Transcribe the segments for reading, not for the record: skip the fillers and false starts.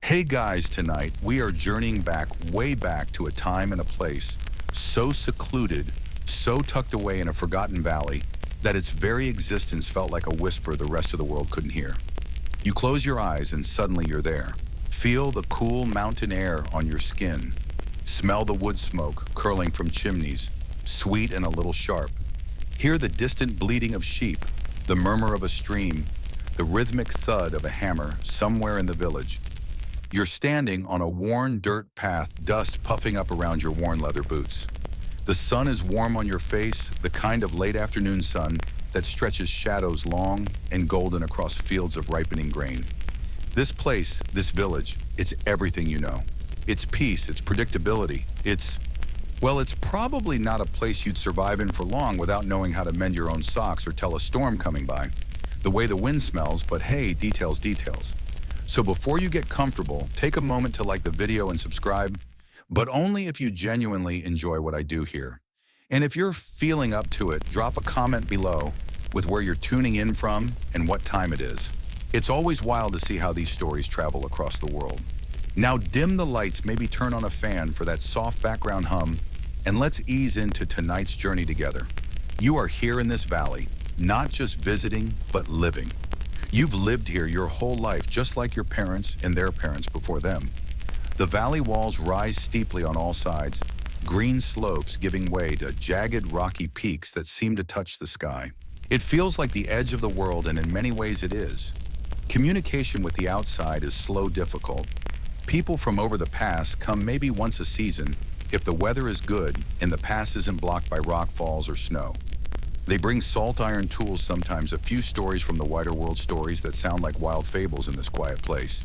Hey guys, tonight we are journeying back, way back to a time and a place so secluded, so tucked away in a forgotten valley that its very existence felt like a whisper the rest of the world couldn't hear. You close your eyes and suddenly you're there. Feel the cool mountain air on your skin. Smell the wood smoke curling from chimneys, sweet and a little sharp. Hear the distant bleating of sheep, the murmur of a stream, the rhythmic thud of a hammer somewhere in the village. You're standing on a worn dirt path, dust puffing up around your worn leather boots. The sun is warm on your face, the kind of late afternoon sun that stretches shadows long and golden across fields of ripening grain. This place, this village, it's everything you know. It's peace, it's predictability, it's probably not a place you'd survive in for long without knowing how to mend your own socks or tell a storm coming by. The way the wind smells, but hey, details, details. So before you get comfortable, take a moment to like the video and subscribe, but only if you genuinely enjoy what I do here. And if you're feeling up to it, drop a comment below with where you're tuning in from and what time it is. It's always wild to see how these stories travel across the world. Now dim the lights, maybe turn on a fan for that soft background hum, and let's ease into tonight's journey together. You are here in this valley, not just visiting, but living. You've lived here your whole life, just like your parents and their parents before them. The valley walls rise steeply on all sides, green slopes giving way to jagged rocky peaks that seem to touch the sky. It feels like the edge of the world, and in many ways it is. Communication with the outside is slow, difficult. People from over the pass come maybe once a season if the weather is good and the pass isn't blocked by rock falls or snow. They bring salt iron tools, sometimes a few stories from the wider world, stories that sound like wild fables in this quiet place.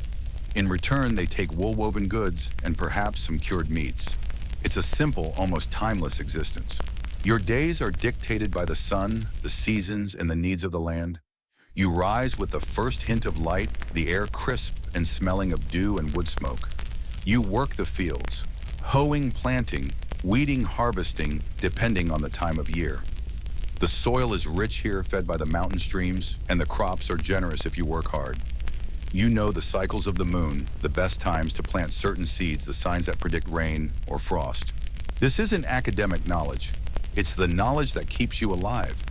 In return, they take wool-woven goods and perhaps some cured meats. It's a simple, almost timeless existence. Your days are dictated by the sun, the seasons, and the needs of the land. You rise with the first hint of light, the air crisp and smelling of dew and wood smoke. You work the fields, hoeing, planting, weeding, harvesting, depending on the time of year. The soil is rich here, fed by the mountain streams, and the crops are generous if you work hard. You know the cycles of the moon, the best times to plant certain seeds, the signs that predict rain or frost. This isn't academic knowledge. It's the knowledge that keeps you alive.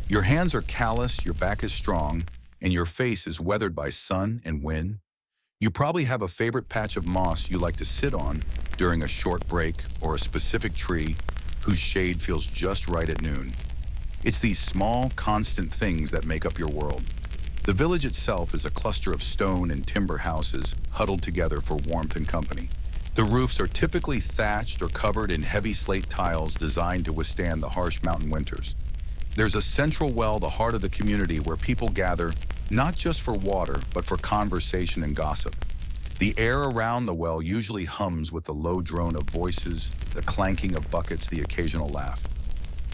Your hands are callous, your back is strong, and your face is weathered by sun and wind. You probably have a favorite patch of moss you like to sit on during a short break, or a specific tree whose shade feels just right at noon. It's these small, constant things that make up your world. The village itself is a cluster of stone and timber houses huddled together for warmth and company. The roofs are typically thatched or covered in heavy slate tiles designed to withstand the harsh mountain winters. There's a central well, the heart of the community, where people gather not just for water, but for conversation and gossip. The air around the well usually hums with the low drone of voices, the clanking of buckets, the occasional laugh.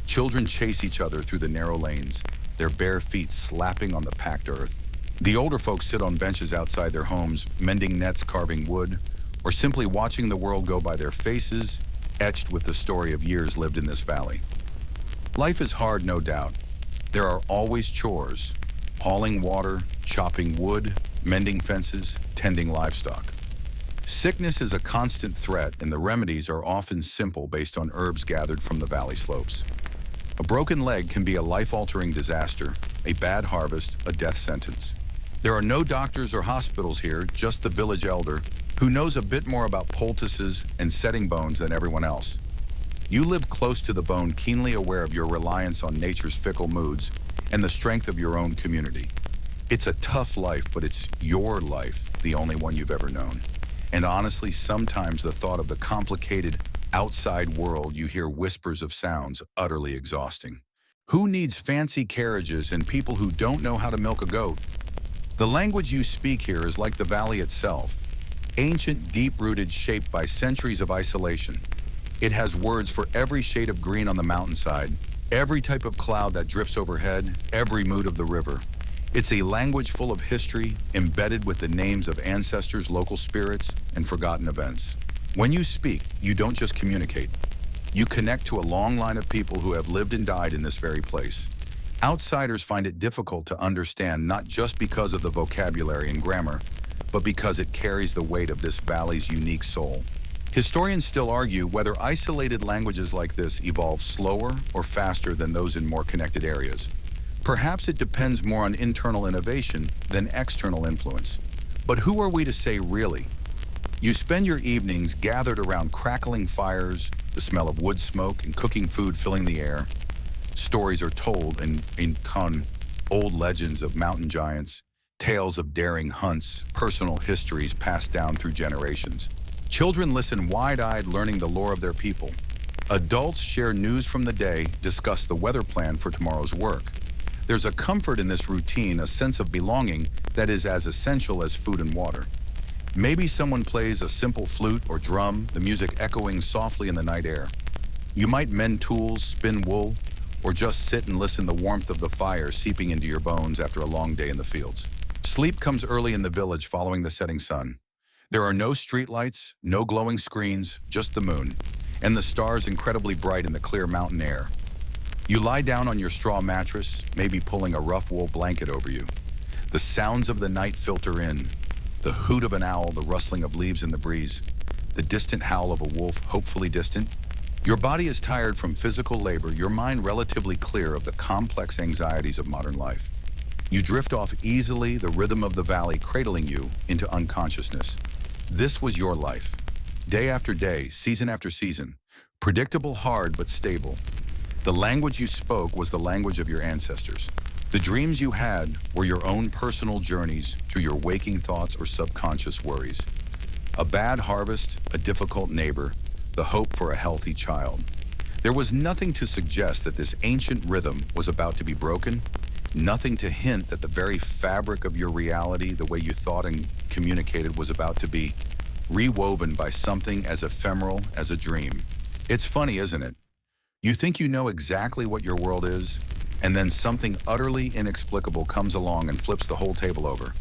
Children chase each other through the narrow lanes, their bare feet slapping on the packed earth. The older folks sit on benches outside their homes, mending nets, carving wood, or simply watching the world go by, their faces etched with the story of years lived in this valley. Life is hard, no doubt. There are always chores: hauling water, chopping wood, mending fences, tending livestock. Sickness is a constant threat, and the remedies are often simple, based on herbs gathered from the valley slopes. A broken leg can be a life-altering disaster, a bad harvest, a death sentence. There are no doctors or hospitals here, just the village elder, who knows a bit more about poultices and setting bones than everyone else. You live close to the bone, keenly aware of your reliance on nature's fickle moods and the strength of your own community. It's a tough life, but it's your life, the only one you've ever known. And honestly, sometimes the thought of the complicated outside world, you hear whispers of sounds, utterly exhausting. Who needs fancy carriages and people who don't know how to milk a goat? The language you speak here is like the valley itself, ancient, deep-rooted, shaped by centuries of isolation. It has words for every shade of green on the mountainside, every type of cloud that drifts overhead, every mood of the river. It's a language full of history, embedded with the names of ancestors, local spirits, and forgotten events. When you speak, you don't just communicate. You connect to a long line of people who have lived and died in this very place. Outsiders find it difficult to understand, not just because of the vocabulary and grammar, but because it carries the weight of this valley's unique soul. Historians still argue whether isolated languages like this evolve slower or faster than those in more connected areas. Perhaps it depends more on internal innovation than external influence. But who are we to say really? You spend your evenings gathered around crackling fires, the smell of wood smoke and cooking food filling the air. Stories are told in old legends of mountain giants, tales of daring hunts, personal histories passed down through generations. Children listen wide-eyed, learning the lore of their people. Adults share news from the day, discuss the weather plan for tomorrow's work. There's a comfort in this routine, a sense of belonging that is as essential as food and water. Maybe someone plays a simple flute or drum, the music echoing softly in the night air. You might mend tools, spin wool, or just sit and listen to the warmth of the fire seeping into your bones after a long day in the fields. Sleep comes early in the village following the setting sun. There are no streetlights, no glowing screens, just the moon, and the stars incredibly bright in the clear mountain air. You lie down on your straw mattress, maybe pulling a rough wool blanket over you. The sounds of the night filter in. The hoot of an owl, the rustling of leaves in the breeze, the distant howl of a wolf, hopefully distant. Your body is tired from physical labor, your mind relatively clear of the complex anxieties of modern life. You drift off easily, the rhythm of the valley cradling you into unconsciousness. This was your life. Day after day, season after season. Predictable, hard, but stable. The language you spoke was the language of your ancestors. The dreams you had were your own personal journeys through your waking thoughts or subconscious worries. A bad harvest, a difficult neighbor, the hope for a healthy child. There was nothing to suggest that this ancient rhythm was about to be broken, nothing to hint that the very fabric of your reality, the way you thought and communicated, was about to be rewoven by something as ephemeral as a dream. It's funny, isn't it? You think you know exactly what your world is, and then something utterly inexplicable comes along and flips the whole table over.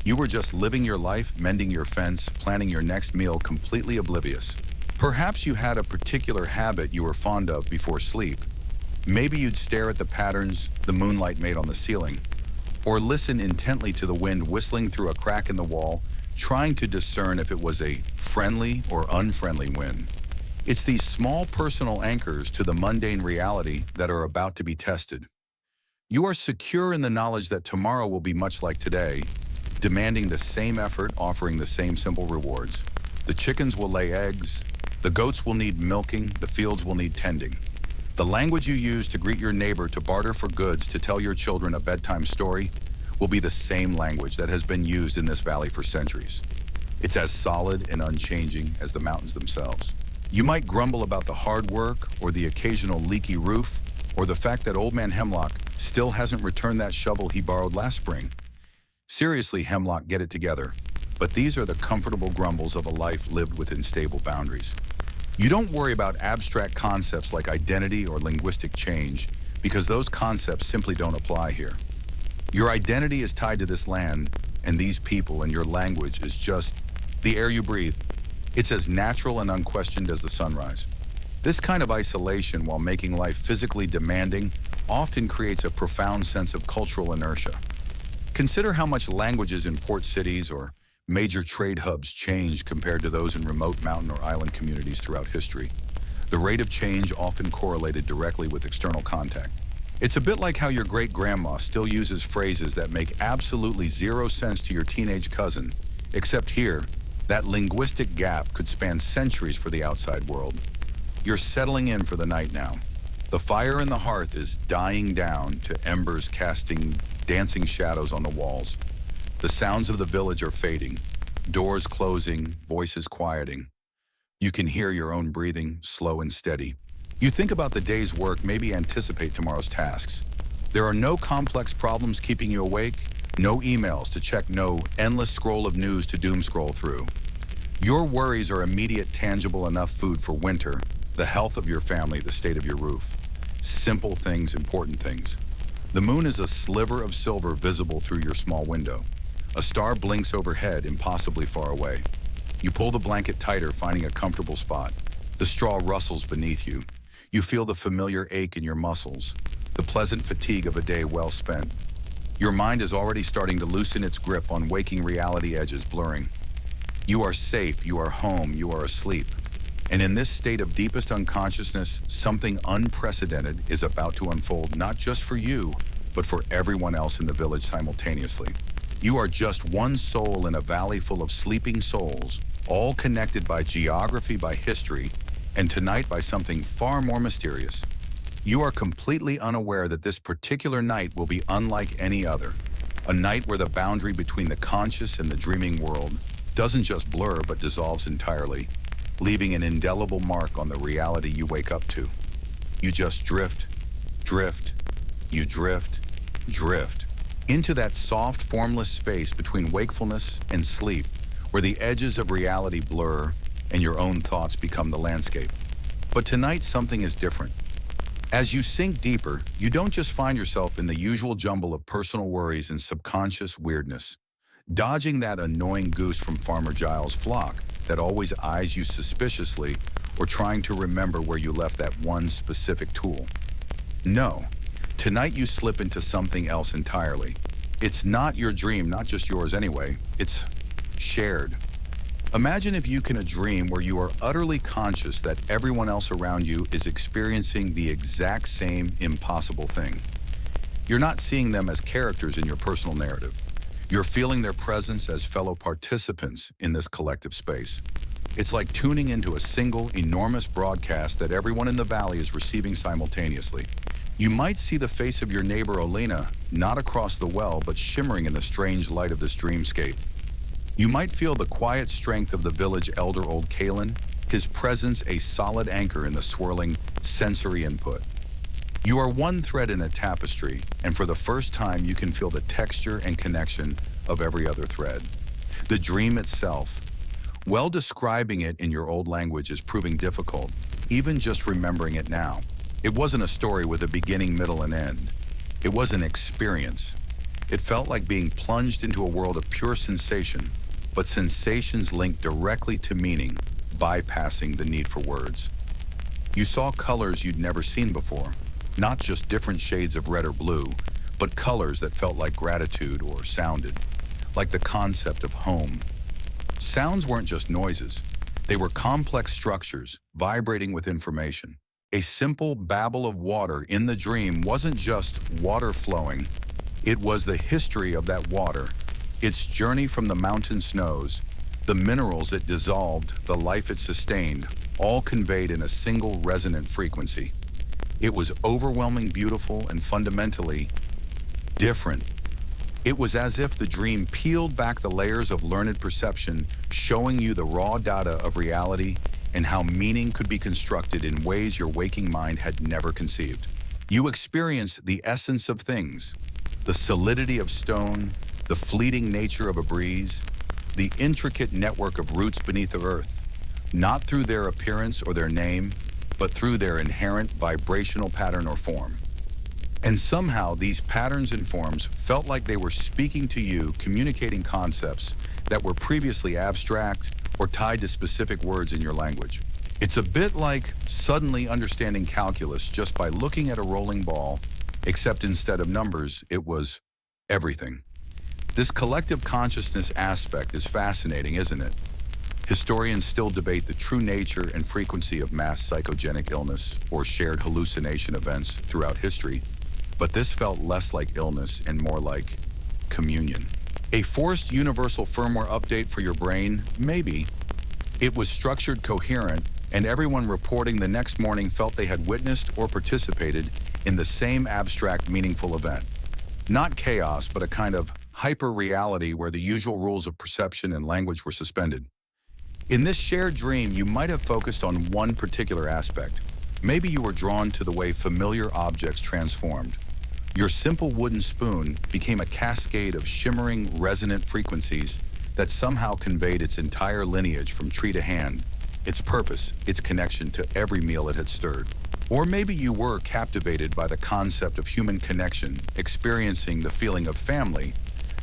You were just living your life, mending your fence, planning your next meal, completely oblivious. Perhaps you had a particular habit you were fond of before sleep. Maybe you'd stare at the patterns the moonlight made on the ceiling, or listen intently to the wind whistling through a crack in the wall, trying to discern if it was a friendly or unfriendly wind. It's these small personal anchors to the mundane reality that are about to be tested. You are secure in the knowledge that tomorrow will be much like today, demanding the same effort, offering the same simple rewards. The chickens will lay eggs, the goats will need milking, the fields will need tending. The language you use to greet your neighbor, to barter for goods, to tell your children a bedtime story, will be the same language that has been used in this valley for centuries. It's as solid and unchanging as the mountains themselves. You might grumble about the hard work, or the occasional leaky roof, or the fact that Old Man Hemlock still hasn't returned that shovel he borrowed last spring. Seriously, Hemlock, get it together. But these are the comfortable grumbles of a life lived within stable boundaries. You don't worry about abstract concepts like identity or linguistic change, because those concepts simply don't apply here. Your identity is tied to this land and these people, and your language is just the air you breathe. It's as natural and unquestioned as the sunrise. This kind of isolation, while making life physically demanding, often creates a profound sense of cultural inertia. Consider how much languages in port cities or major trade hubs change compared to those in remote mountain or island communities throughout history. The rate of change often correlated directly with external contact. It's a bit like how your great-grandma still uses phrases that make absolutely zero sense to your teenage cousin, except here, that linguistic gap could span centuries for the outside world. You're settling in for the night now. The fire in the hearth is dying down to embers casting dancing shadows on the walls. The sounds of the village are fading, doors closing, voices quieting. You can hear your own breathing, slow and steady. You think about the day's work, maybe anticipate tomorrow's tasks. There are no complex problems keeping you awake, no emails to check, no endless scroll of news to doom scroll through. Your worries are immediate, tangible enough food for winter, the health of your family, the state of your roof. Simple things, important things. The moon is a sliver of silver visible through your small window. A star blinks overhead, impossibly far away. You pull the blanket tighter, finding a comfortable spot. The straw rustles beneath you. You feel the familiar ache in your muscles, the pleasant fatigue of a day well spent. Your mind is already starting to loosen its grip on waking reality edges blurring. You are safe, you are home, you are asleep. And in this state of deepest unconsciousness, something unprecedented is about to unfold, not just for you, but for everyone else in the village simultaneously. You are just one soul in a valley full of sleeping souls, all connected by geography, by history, and tonight by something far more mysterious. You are completely unaware that this particular night will be unlike any other. A night where the boundary between the conscious and the dreaming world doesn't just blur but dissolves entirely, leaving an indelible mark on the reality you wake up to. You just drift, you drift into that soft, formless space between wakefulness and sleep, where the edges of reality blur and your own thoughts become the landscape. But tonight, something is different. As you sink deeper, you don't just find yourself in the usual jumble of personal worries and subconscious weirdness, dodging that annoying goose from Farmer Giles' flock that always eyes you suspiciously, or trying to remember where you left that one specific tool. No, tonight you slip into something else entirely. It's not your dream, not just yours anyway, it's shared. Imagine if you can a dream where you are utterly conscious that everyone else around you is experiencing the exact same impossible thing. You're not seeing them as characters in your personal narrative. You're feeling their presence as fellow participants in this collective space. It's like tuning into a single, enormous broadcast that everyone in the valley is receiving simultaneously. You might see the face of your neighbor Olena, not across the well, but shimmering in the strange light of this dreamscape. You might feel the quiet strength of the village elder old Kalen, his presence a solid anchor in the swirling sensory input. You are one thread in a tapestry, and for the first time you can feel the texture and connection of every other thread. The dream itself, well, describing it in your old language is proving difficult, even just remembering it now. It wasn't a story with a beginning, middle, and end. It was an experience. It felt like being plunged into a world of pure sensation, but sensations linked directly to meaning, bypassing the need for words. You saw colors you'd never seen before, not just different shades of red or blue, but colors that felt like gratitude or sounded, like the concept of home. Sounds weren't just noises. They were complex structures, vibrating with information. A simple babble of water in the dream wasn't just water flowing. It was the history of that water, its journey from the mountain snows, the minerals it dissolved, the life it sustained, all conveyed in a single resonant frequency. It was overwhelming, beautiful, and fundamentally different. It was as if the dream peeled back the layers of learned perception, showing you the raw data of reality and how meaning could be constructed in ways your waking mind had never conceived. You experienced the essence of things, the solidity of stone, the fleeting nature of a breeze, the intricate network of roots beneath the earth, not through their appearance or their name, but through their inherent vibrational pattern or form. And somehow these patterns and forms felt like they were speaking to you, communicating concepts that were previously abstract or tied to specific words in your language. It's a bit like suddenly understanding calculus just by looking at a rolling ball, except instead of numbers, it was everything. This collective consciousness aspect is fascinating, isn't it? Historians still debate the true nature and frequency of mass psychogenic illness or shared hallucination events throughout history, but this felt less like illness and more like communion. A forced universal firmware update for your brain? Maybe. It was structured coherent, and everyone reporting the next morning felt they had witnessed or participated in the same abstract, meaningful event. Not chaos, but a kind of hyper-reality where the usual rules of perception and language were suspended. In this shared dream, you might have focused on one particular aspect. Maybe you were drawn to the way familiar objects transformed. Your simple wooden spoon became a cascade of shimmering, resonant frequencies that somehow conveyed its entire lineage from tree to hand, its purpose, its connection to every meal it had stirred. Or maybe you were captivated by the concept of human connection, experiencing the feeling of family,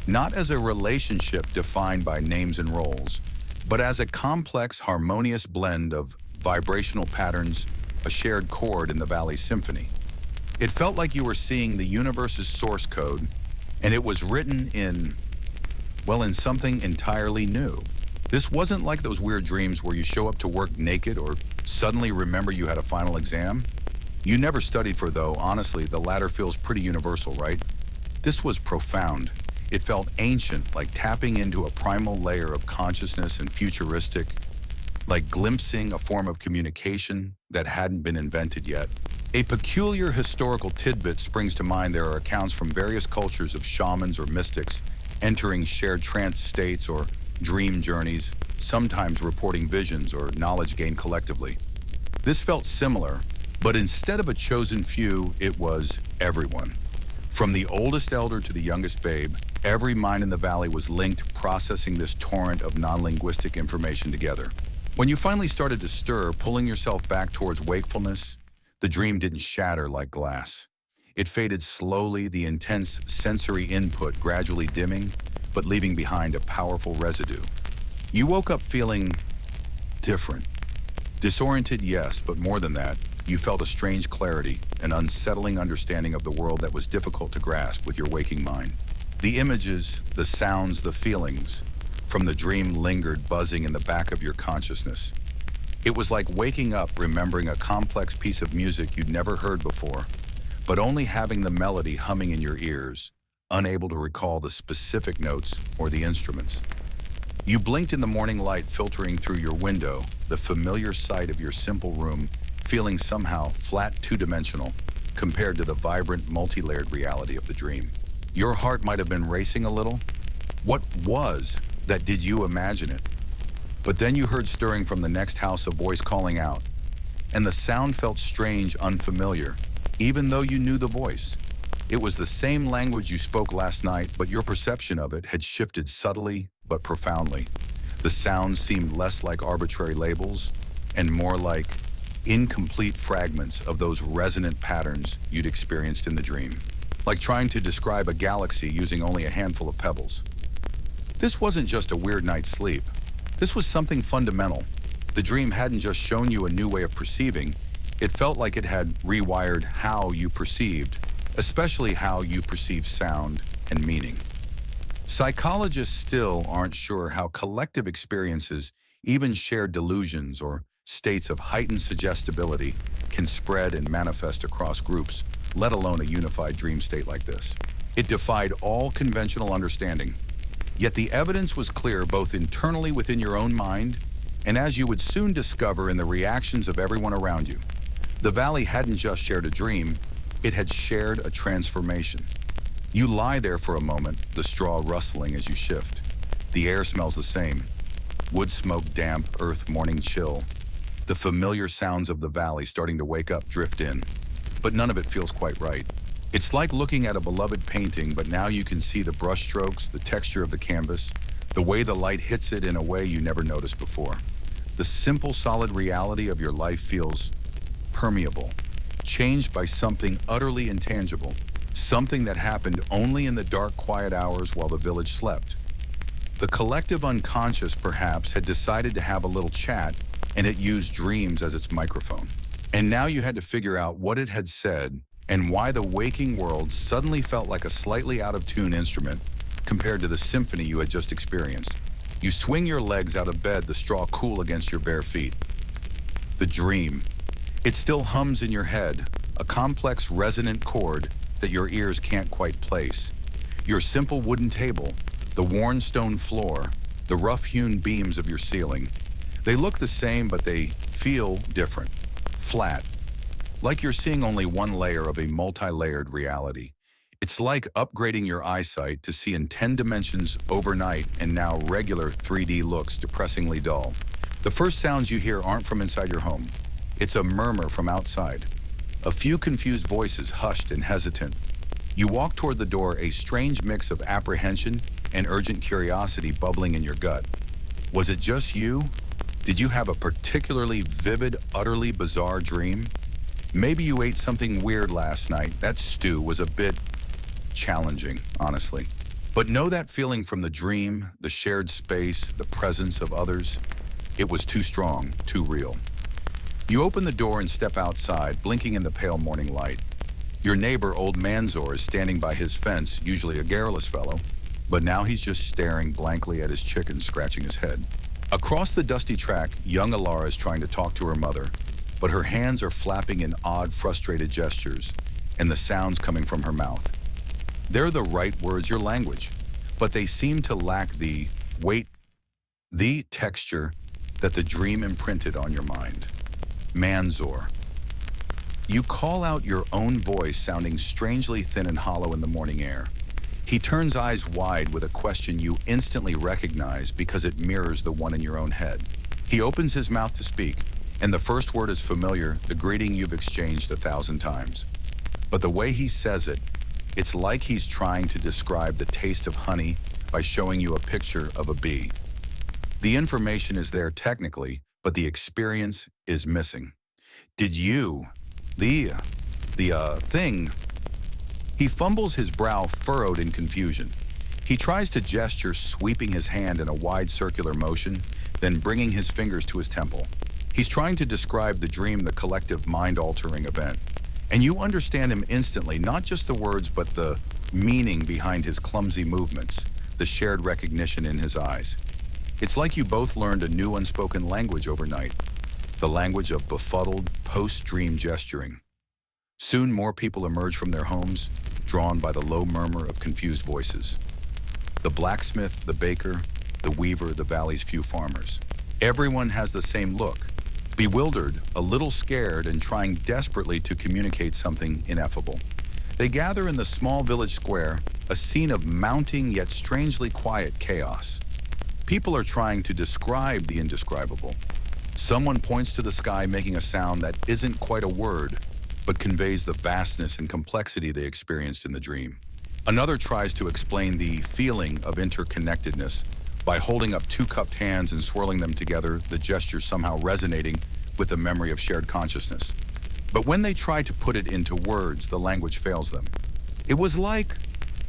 not as a relationship defined by names and roles, but as a complex, harmonious blend of vibrational patterns, a shared chord in the valley symphony. It felt like you were seeing the universe's source code, And it was written in, well, in something entirely new. This wasn't like those weird dreams where you show up to work naked or suddenly remember you had a final exam. You never studied for, though. Honestly, the latter feels pretty universal, right? This was profound. It felt ancient, like tapping into a primal layer of consciousness, and futuristic, like glimpsing a form of communication that hadn't been invented yet. A peculiar historical tidbit springs to mind. There are accounts from various cultures of shamans or mystics entering shared trance states or dream journeys, sometimes reporting visions or knowledge gained collectively. This felt similar, but instead of a chosen few, it was everyone. From the oldest elder to the youngest babe, every mind in the valley was linked, processing this torrent of non-linguistic information together. When you finally started to stir, pulling yourself back towards wakefulness, the dream didn't shatter like glass. It faded slowly, the intense sensory input gradually dimming, but leaving behind a powerful residue. You woke up feeling different. Disoriented, yes, but more than that, you felt a strange clarity, an unsettling understanding of the world that was difficult to grasp with your waking mind. The images, the sounds, the feelings from the dream lingered, buzzing in the back of your consciousness. It was like waking up remembering a complex piece of music you'd never heard before, but only having the melody humming in your ears, unable to recall the specific notes or the instruments. You blinked in the morning light filtering through your window, the familiar sight of your simple room, feeling somehow flat, two-dimensional compared to the vibrant, multi-layered reality of the dream. Your heart might have been racing a little. What was that? Did you imagine it? But then you heard stirring from the next house, a voice calling out, and the sound felt strange, unfamiliar, even though you knew the voice. It was the same language you spoke last night, but your perception of it had shifted subtly but profoundly. The sounds seemed less like arbitrary labels and more like incomplete fragments of those resonant patterns you'd experienced in the dream, like trying to describe a galaxy using only a handful of pebbles. This wasn't just a weird night's sleep. This was something fundamental. The dream hadn't just shown you a new way of perceiving, it felt like it had rewired how you perceived, especially how you perceive sound and meaning. Psychologists still aren't sure how collective experiences, even shared delusions or states of heightened suggestibility, can spread and manifest across groups, let alone a unified dream state like this. It defied all conventional understanding. Yet the evidence was clear both internally within your own mind and, as you would soon discover, in the reactions of everyone around you. The valley hadn't just shared a dream, it had shared a transformation. You lie there for a moment, the straw rustling as you shift. The air smells the same. Wood smoke, damp, earth, morning chill. The familiar sounds of the valley starting to wake up drift in, but none of it feels quite right. It's like looking at a beloved painting, but now you can see the brushstrokes, the texture of the canvas, the way the light hits it in a way you never noticed before. The simple, solid reality of your life feels permeable, changed by something utterly intangible, something that happened only in the dark, quiet hours while the village slept. The collective unconscious, perhaps, had decided to have a little chat, and it used dreams as its microphone. And now you had to figure out what it had said and why the waking world suddenly felt like a slightly out-of-tune instrument compared to the symphony you had just experienced. You swing your legs out of bed, the straw cool against your bare feet. The dream. It still hums in your head, a complex resonant chord that your ears can't quite place. Your simple wooden table, the worn stone floor, the rough-hewn beams of your ceiling. They look the same, but they feel different, flat, like you're seeing only one layer of a multi-layered reality. It's like upgrading your eyesight to see in 10 dimensions overnight, and now regular 3D looks depressingly dull. The first sounds you hear aren't from inside your home. It's a murmur from outside. A few confused voices, hushed and hesitant. You walk toward the door, a strange mix of apprehension and urgent curiosity bubbling in your gut. Was it just you? Did you have a particularly vivid, utterly bizarre dream? Maybe you ate something weird last night. That stew was a bit challenging, honestly. But know that feeling from the dream, the shared space, the presence of others. It was too strong, too real. You open the door and step outside, blinking in the pale morning light. Your neighbor, old Manzor, is standing by his fence, usually a garrulous fellow, but now he's just staring blankly at his chicken, scratching his head. Across the dusty track, young Alara is trying to talk to her mother, but her hands are flapping in odd, frustrated gestures, and the sounds coming from her mouth. They're the right words, your language, but they seem to lack the weight, the texture that the dream imprinted on your mind. Manzor. You call out your own voice, sounding strangely thin and hollow in the morning air. He turns eyes wide with a question you instantly recognize because it mirrors the one in your own head. He opens his mouth to speak, and the first word is familiar, the greeting you've exchanged 1,000 times. But the way he says it, it's like he's trying to describe the taste of honey by showing you a picture of a bee. The information is there technically, but the experience is missing. Did you, the thing. He fumbles, his brow furrowed in confusion. He tries to gesture, sweeping his hand in a wide circular motion, then bringing his fingers to his temple. He's trying to describe the dream, the collective mind-altering event. And you understand him instantly, not just the words, but the meaning behind his clumsy movements, the shared recognition in his eyes. It's like you both learned a new unspoken language overnight, the language of befuddled, post-dream gesturing. Soon more people emerge from their homes, drawn by the low murmur of confused voices. The blacksmith, the baker, the weaver, the valley's few farmers. Everyone has the same look, bewildered, a little scared, and trying desperately to communicate something ineffable. They gather in the small village square, a scene of mounting yet strangely quiet chaos. People are trying to describe the indescribable. Someone points to the sky, making a sound that isn't quite a word, but conveys the vastness and complexity they experienced in the dream. Another tries to explain the feeling of interconnectedness by holding up two cupped hands and swirling them together, the gesture somehow resonating with the memory of shared consciousness. But when they try to put it into words, the language fails them. It was like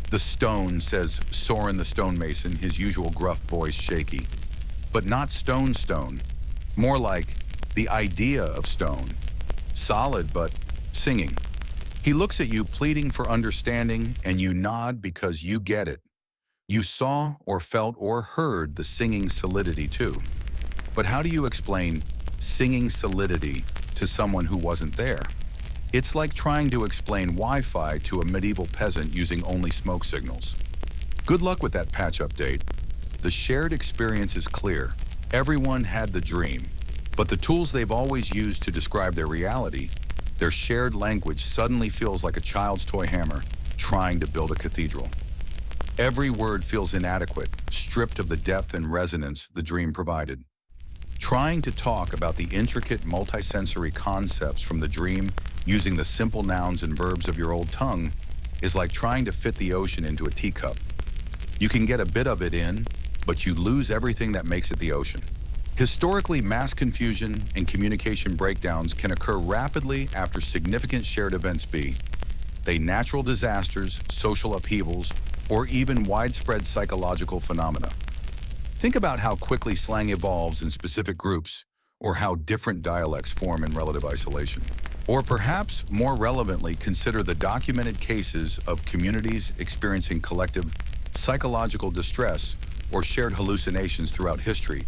the stone, says Soren the stonemason, his usual gruff voice shaky. But not stone, more like the idea of stone. Solid, but singing. He looks at you, pleading for understanding, and you nod because you get it. You saw or felt or heard the singing solidity too. But how do you explain singing solidity to someone who wasn't there? It's like trying to explain Wi-Fi to a medieval peasant using only smoke signals. Good luck with that patch update. The shared experience is clear. Everyone had the dream, but the tools they've always used to describe their reality, their shared language, suddenly feels like a child's toy hammer trying to build a cathedral. Every word feels inadequate, stripped of the depth and resonance the dream provided. Trying to talk about the intricate multisensory concepts from the dream using the simple nouns and verbs of your old tongue is like trying to fit the ocean into a teacup. You can get a bit of it in, but you lose everything that makes it the ocean. Historically, mass confusion and communication breakdowns can occur rapidly after significant shared events, be they natural disasters, social upheavals, or even widespread psychological phenomena. Think about how quickly slang evolves in specific groups, or how different dialects form in relative isolation. Or perhaps, more relevantly, consider the documented cases of communities experiencing collective psychological distress or shared hallucinations throughout history.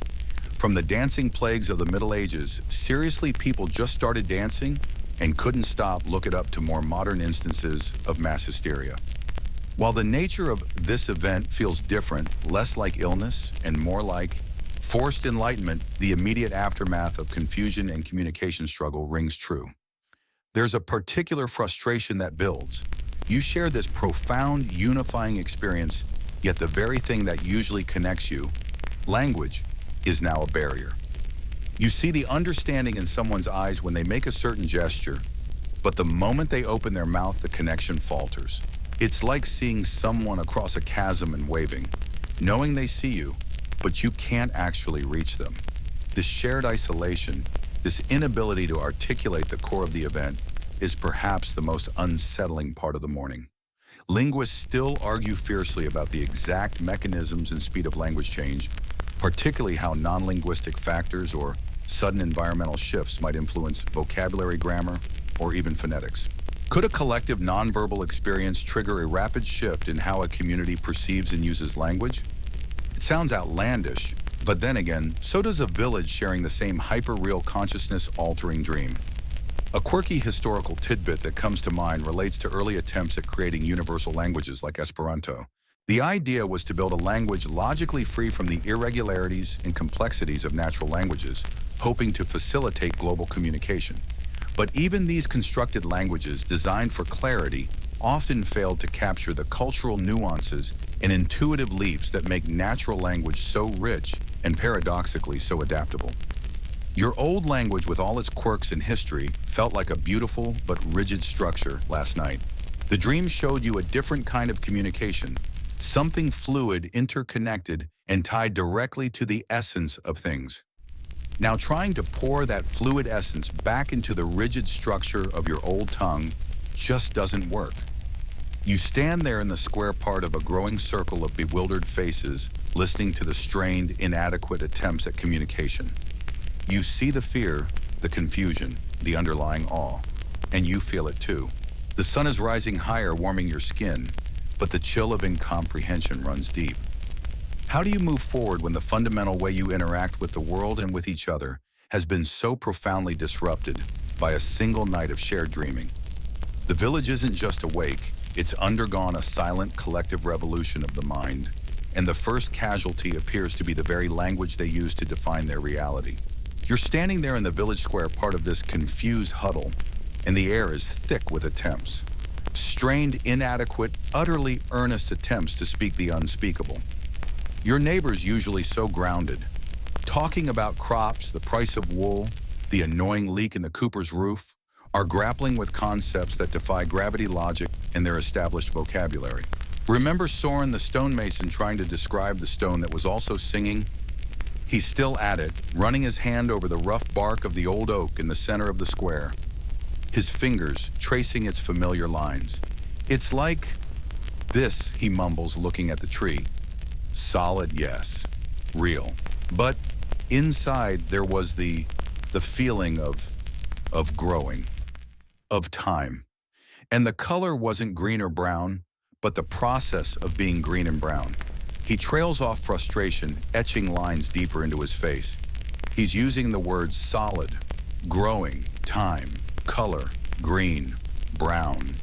From the dancing plagues of the Middle Ages, seriously, people just started dancing and couldn't stop, look it up, to more modern instances of mass hysteria. While the nature of this event feels different, less like illness and more like forced enlightenment, the immediate aftermath of confusion and communication struggle rings true. There's a particular frustration that builds. You share this profound, unifying experience, yet the very thing that usually connects you, language, is now a barrier. You see the understanding in someone's eyes when they make a certain gesture, but the moment they open their mouth, the connection falters. It's like seeing someone across a chasm and waving, knowing they see you, but you can't actually reach them. This shared isolation, this inability to articulate the core of the event, is perhaps the most unsettling part of the morning. Linguists still argue fiercely about the exact mechanisms and speed of language change, particularly how non-linguistic factors or sudden environmental shifts might influence vocabulary, grammar, or even phonetics. Could a collective nonverbal experience trigger a rapid shift in how a community perceives and uses language? It sounds outlandish, but then again, so does a village sharing the same hyper-real consciousness-altering dream. A quirky historical tidbit that comes to mind relates to early attempts at creating universal languages like Esperanto. The idea was to build a language logically free from the irregularities and complexities of natural languages, hoping to facilitate global communication. But even these constructed languages designed for clarity often failed to capture the cultural nuances and intuitive leaps that make natural language so rich and paradoxically so adaptable. Your old language with all its quirks and history felt like a beautiful but rigid structure last night. The dream showed you a different kind of communication, something fluid, interconnected, and tied directly to the essence of things. Now trying to pour that fluid essence back into the rigid structure of your old tongue just doesn't work. You stand there in the square part of a growing circle of bewildered faces, listening to the strained, inadequate attempts at communication. You see the fear, the confusion, the underlying awe, and you feel it too. The sun is rising higher, warming your skin, but the chill of incomprehension runs deep. How do you move forward when the fundamental way you interact with the world and with each other has been so profoundly disrupted by a single night of shared dreaming? The village isn't just awake, it's undergone a silent collective revolution of the mind, and the first casualty appears to be the very language they use to define their reality. You're standing there in the village square, part of this confused huddle, and the air is thick with attempts. Strained, inadequate, utterly earnest attempts to speak the unspeakable. Your neighbors, usually so grounded, talking about crops, the price of wool, the annoying leak in the cooper's roof, are grappling with concepts that defy gravity, logic, and their established vocabulary. Remember Soren the stonemason trying to describe the stone that was also singing? He's still at it, running his hand over the rough bark of the old oak in the center of the square, his fingers tracing its familiar lines. It's like this, he mumbles, looking at the tree. Solid, yes. Real. But inside there was the feeling of growing, of time. And the color wasn't green or brown, but the process of being green and brown. He trails off frustration, etching lines deeper into his face. He's using the words solid, growing, time, color, green, brown.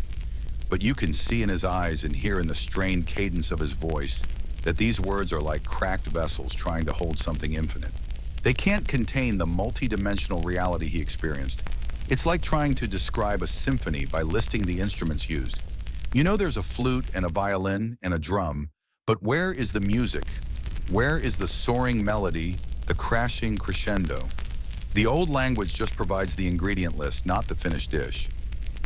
But you can see in his eyes and hear in the strained cadence of his voice that these words are like cracked vessels trying to hold something infinite. They can't contain the multi-dimensional reality he experienced. It's like trying to describe a symphony by listing the instruments used. You know there's a flute and a violin and a drum, but where is the music? Where is the soaring melody, the crashing crescendo? The old language just provides the ingredient list, not the finished dish.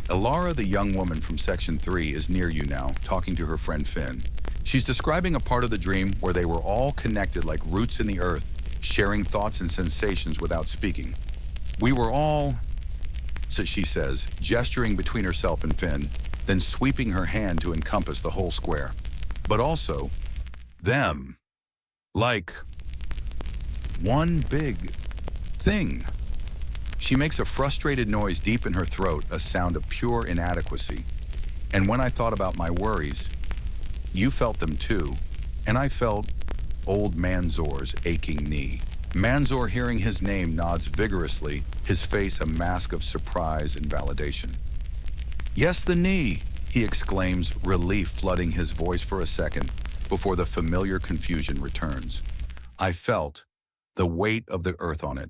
Elara, the young woman from Section 3, is near you now, talking to her friend Finn. She's describing a part of the dream where they were all connected like roots in the earth, sharing thoughts and sensations without speaking. We were all, so she says, gesturing between herself and Finn, then sweeping her hand to encompass the whole square. But also, them. Like one big thing. She makes a frustrated noise deep in her throat, a sound of pure inadequacy. And when I thought about my worries, you felt them too, and I felt old Manzor's aching knee. Manzor, hearing his name, nods vigorously, his face a mask of surprise and validation. Yes, the knee, he exclaims, relief flooding his voice for a second before the familiar confusion returns. I felt the weight of the earth on it.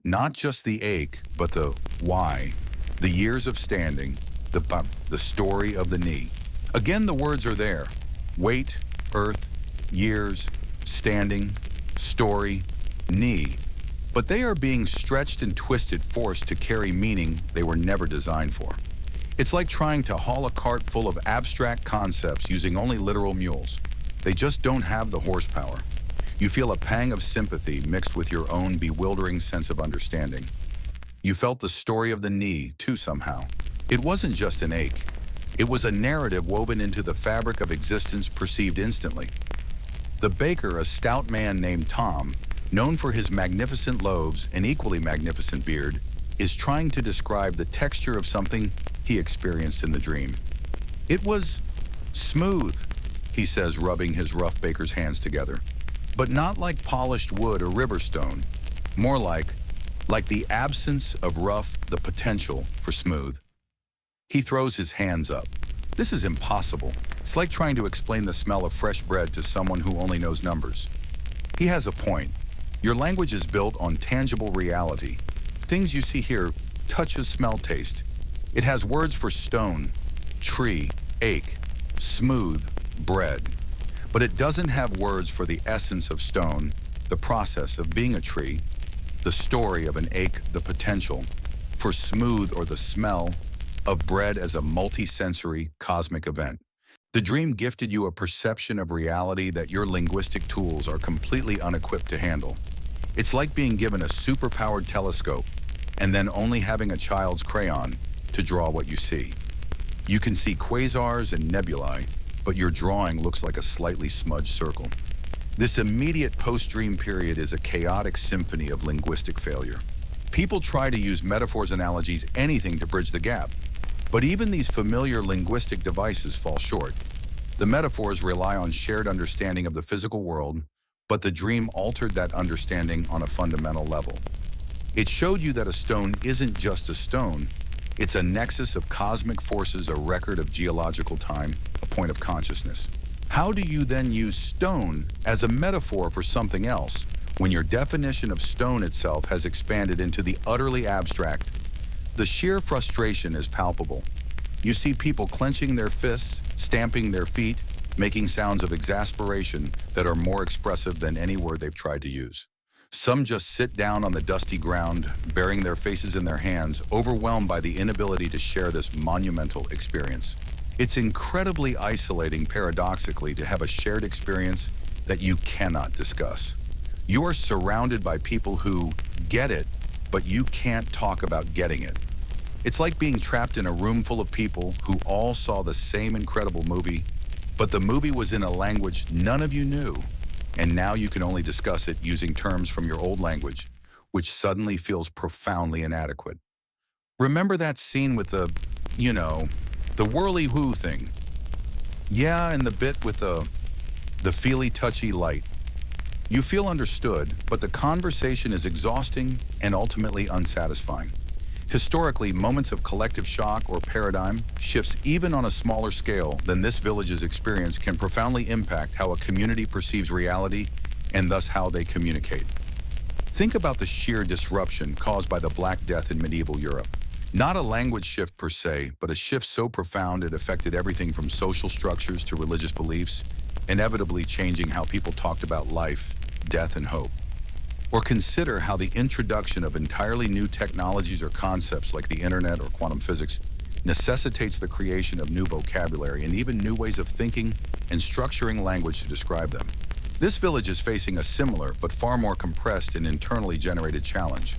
Not just the ache, but the why, the years of standing, the story of the knee. Again, the words are there. Weight, earth, years, standing, story, knee. But they are being stretched and twisted, forced to carry meaning they were never designed for. It's like trying to haul a cart full of abstract concepts using only literal mules. They just don't have the horsepower. You feel a pang of sympathy mixed with your own bewildering sense of understanding. You felt the story of the knee, too, somehow. It wasn't just an ache. It was a narrative woven into the fabric of existence, perceived instantly. The baker, a stout man named Tom, known for his magnificent loaves and equally magnificent beard, is trying to describe the texture of something he experienced in the dream. It was smooth, he says, rubbing his rough baker's hands together, but not like polished wood or river stone, more like the absence of rough, the potential for smooth. He throws his hands up. This is impossible. It's like trying to explain the smell of fresh bread to someone who only knows numbers. He has a point. Your language is built on tangible reality. Things you see here: touches, smell, taste. It has words for stone, tree, ache, smooth, bread. But it doesn't have words for the essence of stone, the process of being a tree, the story of an ache, the potential for smooth, or the smell of bread as a multi-sensory cosmic event. The dream gifted you a perception of reality that your linguistic tools are completely unequipped to handle. It's like being given a superpowered telescope and then only having a child's crayon to draw what you see. You can see quasars and nebulae, but your drawing looks like a slightly smudged circle. This immediate post-dream period is a chaotic symphony of linguistic failure. People try to use metaphors, analogies, anything to bridge the gap. But even these familiar linguistic devices fall short. The metaphors rely on shared understanding of the physical world, but the dream altered that understanding on a fundamental level. It showed you that a stone isn't just a stone. It's a nexus of cosmic forces, a record of geological time, a point of consciousness. How do you then use stone as a metaphor for something else when your definition of stone itself has expanded into the utterly abstract? The sheer frustration is palpable. You see people clenching their fists, stamping their feet, making sounds of exasperation that are more expressive than any word they've tried to use. Some just sit down on the dusty ground, burying their faces in their hands, overwhelmed by the inability to share this monumental experience. It's incredibly isolating, paradoxically, to have a shared experience that you cannot discuss. You are surrounded by people who get it, but you can't talk about getting it. It's like being trapped in a room full of people who all saw the same incredible movie, but the movie was in a language none of you knew, and now you can only discuss it using terms from your old language, which suddenly feels profoundly inadequate. Remember that scene with the whirly-whoo thing? Yeah, and the bit with the feely-touchy light. You feel understood, but the conversation is exhausting and ultimately unsatisfying. Historically, moments of collective shock or paradigm shifts, even on a smaller scale than this village's experience, can profoundly impact how a community perceives reality and thus how they communicate. Think about the sheer disruption caused by the Black Death in medieval Europe. Not a language shift per se, but a shift so profound it affected everything from social structures to religious beliefs, inevitably changing how people talked about life, death, and hope. Or consider how the introduction of entirely new technologies or concepts like the internet or quantum physics necessitates the creation of new vocabulary and even new ways of thinking and structuring language to describe them. This village is facing a similar but far more compressed and internally generated challenge.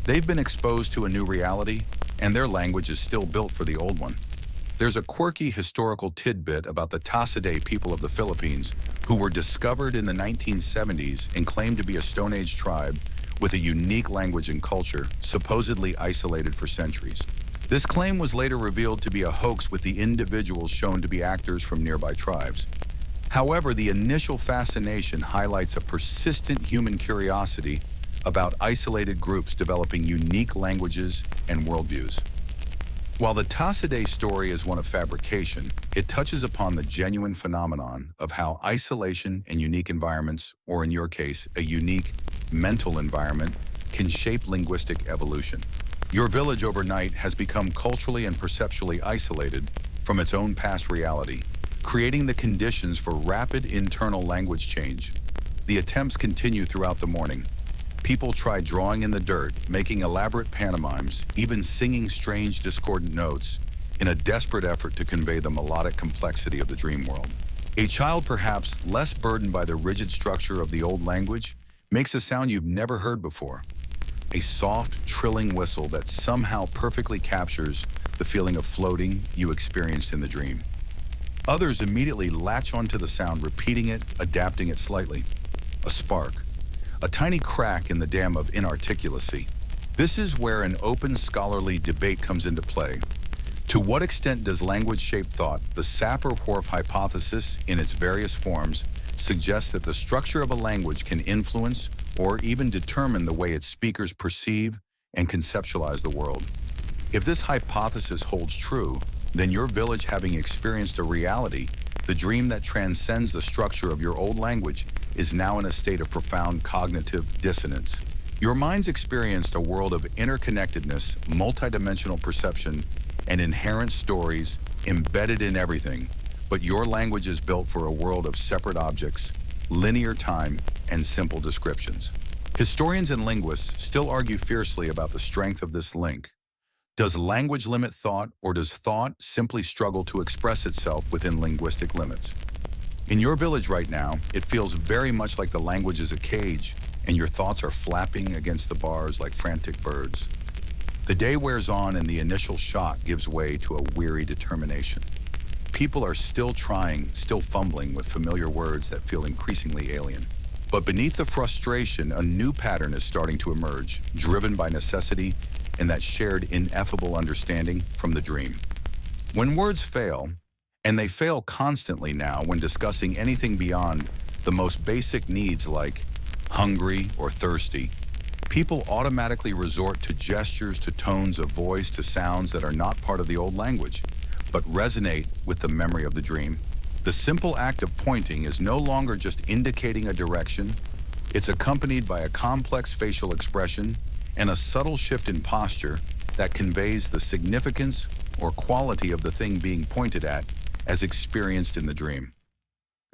They've been exposed to a new reality, and their language is still built for the old one. There's a quirky historical tidbit about the Tasiday people of the Philippines who were discovered in the 1970s and claimed to be a Stone Age tribe with a unique language and culture, supposedly isolated for centuries. This claim was later revealed to be a hoax, with the individuals shown to be actors from nearby tribes. However, the initial fascination highlights a persistent human curiosity about isolated groups developing unique languages and worldviews. While the Tasiday story is one of fabrication, it touches upon the genuine phenomenon of how isolation and unique environments, or in your case, a unique mental environment, can shape linguistic evolution. Your village overnight has become culturally and perceptually isolated from its own past reality, creating the conditions for rapid internal language change. The attempts continue throughout the morning. People try drawing in the dirt, making elaborate pantomimes, even singing strange discordant notes in a desperate effort to convey the melodic complexity of the dream world. A child, perhaps less burdened by the rigid structure of the old language, makes a sound you've never heard before. A soft, trilling whistle that somehow perfectly captures the feeling of floating you experienced in the dream. Others immediately latch onto the sound, repeating it, adapting it slightly. A spark. A tiny crack in the dam of inarticulacy. This is where an open scholarly debate comes into play. To what extent does language shape thought? The Sapir-Whorf hypothesis, in its various forms, suggests that the structure of a language can influence or even determine the way its speakers perceive and conceptualize the world. If this hypothesis holds true, then your village, having experienced a reality, the dream that transcends the structure of your old language, is now in a state of profound cognitive dissonance. Your mind's experienced a world of interconnectedness, multidimensional perception, and inherent stories embedded in everything, but your language is built for a world of separate objects, linear time, and simple descriptions. Historians and linguists still argue fiercely about the strength of this link. Does language limit thought, or does thought simply struggle to express itself within linguistic limits? In your village right now, it feels very much like the language is a cage, and your thoughts are flapping against the bars like frantic birds. The day wears on and the initial shock gives way to a weary determination. People are still trying, still fumbling with familiar words that feel increasingly alien. But beneath the frustration, a new pattern is starting to emerge, driven by necessity and that shared ineffable understanding from the dream. When words fail, and they fail constantly now when discussing anything beyond the most basic needs like hungry or thirsty, people automatically resort to gestures, to tones of voice, to sounds that are not part of the old language, but resonate with the memory of the dream. The simple act of pointing is no longer just indicating a direction, it's accompanied by a complex facial expression and a subtle shift in posture that conveys the significance or quality of the thing being pointed at as experienced in the dream.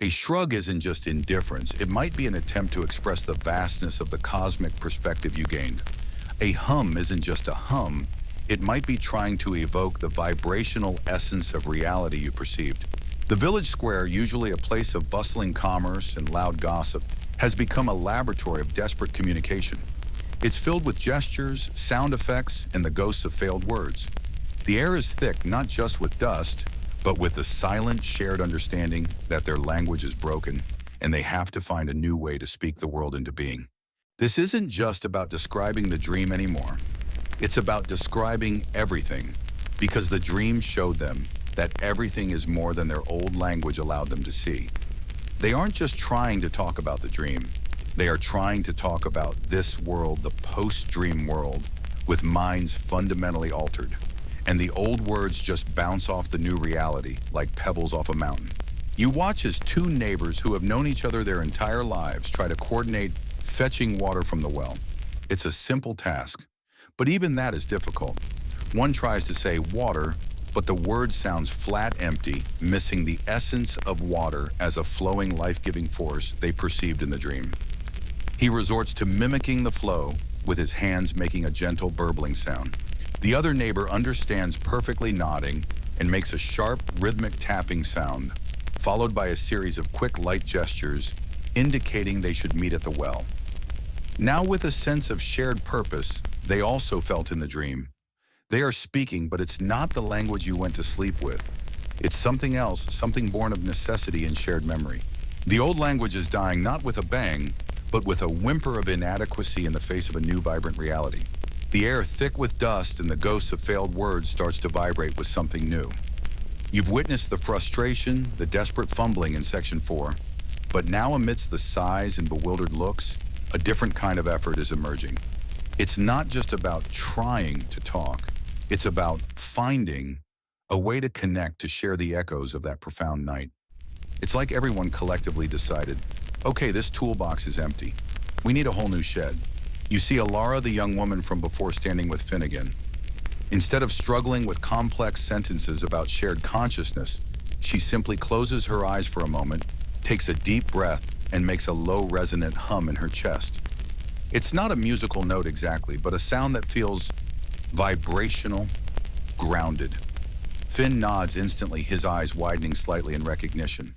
A shrug isn't just indifference, it might be an attempt to express the vastness of the cosmic perspective you gained. A hum isn't just a hum, it might be trying to evoke the vibrational essence of reality you perceived. The village square, usually a place of bustling commerce and loud gossip, has become a laboratory of desperate communication. It's filled with gestures, sound effects, and the ghosts of failed words. The air is thick not just with dust, but with the silent, shared understanding that their language is broken, and they have to find a new way to speak the world into being. This isn't just about describing the dream anymore. It's about describing everything, because the dream showed them that everything is more than their old language allowed them to see. They aren't just trying to talk about the dream. They are trying to talk about this world, the post-dream world, with minds fundamentally altered. And the old words just bounce off the new reality like pebbles off a mountain. You watch as two neighbors who have known each other their entire lives try to coordinate fetching water from the well. It's a simple task, but even that is difficult. One tries to say water, but the word sounds flat empty, missing the essence of water as a flowing, life-giving force they perceived in the dream. He resorts to mimicking the flow, with his hands making a gentle burbling sound. The other neighbor understands, perfectly nodding, and makes a sharp, rhythmic tapping sound, followed by a series of quick, light gestures, indicating they should meet at the well. Now, with a sense of shared purpose, they also felt in the dream. They are speaking, but it's not the language you went to sleep with. It's something else, something born of necessity and shared memory. The old language is dying not with a bang, but with a whimper of inadequacy in the face of a new, vibrant reality. The air, thick with dust and the ghosts of failed words, starts to vibrate with something new. You've witnessed the frustration, the desperate fumbling in Section 4, but now amidst the sighs and bewildered looks, a different kind of effort is emerging. It's not just about trying to talk, it's about finding a way to connect, to share the echoes of that profound night. It's like everyone collectively decided, okay, this toolbox is empty. We need a whole new shed. You see Alara, the young woman from before, standing with Finnegan. Instead of struggling with complex sentences about shared consciousness, she simply closes her eyes for a moment, takes a deep breath, and makes a low, resonant hum in her chest. It's not a musical note exactly, but a sound that feels vibrational, grounded. Finn nods instantly, his eyes widening slightly in recognition.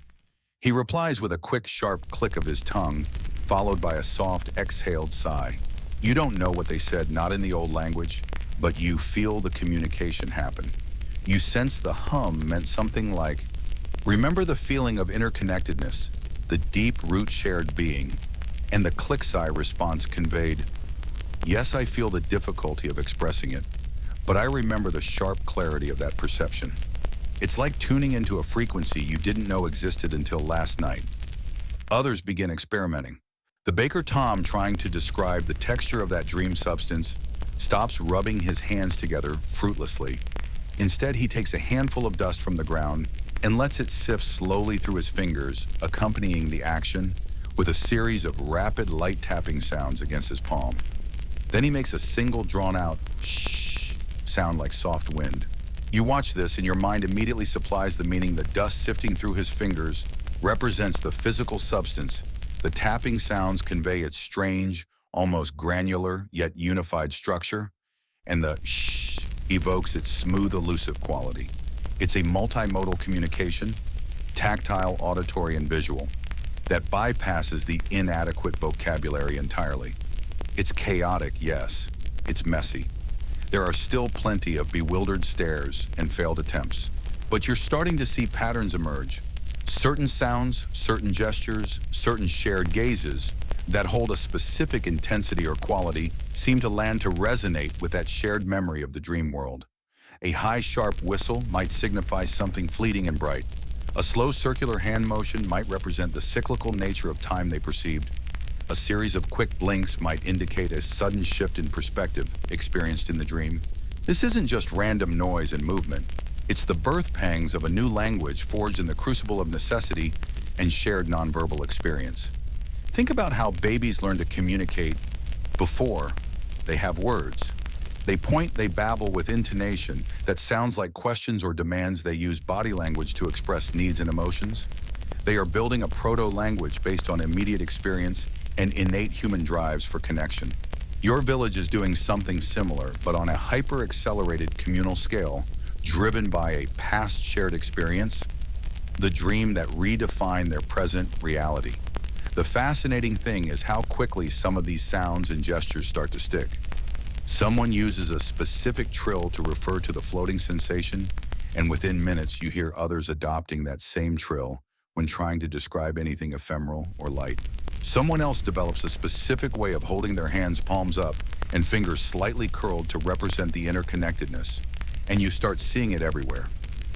He replies with a quick, sharp click of his tongue, followed by a soft, exhaled sigh. You don't know what they said, not in the old language, but you feel the communication happen. You sense the hum meant something like, remember the feeling of interconnectedness, the deep root shared being, and the click sigh response conveyed, Yes, I feel the difficulty of expressing it, but I remember the sharp clarity of that perception. It's like tuning into a frequency you didn't know existed until last night. Others begin experimenting. The baker Tom, trying to describe the texture of that dream substance, stops rubbing his hands together fruitlessly. Instead, he takes a handful of dust from the ground and lets it sift slowly through his fingers, accompanying the action with a series of rapid light tapping sounds against his palm. Then he makes a single drawn-out shh sound like soft wind. You watch this and your mind immediately supplies the meaning the dust sifting through his fingers represents the physical substance. The tapping sounds convey its strange, almost granular, yet unified structure, and the shh evokes its smooth, elusive quality. It's a multimodal communication, tactile, auditory, and visual, that bypasses the inadequate vocabulary entirely. It's chaotic, yes. It's messy. There are still plenty of bewildered stares and failed attempts, but you're starting to see patterns emerge. Certain sounds, certain gestures, certain shared gazes that hold a specific intensity or quality seem to land to resonate with that shared memory of the dream world. A high, sharp whistle might signify something fleeting and bright. A slow circular hand motion might represent the cyclical nature of time they perceived. A series of quick blinks might indicate a sudden shift in perspective experienced in the dream. This isn't just random noise and movement. It's the birth pangs of a new language forged in the crucible of necessity and shared nonverbal experience. Think about how babies learn to communicate before they have words. They point, they babble with intonation that sounds like questions or demands. They use body language to express needs and emotions. They are building a proto-language based on immediate experience and innate human drives for connection. Your village is doing something similar, but on a hyper-accelerated communal scale, driven by a past shared experience, the dream that redefined their present reality. The fascinating thing is how quickly some of these sounds and gestures start to stick. Someone uses a specific trill to refer to the floating sensation, and within minutes you hear others adopting that same trill when trying to describe anything ephemeral or light. Someone else develops a specific way of holding their hands palms up and fingers slightly curled to represent the interconnectedness, and you start seeing it everywhere.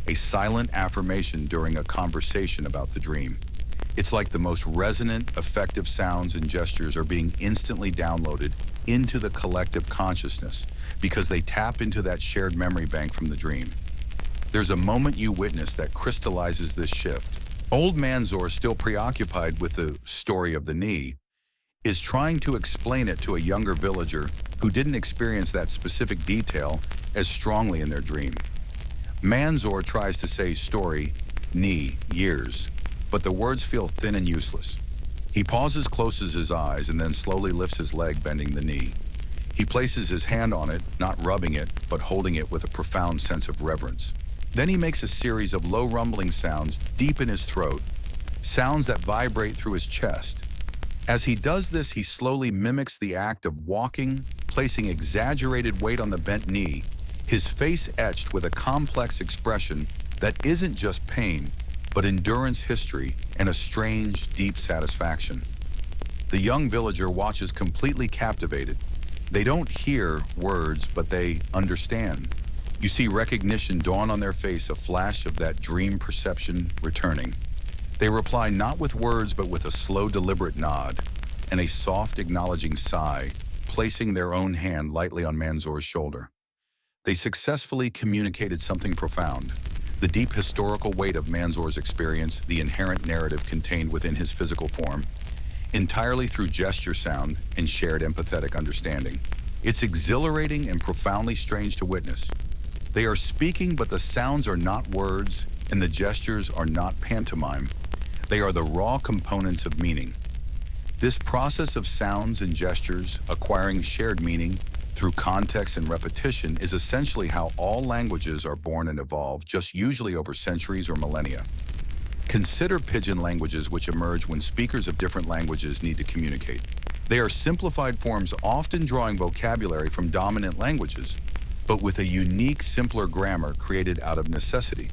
A silent affirmation during a conversation about the dream. It's like the most resonant, effective sounds and gestures are being instantly downloaded into the collective consciousness because they tap into that shared memory bank from the dream. There's a moment you witness that crystallizes this shift. Old Manzor, still preoccupied with the story of the knee, is trying to explain it to a younger villager who didn't experience that specific detail as strongly in their dream. Manzor tries to say story, knee, years, but the words feel thin and useless. He pauses, closes his eyes, and then slowly lifts his leg, bending the knee. He places his hand on it, not rubbing it, but holding it with a profound sense of reverence. Then he makes a series of low rumbling sounds deep in his throat, sounds that vibrate through his chest. As he does this, he slowly mimics the act of walking, placing exaggerated weight on the bent knee, his face etched with a complex expression that isn't just pain, but endurance, history, and a strange, deep satisfaction. The young villager watches completely captivated. They don't hear words, but they understand. You see recognition dawn on their face, a flash of that dream perception returning. They reply not with words, but with a slow, deliberate nod and a soft, acknowledging sigh, placing their own hand lightly on Manzor's shoulder. They successfully communicated something profound. The deep historical weight of Manzor's experience, the inherent narrative contained within his physical form, entirely through gesture, sound, and shared empathetic understanding. It's exhilarating and profoundly strange to witness. They are speaking, but the sounds are not words, and the gestures are not pantomime. They are the raw components of meaning. This process of sounds and gestures acquiring shared meaning through context and repetition is essentially how all languages are born and evolve, just usually over centuries or millennia. Consider pidgin languages, which emerge when speakers of different languages need to communicate. They are simplified forms, often drawing vocabulary from dominant languages, but with a unique, simpler grammar created out of necessity.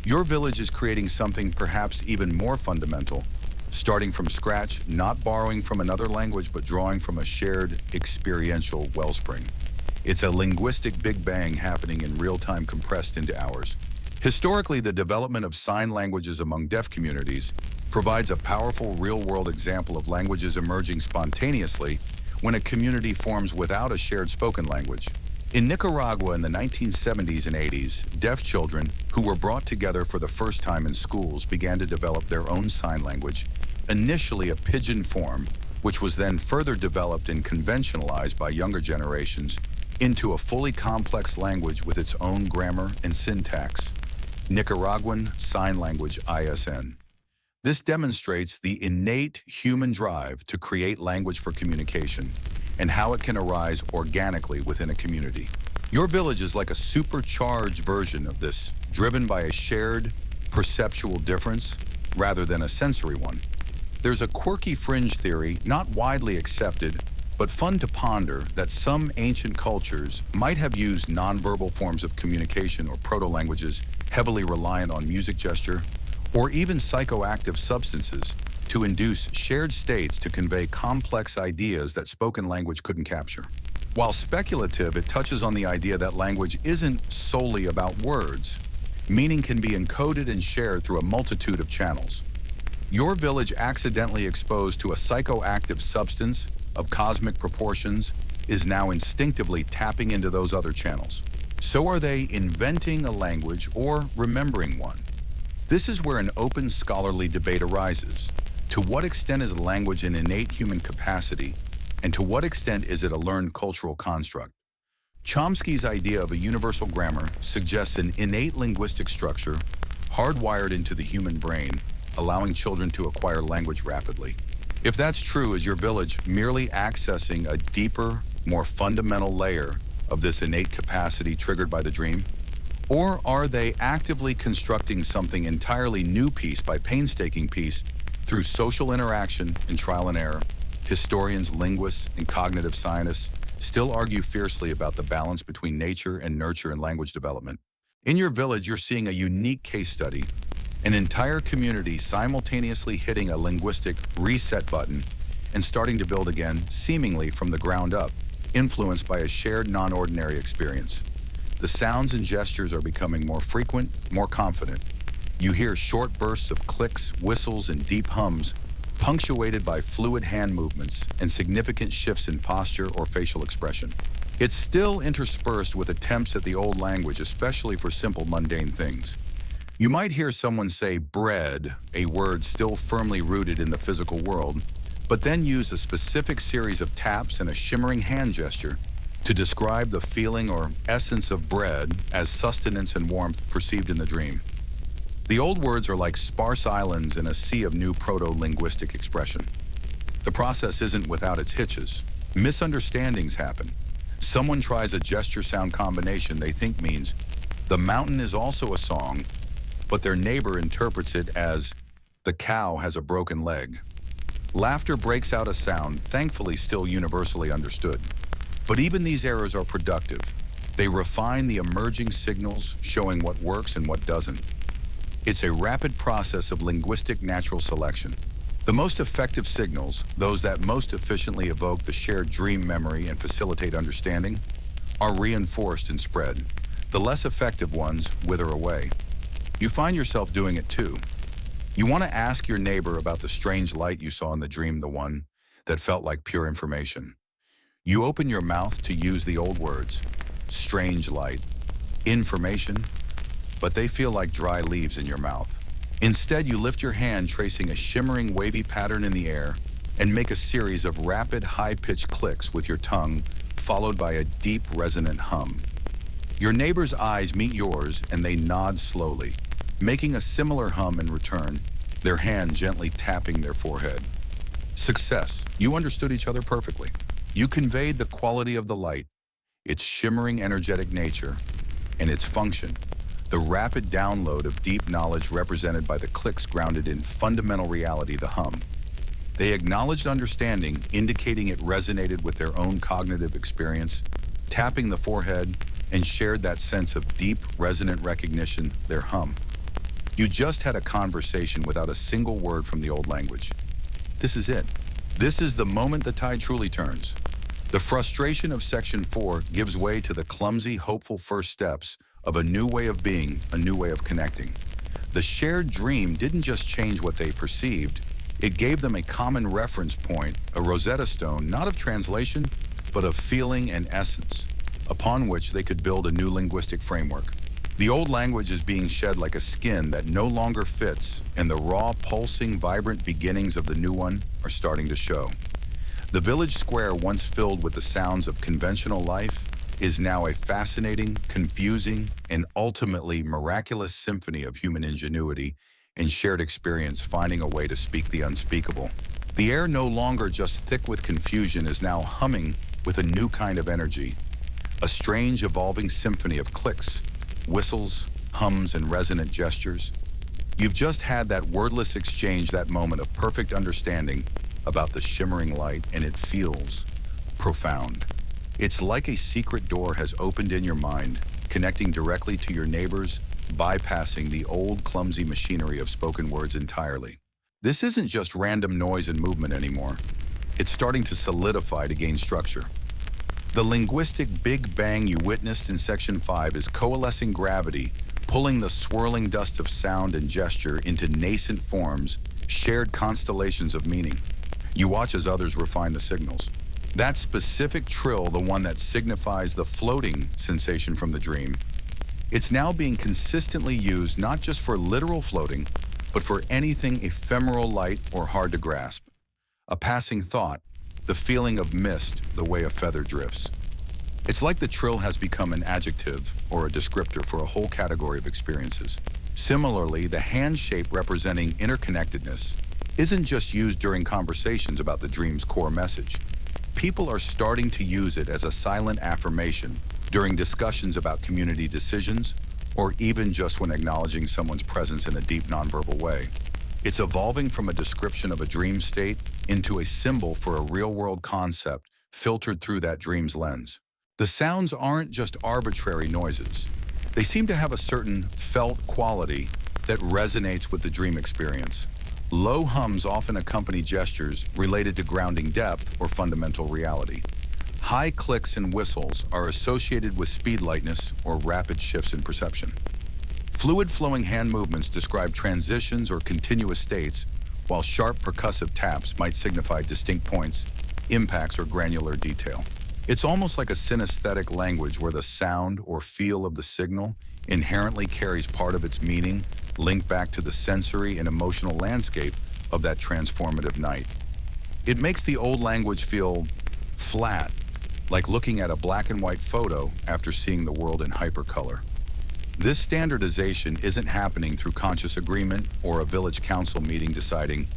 Your village is creating something perhaps even more fundamental, starting from scratch, not borrowing from another language, but drawing from a shared experiential wellspring. It's a linguistic Big Bang happening in real time compressed into hours. Historically, the development of sign languages among deaf communities provides a powerful real-world example of languages emerging spontaneously when a community forms without a shared spoken language. In Nicaragua in the 1970s and 80s, deaf children who were brought together for the first time in schools began to develop their own sign language, initially a pidgin form, which was then further developed and conventionalized by younger generations into a fully complex language with its own grammar and syntax. Nicaraguan Sign Language ISN. This demonstrates the innate human drive to create language for communication and how it can arise organically within a community. Your village is like a supercharged version of this, driven by a shared perceptual difference rather than a sensory one. There's a quirky fringe theory, not widely accepted, but fun to ponder, that some ancient cultures might have used nonverbal forms of communication or proto-languages heavily reliant on music gesture, or even psychoactive substances to induce shared states to convey complex ideas that spoken language couldn't capture. While speculative, it touches on the idea that language isn't solely about words. Meaning can be encoded and shared through a multitude of channels. Your village, accidentally exposed to a psychoactive substance of cosmic proportions, is now instinctively tapping into those other channels. So are they inventing a language or remembering one? This is where an open scholarly debate arises. To what extent is language an innate human capacity, and to what extent is it a learned cultural construct? Chomsky's idea of a universal grammar suggests an innate linguistic structure hardwired into the human brain, allowing children to acquire language rapidly. If that's true, is your village merely accessing a deeper, more fundamental layer of this innate capacity triggered by the dream? Or are they actively constructing something entirely new piece by painstaking piece through social interaction and trial and error? Historians, linguists, and cognitive scientists still argue fiercely about the balance between nature and nurture in language development. In your village, you're seeing a unique case study, an entire community simultaneously hitting a linguistic reset button and starting to build again, seemingly from the ground up, influenced by a shared non-ordinary experience. The sounds and gestures are becoming more frequent, more confident. You hear short bursts of clicks, whistles, and deep hums, punctuated by fluid hand movements and significant shifts in posture or facial expression. It's still interspersed with attempts at the old language, especially for simple, mundane things. You might hear someone say bread, a word still firmly rooted in the physical world, but then use a specific series of taps and a shimmering hand gesture to describe the feeling or essence of bread as sustenance and warmth perceived in the dream. The old words are like sparse islands in a sea of new proto-linguistic expression. The process isn't without its hitches. Misunderstandings happen. Someone tries a gesture-sound combination they think means the mountain is also a song, but their neighbor interprets it as the cow has a broken leg. Laughter breaks out a sound, thankfully still universally understood. But even these errors are productive. They refine the emerging signals, showing what works and what doesn't. It's a rapid process of linguistic natural selection. The most effective signals, those that most efficiently evoke the shared dream memory and facilitate understanding, are reinforced and spread. The less effective ones wither away. You find yourself doing it too. You want to ask your neighbor about the strange light you saw in the dream, the one that felt like pure information. You open your mouth to use the old words, strange light, information, but they feel like dry leaves in your mouth. Instead, you lift your hand, tracing a shimmering, wavy pattern in the air, and make a series of rapid, high-pitched clicks with your tongue, followed by a deep, resonant hum. Your neighbor's eyes meet yours, and they nod slowly, making a similar hum in return, their hand gently tapping their forehead. Success. You understood each other perfectly. You conveyed the quality of the light, its shimmering, energetic nature, and its function, the rapid download of deep knowledge represented by the clicks grounded in fundamental reality, the hum. They acknowledged understanding, indicating it resonated with their own cognitive experience, tapping the forehead, and shared that sense of deep, resonant recognition, their hum. You just had a conversation without a single word from the old language. This is it. This is the moment the tide truly turns. The frustration of Section 4 gives way to the clumsy, hopeful first steps of a new way of being, a new way of connecting. The shared dream didn't just change what they perceived, it gave them a common reference point, a Rosetta Stone, not of translation, but of feeling and essence, upon which they could build a new linguistic framework. The old language is being shed like a skin that no longer fits, and the raw, pulsing, vibrant beginnings of the new one are starting to show. The village square, once filled with the sounds of conventional life, is now a fascinating, confusing, and ultimately miraculous symphony of human ingenuity and shared experience finding a way to speak the unspeakable. The air, no longer just thick with confusion, is now humming with a new kind of energy, a strange evolving symphony of clicks, whistles, hums, and resonant gestures. You've just had that wordless exchange, that moment of perfect understanding about the shimmering light, and it feels profound. It's like a secret door has opened in your mind, connecting directly to your neighbors, bypassing the old clumsy machinery of spoken words entirely. This isn't just random noise and movement anymore. It's starting to solidify to gain structure. The linguistic Big Bang you witnessed in Section 5 is coalescing gravity, pulling the swirling dust of sound and gesture into nascent forms, shared constellations of meaning. You watch as others refine the signals. That specific trill, the one that signifies the floating sensation from the dream, it's now being consistently used not just for literal floating, but for anything ephemeral, light, or hard to grasp. A passing thought, the feeling of mist, the way a feather drifts. It's like the trill has become an adjective or a descriptor for a whole category of experiences. Similarly, the hand shape representing interconnectedness isn't just used during conversations about the dream's core message. People are starting to use it as a silent affirmation during discussions about community decisions, or even just when acknowledging someone's presence in a deep nonverbal way. It's evolving from a description of a dream state into a symbol for a real-world concept filtered through that dream's lens. The sounds aren't just arbitrary noises. They seem to have a certain felt quality that resonates with the dream experience. Low hums often accompany gestures related to grounding depth or fundamental reality. High clicks and whistles are associated with speed lightness or rapid shifts in perception. Fluid flowing hand movements describe transitions or continuous states, while sharp percussive taps might signify distinct points, impacts, or granular detail. It's almost like a synesthetic language where the sound or feel of the signal inherently carries part of its meaning linked back to the sensory and emotional landscape of that transformative night. It makes the old language feel flat, like looking at a black and white photo after seeing the world in hypercolor. This standardization isn't happening through conscious agreement or a village council meeting deciding,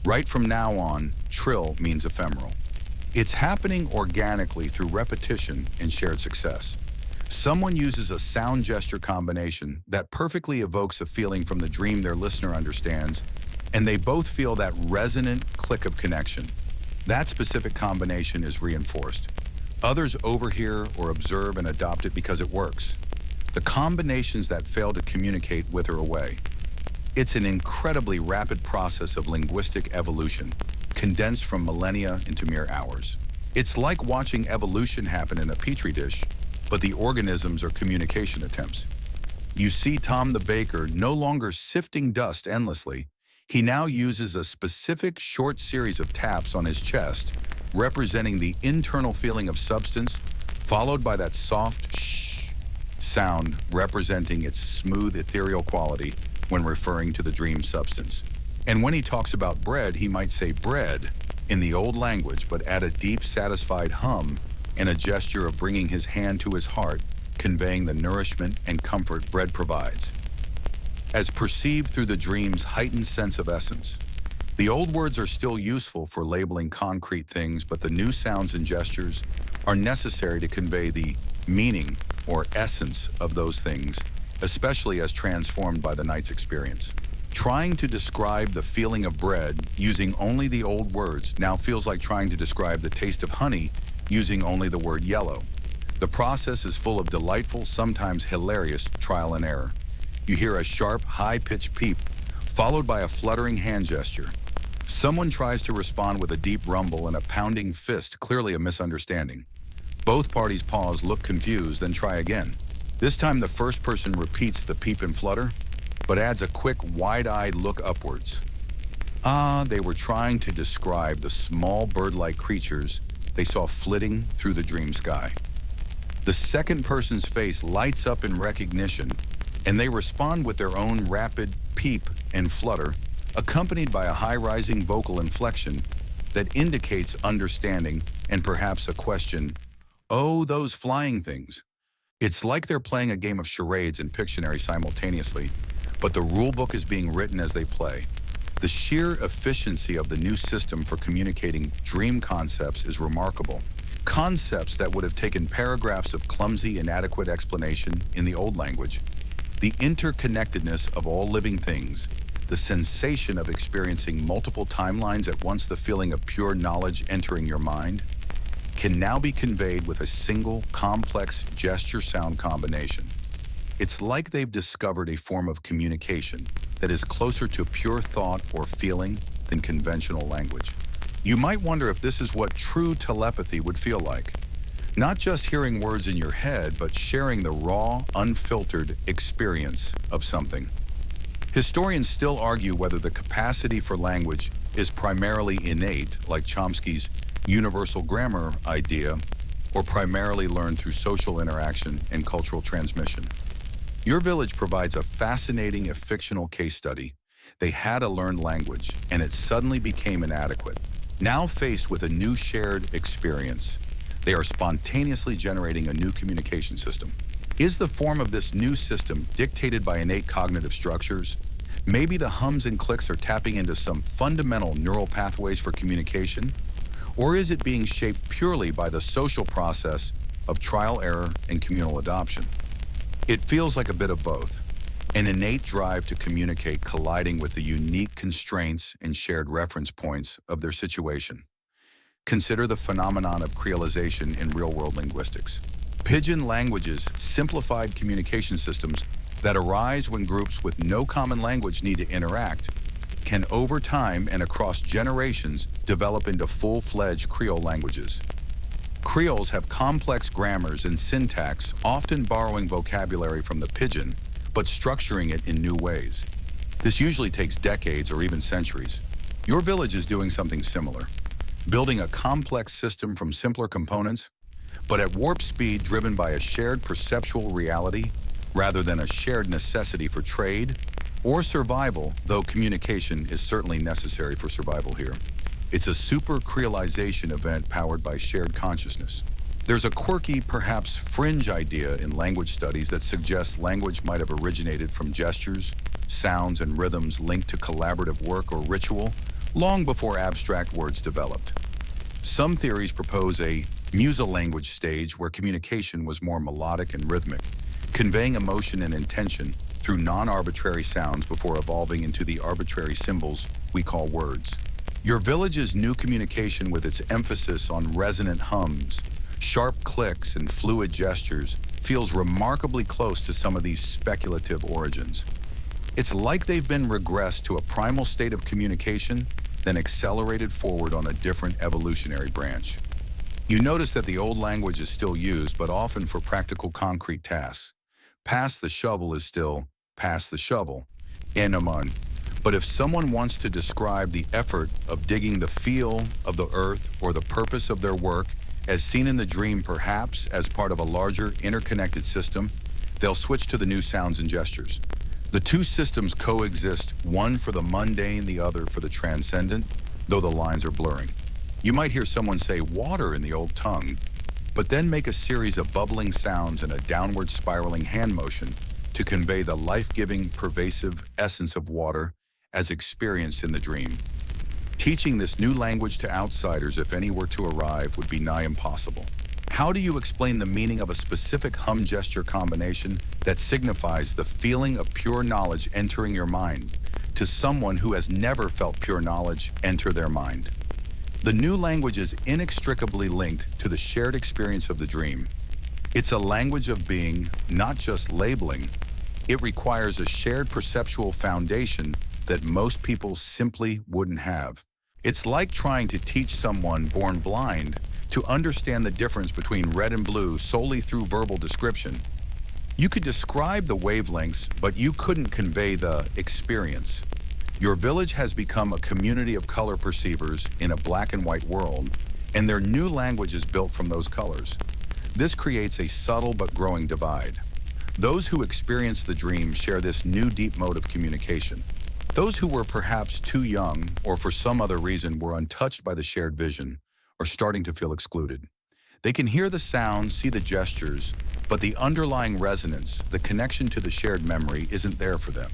right from now on, trill means ephemeral. It's happening organically through repetition and shared success. Someone uses a sound gesture combination that perfectly evokes a feeling from the dream their listener understands, and they both feel that resonant click of connection. That specific combination is reinforced. Others overhear or observe and adopt it because it works. The combinations that fail to communicate wither away. It's an incredibly rapid process of linguistic evolution, condensed from millennia into mere hours. It's like watching evolution happen in a petri dish, but the organisms are communication attempts. You see Tom the baker no longer sifting dust endlessly. He now uses a specific short series of taps on his chest, representing the internal feeling of substance, followed by that soft shh sound representing its smooth ethereal quality when referring to the dream substance. And when he talks about bread, he might say bread in the old language, but add a deep, satisfied hum and a gesture of bringing his hand to his heart, conveying the nourishment and comfort bread provides. As perceived through the dream's heightened sense of essence, the old words are still useful for labeling concrete things, but the new sounds and gestures are necessary to convey the meaning or essence of those things, especially as transformed by the night's experience. Trying to describe the feeling of bread using only the old words now feels like trying to describe the taste of honey using only the word yellow. The process is full of delightful, sometimes hilarious trial and error. You hear a sharp, high-pitched peep, followed by a fluttering hand gesture. Someone tries to respond with a deep rumble and a pounding fist, clearly a misunderstanding. Both parties pause, look confused, then try again. This time the first person repeats the peep and flutter, but adds a quick, wide-eyed look upwards. They were trying to describe the small bird-like creatures they saw flitting through the dream sky. The second person's face lights up in recognition, and they respond with their own rapid peep and flutter, accompanied by a high-rising vocal inflection that indicates understanding and perhaps a question, "Oh, those flying things." It's like they're playing a game of charades and Pictionary simultaneously, but the rulebook is being written as they play. The sheer efficiency of the new system for communicating dream concepts is remarkable. Concepts that would have taken paragraphs of clumsy, inadequate explanation in the old language. The interconnectedness of all living things, the sensation of experiencing multiple timelines at once, the feeling of pure knowledge entering your mind, can now be conveyed with a single, complex gesture-sound combination. It's like they've discovered a form of communication that is closer to pure thought or feeling than conventional language. You might wonder if this is what true telepathy would feel like. Not just hearing words in your head, but sharing the raw, unfiltered experience of something. Historians still argue whether the capacity for language is primarily innate, like Chomsky's universal grammar idea, or primarily learned through social interaction and cultural transmission. Your Village provides a fascinating, if fictional, case study. They had a learned language, and it suddenly became inadequate. Now faced with a new shared experience, they are spontaneously generating a new communication system. Is the form of this new system dictated by innate cognitive structures? Maybe the hums and clicks are tapping into some fundamental neural pathways for communication? Or is it being shaped purely by the social process of trial, error, and communal adoption? It feels like a bit of both, an innate drive to communicate colliding with the unique constraints and shared reference points of their situation. Consider the phenomenon of creolization in real-world linguistics. Pidgin languages, simplified communication systems that arise when groups with no common language need to interact, can over time and across generations develop into full-fledged Creole languages. Creoles have complex grammars and syntax, often borrowing vocabulary from the Pidgin, but structuring it in new ways. This usually takes decades or even centuries. Your Village is doing something similar, building a complex system from simpler components, but at warp speed driven by a shared perceptual reality rather than a shared necessity for trade or survival, though communication is certainly necessary for survival here. It's a super creolization event powered by shared consciousness. There's a quirky, perhaps fringe idea in language studies that suggests language might have originated from gestures, sounds, and rhythms linked to collaborative work or ritual long before abstract words developed. Some theories propose a musa-language stage where communication was more melodic and rhythmic, conveying emotion and intention through non-arbitrary sounds before evolving into the arbitrary symbols we call words. Your Village's new communication, with its emphasis on resonant hums, sharp clicks, and fluid gestures, feels remarkably close to some of these speculative origins. It's like they've been regressed to a primal state of communication, then accelerated forward on a different evolutionary branch. You notice that the old language is still used, but often for practical concrete tasks. Pass the shovel is still pass the shovel, enamun. But if someone wants to describe the effort of digging the feel of the earth or the purpose of their work, as seen in the dream perhaps as part of a larger interconnected system, they'll switch to the new sounds and gestures. The two systems coexist, one for the mundane, the other for the transcendent, though the lines are blurring. You might hear someone say water in the old tongue, but then make a series of bubbling sounds and a downward spiraling hand motion to convey the life-giving, pervasive essence of water as experienced in the dream. Teaching this new language to outsiders, if any were to arrive, would be nigh impossible. How do you explain the meaning of a specific hum gesture combination that signifies the feeling of pure knowledge entering your mind to someone who has never felt pure knowledge enter their mind? The new language is inextricably linked to the shared experience of the dream. It's a language of being, not just labeling, It requires a shared perceptual foundation that most people simply wouldn't have. It's like trying to teach someone born blind to understand the difference between red and blue solely through verbal description. You could describe the wavelengths, but you couldn't convey the experience. Your village has become a community of color perceivers in a black and white world, and their new language is built from those colors. This creates a subtle but growing divide. Those who experience the dream share this new deep mode of communication. Those who were perhaps too young or for some other reason were untouched by the shared vision are starting to feel excluded. They can hear the sounds, see the gestures, but the underlying resonance, the connection to the shared memory, isn't there for them.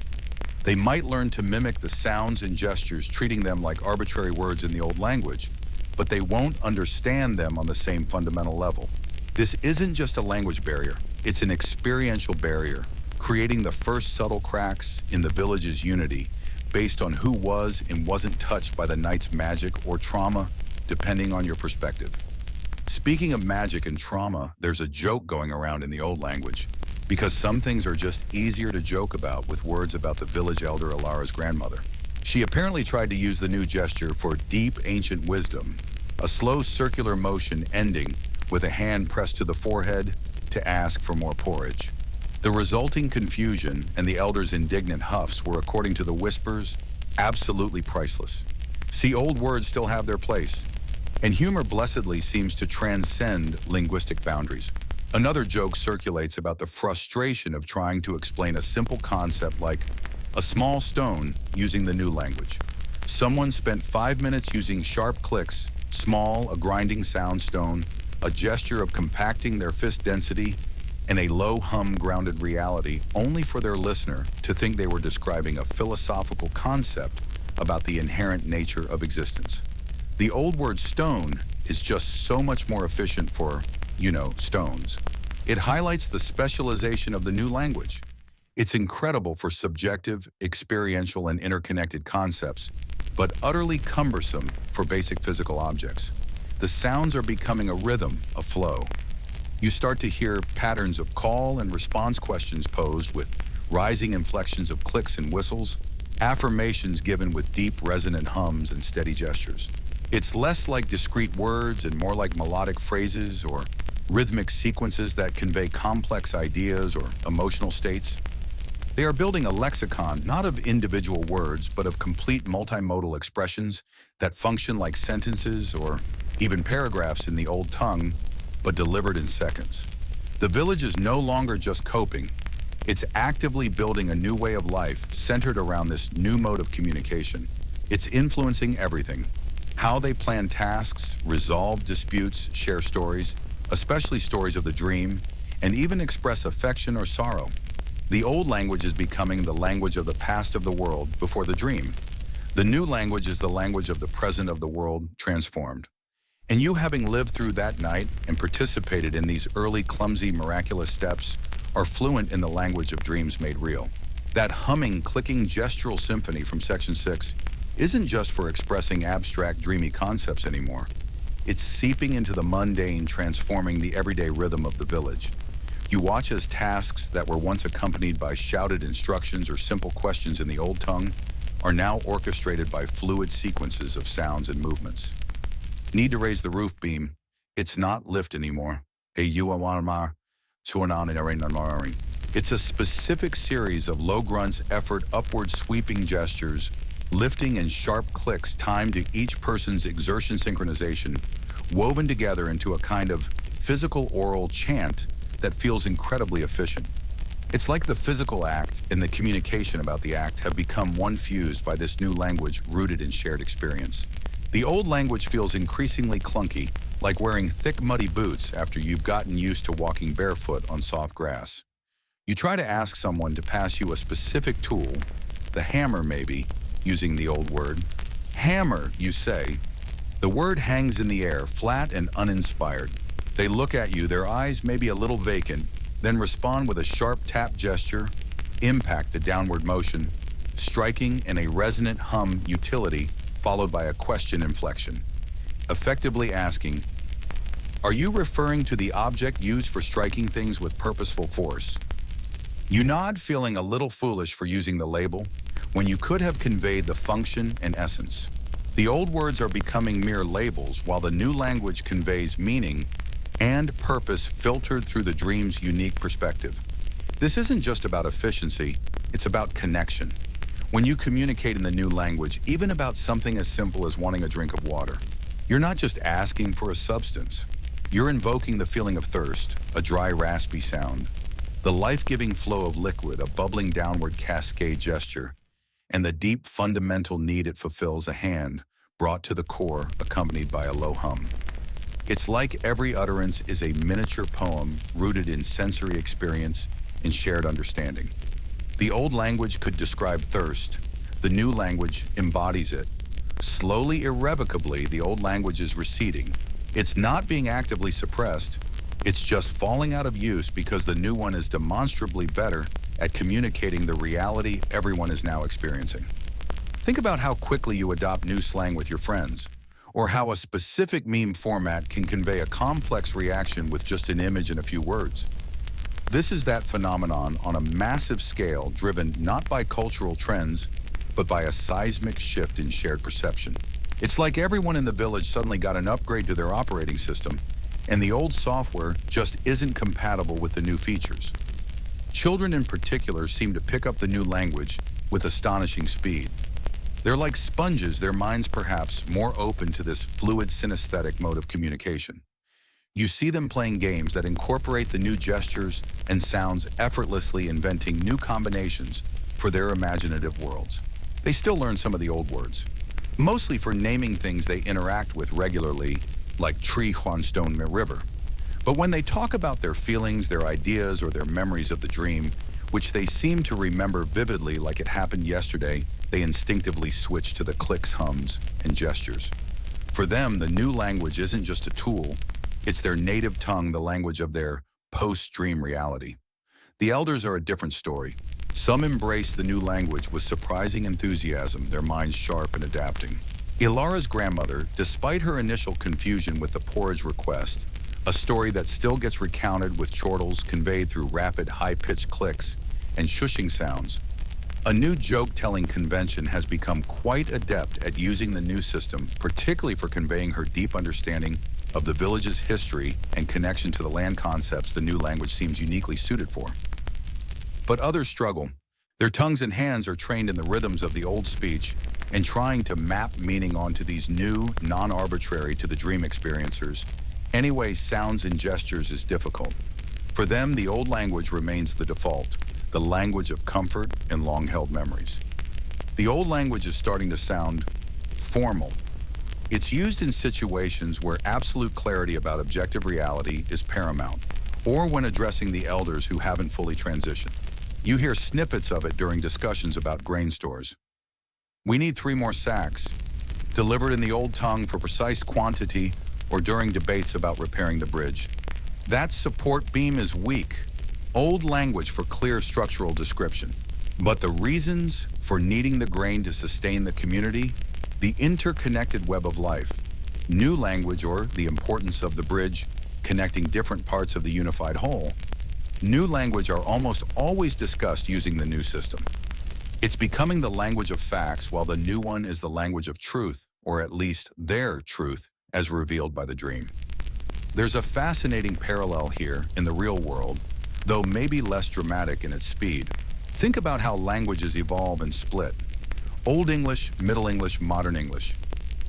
They might learn to mimic the sounds and gestures, treating them like arbitrary words in the old language, but they won't understand them on the same fundamental level. This isn't just a language barrier, it's an experiential barrier, creating the first subtle cracks in the village's unity based on who was and wasn't touched by the night's magic or trauma, depending on your perspective. Speaking of magic and trauma, there's a joke going around in the old language, because some things are just easier to joke about with words about the village elder Alara's grandmother. She apparently tried to use the new gesture for deep ancient wisdom, a slow circular motion ending with a hand pressed to the forehead to ask for more porridge. The resulting confusion and the elder's indignant huffs were, according to the whispers, absolutely priceless. See, old words still have their place, and humor blessedly seems to transcend linguistic boundaries. Another joke circulates about the frustration of trying to explain a simple concept like a small stone using the new language. Someone spent 5 minutes using sharp clicks, small, a grinding sound stone, a gesture of compacting their fist density, and a low hum grounded reality, only for their listener to think they were describing a philosophical concept about the inherent nature of existence. The old word stone is just so much more efficient for, stones. It highlights the specialization of the new language. It's incredible for subjective, experiential, and interconnected concepts, but utterly cumbersome for basic physical objects. The sounds are becoming a rhythm, a flow. You start to hear patterns of call and response questions posed with rising inflections of clicks and whistles, affirmations given with deep resonant hums and steady gestures. It's less like discrete words and more like melodic phrases or rhythmic sequences that convey complex ideas or emotional states. They are building a lexicon not of individual words, but of complete multimodal expressions that function like sentences or even paragraphs in the old tongue, but delivered in seconds. The village is no longer just coping. It's actively building a new way of life centered around this new mode of communication. It's influencing everything. How they plan tasks, resolve disputes, share stories, especially stories of the dream, and even express affection or sorrow. The old language is becoming the language of the past of the world before the dream. The new language is the language of the present of the world transformed. And you, having lived through that night and participated in these early, clumsy, miraculous steps, are fluent in the language of dreams made real. That humming, clicking gestural symphony from Section 6 isn't just for expressing abstract, dreamy concepts anymore. It's seeping into the mundane, transforming the everyday rhythm of the village. You watch as tasks that were once accompanied by shouted instructions or simple questions in the old tongue are now orchestrated by fluid sequences of sounds and movements. Need to raise the roof beam. It's not lift anymore. It's a specific series of low grunts, effort, upward sweeping gestures, lifting and sharp clicks timed to each person's exertion synchronization, woven together into a kind of physical oral chant that feels incredibly efficient. It's like the physical act and the communication about the act have become one fused by this new language rooted in shared experience. The old language feels increasingly clunky, like wearing thick, muddy boots after you've gotten used to walking barefoot on soft grass. You try to ask someone to pass you a specific tool, the hammer maybe, using the old word. Hammer, you say. The word hangs in the air, flat and uninspired. They look at you, their eyes maybe a little vacant, then respond with a sharp tap gesture, impact the downward motion, striking in a resonant hum utility followed by a question inflection, effectively asking, are you referring to the object used for striking things with purposeful force? You nod, feeling a little foolish for using the label, when you could have conveyed the function and essence. The old words are becoming mere labels, while the new language conveys meaning and purpose filtered through the dream's unique perspective. This isn't just about efficiency, it's about connection. When you communicate in the new language, even about something as simple as wanting a drink of water, you're not just asking for a substance. You're invoking the feeling of thirst, a dry, raspy sound, the life-giving flow of liquid, a bubbling downward cascade gesture, and the deep fundamental need it fulfills, a hand brought to the core, accompanied by a low hum. It's like every utterance is a miniature poem rooted in sensory experience and shared understanding. The old language could describe thirst. The new language embodies it. Slowly, irrevocably, the old language is receding. It's not being actively suppressed. It's just falling out of use because the new one is demonstrably better at communicating the reality everyone is now experiencing. Think about how quickly you adopt new slang with your friends, or how a specific meme format can convey a complex reaction with just an image and a few words. This is that phenomenon on a massive scale, driven not by cultural trends, but by a seismic shift in shared perception. It's like everyone in the village suddenly got an upgrade to their operating system, and the old software just isn't compatible with the new features. Children in particular seem to pick up the new language with astonishing speed. They're like sponges, their minds perhaps more open to this fluid synesthetic mode of communication. You see them playing games that incorporate the new gestures and sounds, effortlessly inventing new combinations for their imaginative worlds. They still learn some of the old words, mostly for naming things they interact with regularly, like tree, Stone, river. But when they talk about their feelings, their ideas, or their memories of the dream, which they seem to remember vividly like it happened yesterday, they instinctively switch to the clicks, hums, and gestures. For them, the new language isn't just a tool, it's their native tongue, the language of their post-dream reality. The elders are a different story. Some embrace the new language with surprising enthusiasm, their minds sharp and adapting. Ilara's grandmother, despite her initial confusion with the porridge request, a story that still gets recounted with chortles conveyed through rapid, high-pitched clicks and shushing sounds, a new joke-telling convention has become quite adept at using the new system, particularly for conveying her deep understanding of the village's history and connection to the land concepts the new language seems uniquely suited for. But others struggle. Their tongues and hands are trained in the rhythms of the old speech, and trying to map meaning onto these new, non-arbitrary to the dream experiencers, anyway, sounds and gestures is difficult. For them, the old language remains the default, the language of comfort and long-held memories. The old language is starting to sound formal. It's used in situations where absolute clarity about objective reality is paramount, or when addressing the elders who haven't fully transitioned. You hear snippets of it during discussions about grain stores. We need 3 more sacks, delivered in the old tongue for precise quantity, or during debates about repairing the bridge. That support beam is weak. Old language for clear structural description. But the reasons for needing the grain to sustain the community, the interconnected web of life, new language, or the importance of the bridge connecting different parts of the unified whole, new language are almost always discussed using the new system. It's becoming the language of facts, while the new one is the language of truth, or at least their truth, as revealed by the dream. There's a fascinating parallel here in the real world, though maybe less dramatic in its speed. Think about how languages evolve and split. Old English, Middle English, Modern English.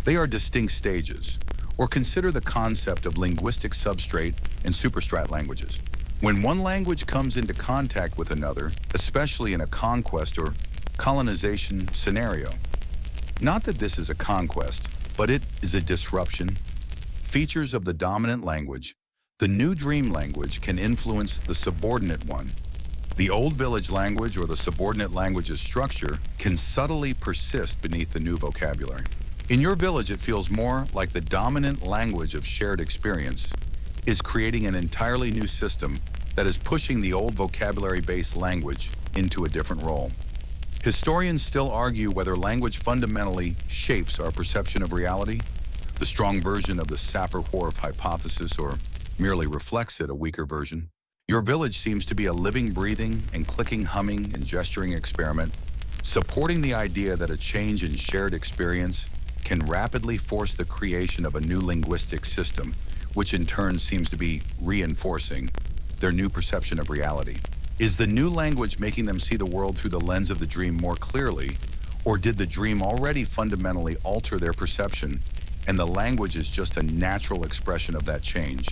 They are distinct stages. Or consider the concept of linguistic substrate and superstrat languages. When one language comes into contact with another, especially in a conquest or colonization scenario, not that this is a conquest, but it is a disruption, features of the dominant language, the new dream language can influence the subordinate one. The old village language, or the subordinate language's structure, can subtly persist beneath the new vocabulary. In your village, it feels more like the dominant language of shared experience is creating an entirely new system that is pushing the old vocabulary-based language into a different role. Historians still argue whether language fundamentally shapes our perception of reality, the strong version of the Sapir-Whorf hypothesis, or merely reflects it, a weaker version. Your village seems to be a living, breathing, and clicking, humming, and gesturing experiment, supporting the idea that a change in shared experience can rapidly force the creation of a new linguistic system, which in turn seems to be reinforcing their new perception of reality. Is the new language making them see the world through the lens of the dream more clearly, or did the dream already fundamentally alter their perception, and the language is just a natural expression of that change?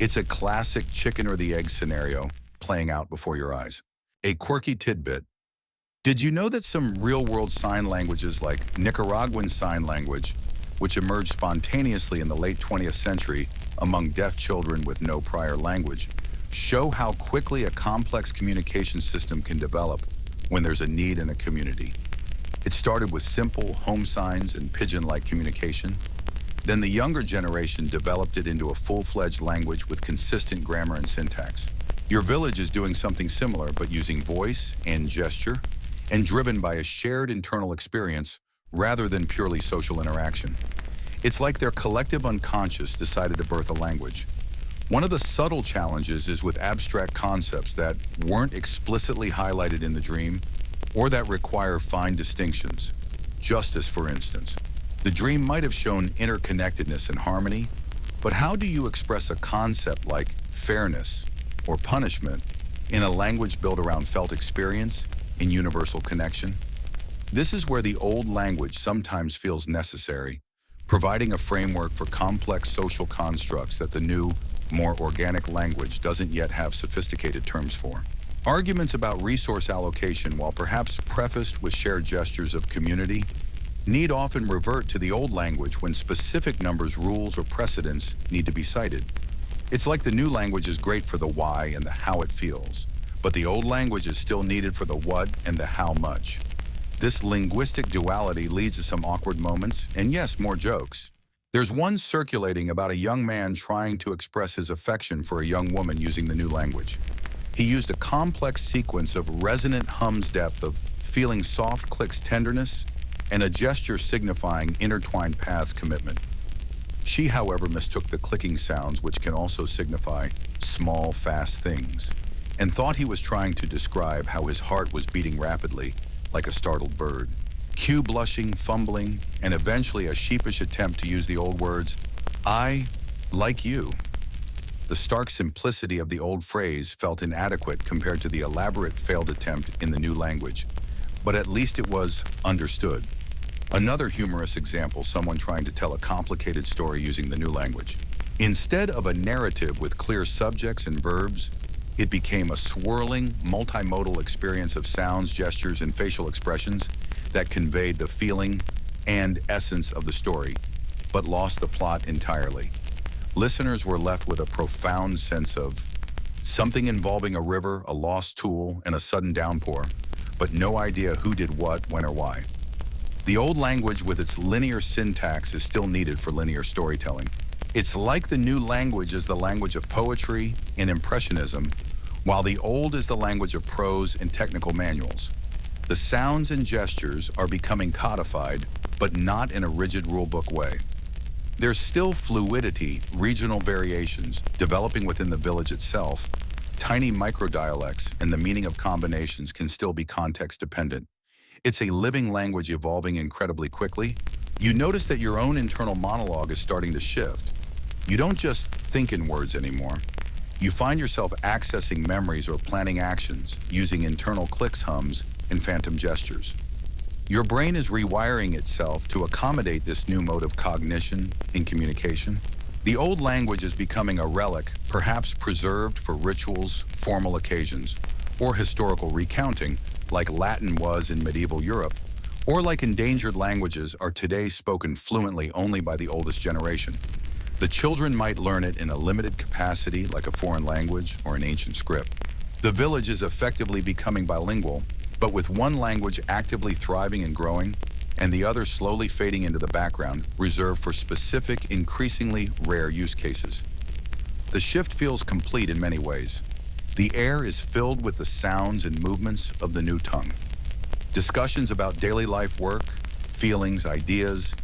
It's a classic chicken or the egg scenario playing out before your eyes. A quirky tidbit. Did you know that some real-world sign languages like Nicaraguan Sign Language, which emerged spontaneously in the late 20th century among deaf children with no prior language, show how quickly a complex communication system can develop when there's a need in a community? It started with simple home signs and pigeon-like communication. Then the younger generation developed it into a full-fledged language with consistent grammar and syntax. Your village is doing something similar, but using voice and gesture, and driven by a shared internal experience rather than purely social interaction. It's like their collective unconscious decided to birth a language. One of the subtle challenges is with abstract concepts that weren't explicitly highlighted in the dream, or that require fine distinctions. Justice, for instance. The dream might have shown interconnectedness and harmony, but how do you express a concept like fairness or punishment in a language built around felt experience and universal connection? This is where the old language sometimes feels necessary, providing a framework for complex social constructs that the new, more organic language doesn't yet have sophisticated terms for. Arguments about resource allocation, while perhaps prefaced with shared gestures of community, need often revert to the old language when specific numbers, rules, or precedents need to be cited. It's like the new language is great for the why and the how it feels, but the old language is still needed for the what and the how much. This linguistic duality leads to some awkward moments, and yes, more jokes. There's one circulating about a young man trying to express his affection for a young woman using the new language. He used a complex sequence of resonant hums depth of feeling soft clicks tenderness, and a gesture signifying intertwined paths commitment. She, however, mistook the clicking sounds, which can also signify small, fast things, and thought he was trying to describe how his heart was beating rapidly, like a startled bird. Cue blushing, fumbling, and eventually a sheepish attempt to use the old words, "I like you." The stark simplicity of the old phrase felt inadequate compared to the elaborate failed attempt in the new language, but at least it was understood. Another humorous example, someone trying to tell a complicated story using the new language. Instead of a narrative with clear subjects and verbs, it became a swirling, multimodal experience of sounds, gestures, and facial expressions that conveyed the feeling and essence of the story, but lost the plot entirely. Listeners were left with a profound sense of something involving a river, a lost tool, and a sudden downpour, but no idea who did what, when, or why. The old language with its linear syntax is still needed for linear storytelling. It's like the new language is the language of poetry and impressionism, while the old is the language of prose and technical manuals. The sounds and gestures are becoming codified, but not in a rigid rulebook way. There's still fluidity, regional variations, developing within the village itself. Tiny microdialects and the meaning of combinations can still be context-dependent. It's a living language evolving incredibly quickly. You notice that your own internal monologue is starting to shift. You don't just think in words anymore. You find yourself accessing memories or planning actions using internal clicks, hums, and phantom gestures. Your brain is rewiring itself to accommodate this new mode of cognition in communication. The old language is becoming a relic, perhaps preserved for rituals, formal occasions, or historical recounting, like Latin was in medieval Europe, or like endangered languages are today spoken fluently only by the oldest generation. The children might learn it in a limited capacity, like a foreign language or an ancient script. The village is effectively becoming bilingual, but with one language actively thriving and growing, and the other slowly fading into the background, reserved for specific, increasingly rare use cases. The shift feels complete in many ways. The air is filled with the sounds and movements of the new tongue. Discussions about daily life work, feelings, ideas,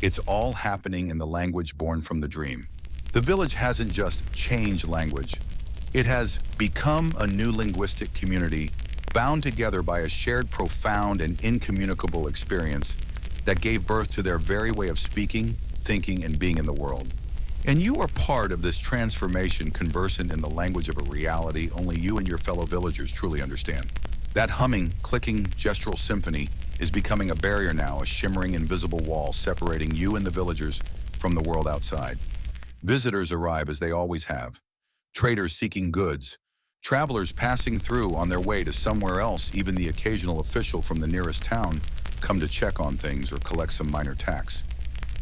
it's all happening in the language born from the dream. The village hasn't just changed language, It has become a new linguistic community bound together by a shared profound and incommunicable experience that gave birth to their very way of speaking, thinking, and being in the world. And you are part of this transformation, conversant in the language of a reality only you and your fellow villagers truly understand. That humming, clicking, gestural symphony is becoming a barrier now, a shimmering invisible wall separating you and the villagers from the world outside. Visitors arrive as they always have. Traders seeking goods, travelers passing through on their way to somewhere else, even the occasional official from the nearest town come to check on things or collect some minor tax.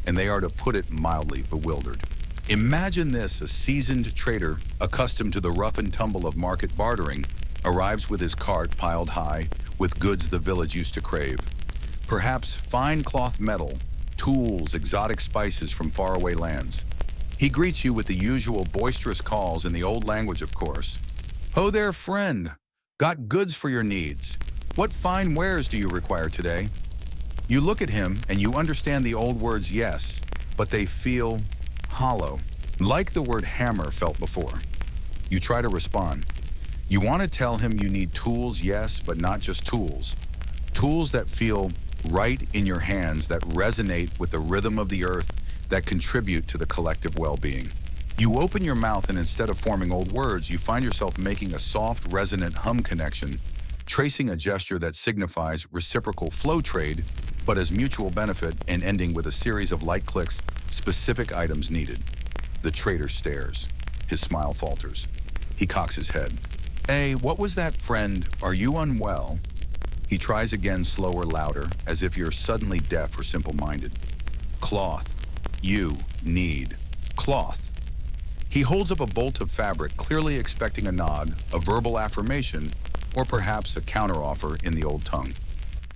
And they are, to put it mildly, bewildered. Imagine this: a seasoned trader, accustomed to the rough and tumble of market bartering, arrives with his cart piled high with goods the village used to crave. Perhaps fine cloth metal, tools, exotic spices from faraway lands. He greets you with the usual boisterous calls in the old language, of course. "Ho there, friend. Got goods for your needs. What fine wares do you require today?" You look at him and you understand the old words yes, but they feel hollow, like the word hammer felt before. You try to respond. You want to tell him you need tools, yes, but not just tools. Tools that feel right in your hands, that resonate with the rhythm of the earth, that contribute to the collective well-being. You open your mouth and instead of forming old words, you find yourself making a soft, resonant hum connection, tracing a gesture that signifies reciprocal flow trade, but as mutual benefit, and ending with a series of light clicks, specific items needed. The trader stares. His smile falters. He cocks his head. "Hey, what was that, friend? Are you unwell?" He tries again, slower, louder, as if you're suddenly deaf or simple-minded. "Cloth. You need cloth." He holds up a bolt of fabric, clearly expecting a nod, a verbal affirmation, or perhaps a counteroffer in the old tongue.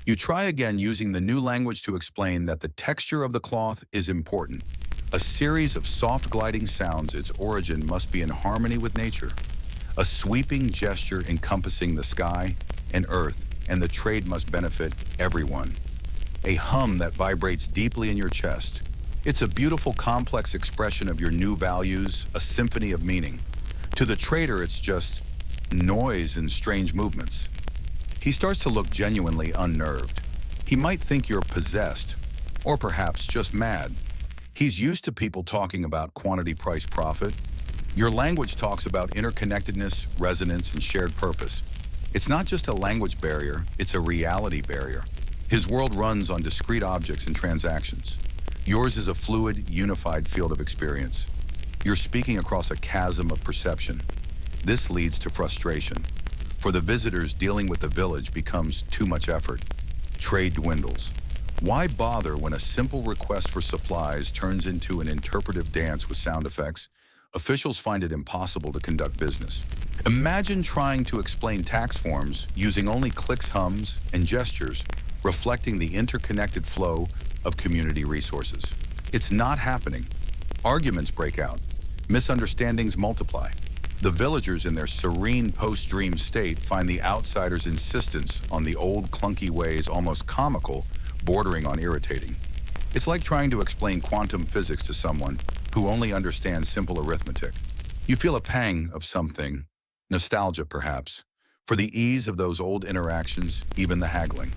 You try again, using the new language to explain that the texture of the cloth is important. A series of soft gliding sounds, its origin must be in harmony with nature. A sweeping gesture encompassing the sky and earth, and the trade must benefit everyone. A hum that vibrates deeply in your chest. It's a beautiful, complex expression of your new values, a symphony of meaning. To the trader, it's just noise and strange movements. He starts to look genuinely unnerved. He might think you're possessed, or perhaps just mad. He's used to people talking about quantity, price, profit. Your language talks about interconnectedness, resonance, and shared purpose. It's not just a language barrier, it's a reality barrier. His world runs on discrete objects and transactions. Yours is a fluid, unified field of experience. You're speaking across a chasm of perception. This leads to frustration. For the visitors, dealing with the village becomes too much effort. Trade dwindles. Why bother when a simple request for supplies turns into an interpretive dance with sound effects? Officials find it impossible to conduct business. Imagine trying to explain tax forms using only clicks, hums, and gestures, reflecting the interconnected flow of community resources. It's not happening. Arguments break out. Misunderstandings multiply. The villagers, in their serene post-dream state, find the outsiders' insistence on the old clunky ways almost comical, bordering on irritating. It's like trying to explain quantum physics to someone who only understands simple arithmetic. You feel a pang of something, nostalgia perhaps, for the ease of those old interactions, even the haggling.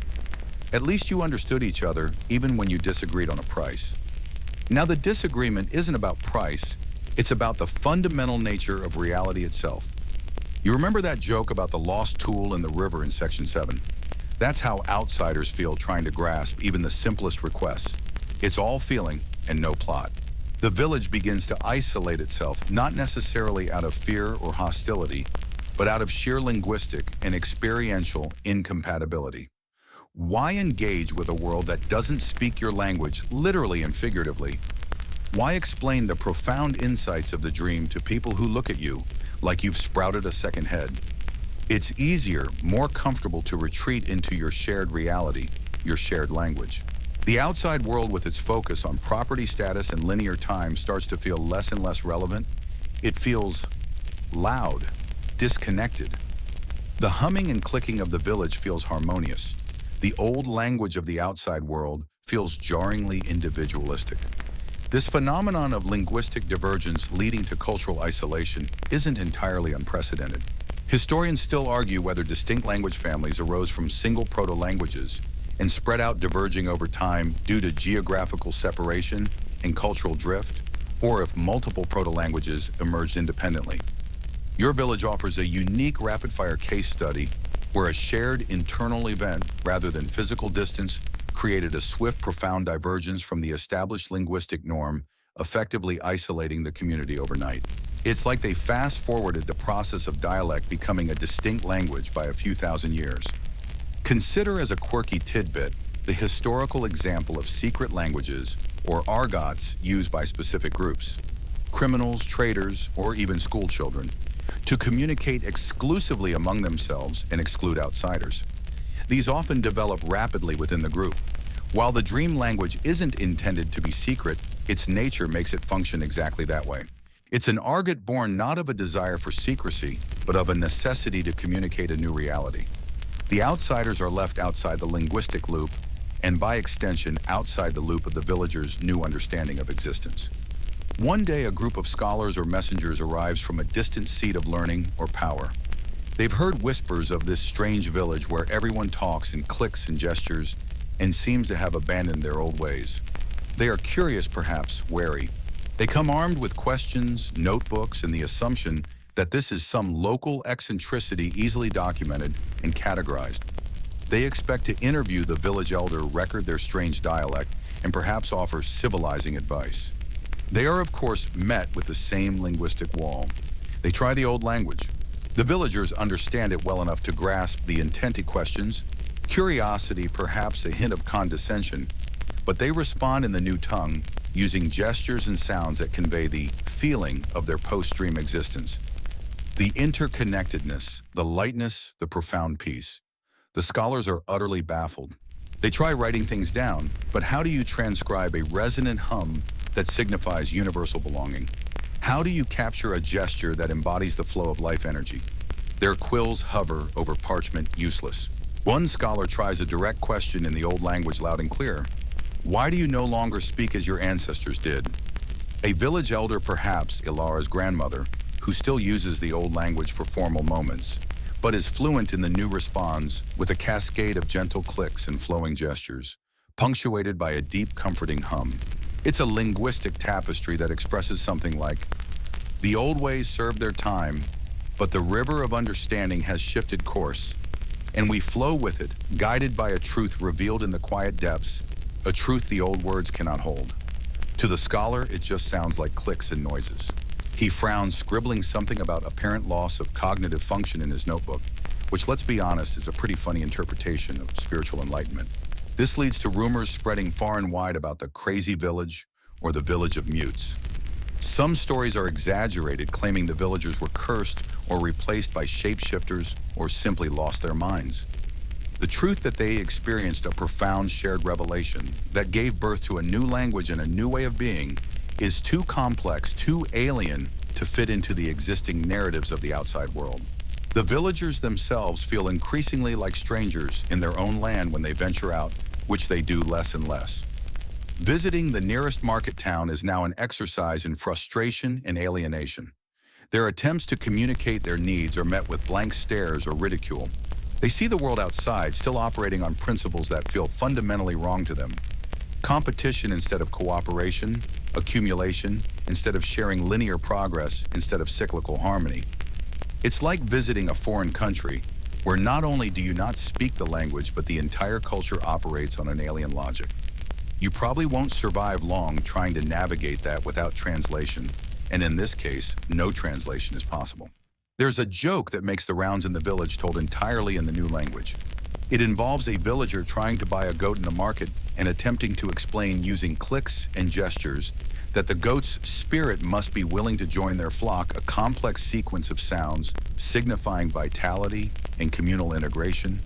At least you understood each other, even when you disagreed on a price. Now, the disagreement isn't about price, it's about the fundamental nature of reality itself. You remember that joke about the lost tool in the river in Section 7? That's how outsiders feel trying to grasp even the simplest requests. It's all feeling and no plot. The village begins to isolate itself, not necessarily out of fear or hostility, but out of sheer linguistic and experiential incompatibility. Why engage with a world that doesn't speak your language, literally and figuratively? Why explain the profound insights of the dream to people who look at you like you've sprouted a second head? It's easier, more comfortable to retreat into your shared reality, your shared language. The outside world, with its focus on property status and linear time, starts to feel less and less relevant. It feels loud, disconnected. The humming and clicking of the village feels harmonious. The old language of the outside world feels jarringly individualistic. This phenomenon of linguistic divergence leading to cultural isolation isn't entirely unprecedented. Historians still argue whether distinct language families arose from single proto-languages and spread out diverging over time due to geographical separation and cultural drift, or if multiple proto-languages emerged independently. Your Village offers a unique rapid-fire case study where a shared internal event, rather than physical distance, created a swift, profound divergence from the established linguistic norm, effectively isolating the community overnight. It's like they fast-forwarded the process of dialect becoming a distinct language by a few thousand years. Consider as a quirky tidbit the historical example of secret languages, or argots, used by specific groups, criminals, traders, or even school children, to communicate exclusively among themselves and exclude outsiders. These often develop rapidly within the group. While the dream language isn't intended to be secret, its nature makes it function exactly that way. It's an argot born not of a desire for secrecy, but of a necessity to communicate a new reality. The outsiders are left outside the linguistic loop, and by extension, outside the loop of the villagers' new understanding of existence. One day, a group of scholars or messengers arrives from a distant seat of learning or power. They've heard whispers of this strange village where everyone talks in clicks and gestures and seems to have abandoned their old ways. They are curious, perhaps wary. They come armed with questions, notebooks, and the assumption that this is some local eccentricity easily documented and categorized. They expect to interview the village elder, record their strange dialect, and perhaps offer civilizing advice. They are, of course, met with the same linguistic wall. They try the old language. The villagers understand it well enough to grasp the intended questions, curiosity, perhaps a hint of condescension, but they respond in the new tongue, using gestures and sounds that convey the feeling of their post-dream existence. The interconnectedness, the lightness, the profound peace. The scholars are utterly baffled. They try writing things down, but how do you transcribe a resonant hum that signifies universal belonging? How do you capture a gesture that embodies the flow of life energy? Their quills hover over parchment, useless. One scholar tries a direct question in the old language loud and clear. Why do you no longer speak as your ancestors did? A village elder, perhaps Ilara's grandmother, who still uses the old language for formal moments, but is fluent in the new, responds with a cascade of gentle clicks and flowing gestures, punctuated by a deep, comforting hum. It's a linguistic tapestry that expresses something like, the old ways served their time, but the river of understanding has shifted course, and we flow with it, guided by a truth revealed in the quiet depths, a truth the old words cannot hold. To the scholar, it just sounds like clicks and noises. He frowns, scribbling something about apparent loss of cognitive function in his notebook, which, let's be honest, is a pretty funny interpretation of spiritual enlightenment. This leads to rumors spreading far and wide about the crazy village or the village of mutes. Some stories are exaggerated, claiming the villagers were cursed or replaced by shapeshifters or simply lost their minds. The truth that they experienced a profound shared revelation that gave birth to a new language and a new way of being is too complex, too alien to fit into the existing narratives of the outside world. The villagers themselves feel increasingly like strangers in their own land when they venture out, which they do less and less. Visiting the nearest market town is now an exercise in frustration and alienation. Their attempts to communicate their needs are met with blank stares or ridicule. They see the world outside still operating on principles that feel fundamentally wrong to them. Competition instead of cooperation, accumulation instead of sharing linear progress instead of cyclical harmony. It's like visiting a foreign country where not only do you not speak the language, but the entire culture operates on an alien logic. You probably won't survive long trying to navigate that without translation, and in this case, no translation is possible. There's a joke that makes the rounds in the village told entirely in the new language. It involves a villager trying to buy a goat in the market and attempting to explain using clicks and gestures that the goat's spirit must be willing to join their flock, a complex sequence of sounds signifying vitality and communal integration,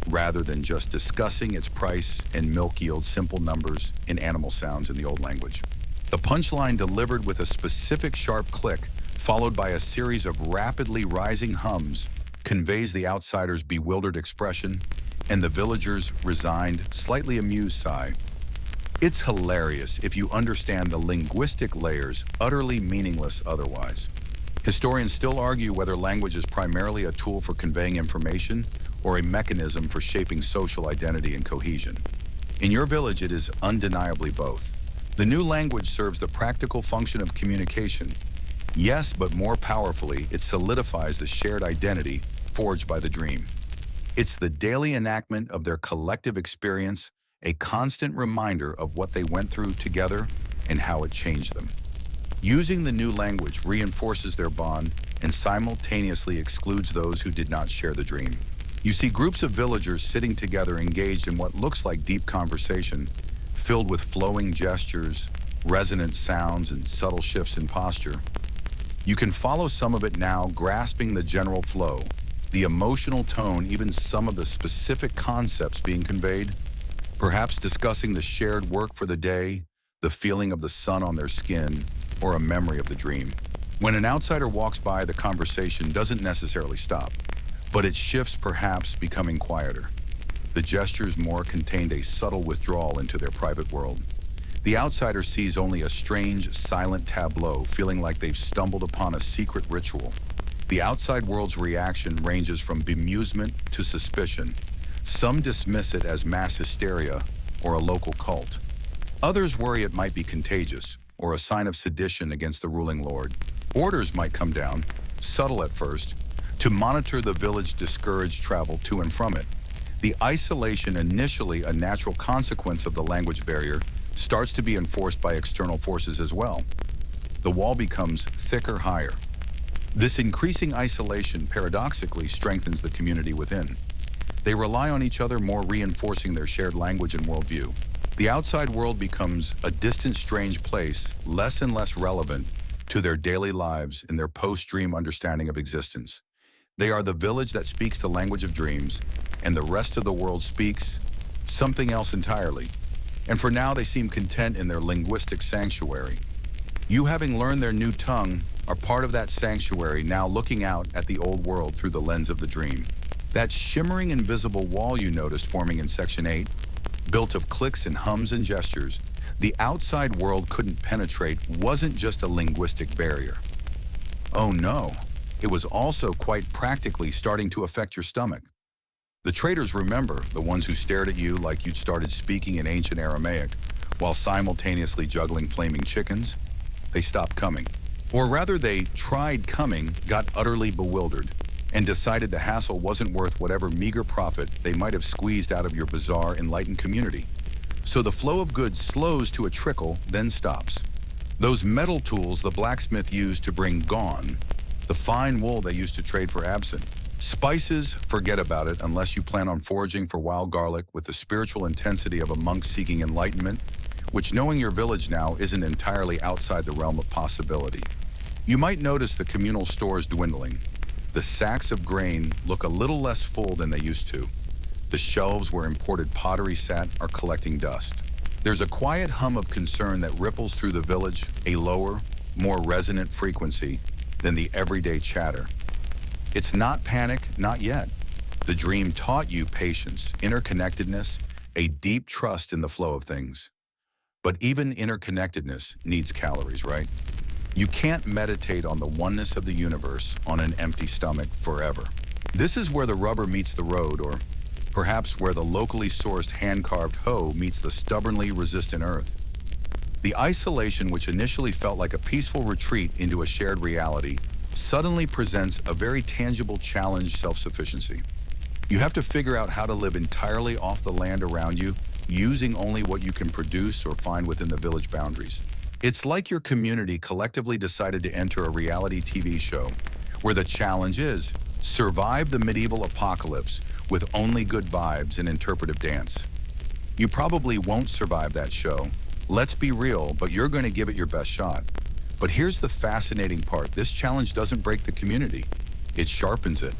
rather than just discussing its price and milk yield simple numbers in animal sounds in the old language. The punchline delivered with a specific sharp click, followed by a series of rapidly rising hums, conveys the outsider's bewildered expression and the villager's resigned, slightly amused sigh. It's hilarious if you understand the linguistic layers, utterly meaningless otherwise. Historians still argue whether language is primarily a tool for conveying information or a mechanism for shaping social identity and cohesion. In your village, it is undeniably both. The new language serves the practical function of communication. Yes, but more powerfully, it solidifies the shared identity forged by the dream. It's the daily enactment of their collective experience, a constant reminder of what they went through together and how it changed them. Using the new language reinforces their bond and simultaneously excludes those who did not share the dream. You see groups of villagers sitting together engaged in what looks like deep conversation, filled with flowing gestures, resonant sounds, and subtle shifts in posture. You can follow some of it now, grasping the general flow, the emotional tone, even some of the specific concepts being conveyed, perhaps discussing the shared work for the day, the feeling of the sun on their skin, or a memory of the dream. When an outsider walks by, the conversation doesn't necessarily stop, but it shifts, perhaps becoming quieter. The gestures more contained a subtle withdrawal into their private world. The outsider sees only a strange, silent tableau, feeling like they've stumbled upon a secret ritual. The outside world's reaction ranges from bemusement to suspicion. Some dismiss it as mass hysteria or a local cult. Others worry it might be contagious or a sign of sedition against the ruling lord. Orders might come down, subtle at first, to monitor the village, discourage travel to and from it. The isolation, initially a natural consequence of the language barrier, starts to be enforced by external forces as well. The wall becomes thicker, higher. This increasing isolation paradoxically strengthens the community within. They rely on each other more, reinforcing their shared language and worldview. The outside world becomes a distant, strange place, less and less relevant to their daily lives in their post-dream understanding of existence. They are the village that speaks the language of dreams, and the rest of the world speaks something else entirely. And for now, they seem content in their linguistic sanctuary. You, having learned their new tongue, are part of that sanctuary, now looking out at the old world through the lens of the dream. That shimmering invisible wall you noticed forming in Section 8, built of clicks and hums and gestures, the outside world couldn't penetrate, wasn't just a linguistic barrier. Oh no, it was also quite practically starting to affect your stomach. The traders, remember, the ones who stared at you like you'd started speaking in ancient Aramaic while simultaneously juggling flaming chickens? They stopped coming. Or rather, they tried coming, got utterly bewildered, and decided the hassle wasn't worth whatever meager profit they might have squeezed out of your bizarre, enlightened community. So the flow of goods slows to a trickle, then stops. Those metal tools the blacksmith used to bring gone, the fine wool they used to trade for absinthe. Spices, forget about it unless you plan on foraging for wild garlic with the spiritual intensity of a monk seeking enlightenment, which, knowing your village now, isn't entirely outside the realm of possibility. You might notice the communal stores dwindling. The sacks of grain look a little less full than they used to. The shelves where imported pottery sat are collecting dust. There's a quiet hum of concern that ripples through the village, a lower, more resonant frequency than the everyday chatter. It's not panic, not yet. The dream taught you patience, interconnectedness, a deep trust in the flow of things. But even interconnectedness needs calories, right? You can't meditate on the oneness of the universe on an empty stomach forever. This is where the rubber meets the road, or perhaps where the locally sourced hand-carved hoe meets the stubbornly resistant earth. The isolation, which initially felt like a peaceful retreat into a shared reality, suddenly presents a very tangible challenge: self-sufficiency. You have to figure out how to live entirely off the land around you, using only what you can produce or find within the village boundaries. It's like your community collectively decided to enter a reality TV show, where the challenge is survive the medieval apocalypse with only good vibes and interpretive dance. You probably won't survive that show. Let's be real, but you're going to give it your best shot. But here's the fascinating part. This challenge doesn't break the community. It sharpens it.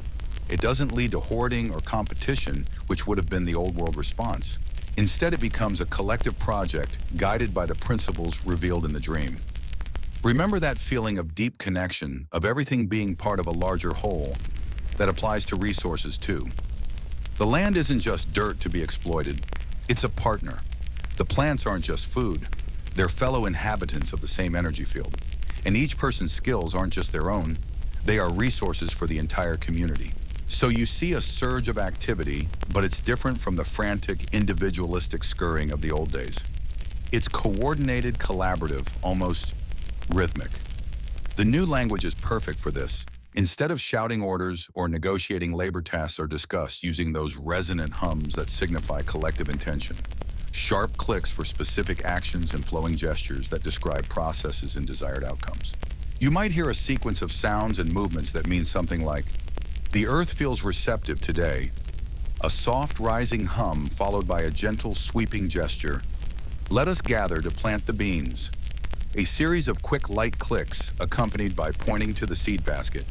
It doesn't lead to hoarding or competition, which would have been the old world response. Instead, it becomes a collective project guided by the principles revealed in the dream. Remember that feeling of deep connection, of everything being part of a larger whole, that applies to resources too. The land isn't just dirt to be exploited. It's a partner. The plants aren't just food, they're fellow inhabitants of the same energy field. And each person's skills aren't just their own, they are resources for the entire community. So you see a surge of activity, but it's different from the frantic, individualistic scurrying of the old days. It's coordinated, collaborative, almost rhythmic. The new language is perfect for this. Instead of shouting orders or negotiating labor tasks are discussed using those resonant hums that signify collective intention. Sharp clicks for specific actions and flowing gestures that describe processes and desired outcomes. You might hear a sequence of sounds and movements that mean something like, "The earth feels receptive today," a soft rising hum followed by a gentle sweeping gesture, "Let us gather to plant the beans," a series of quick light clicks accompanied by pointing to the seed basket,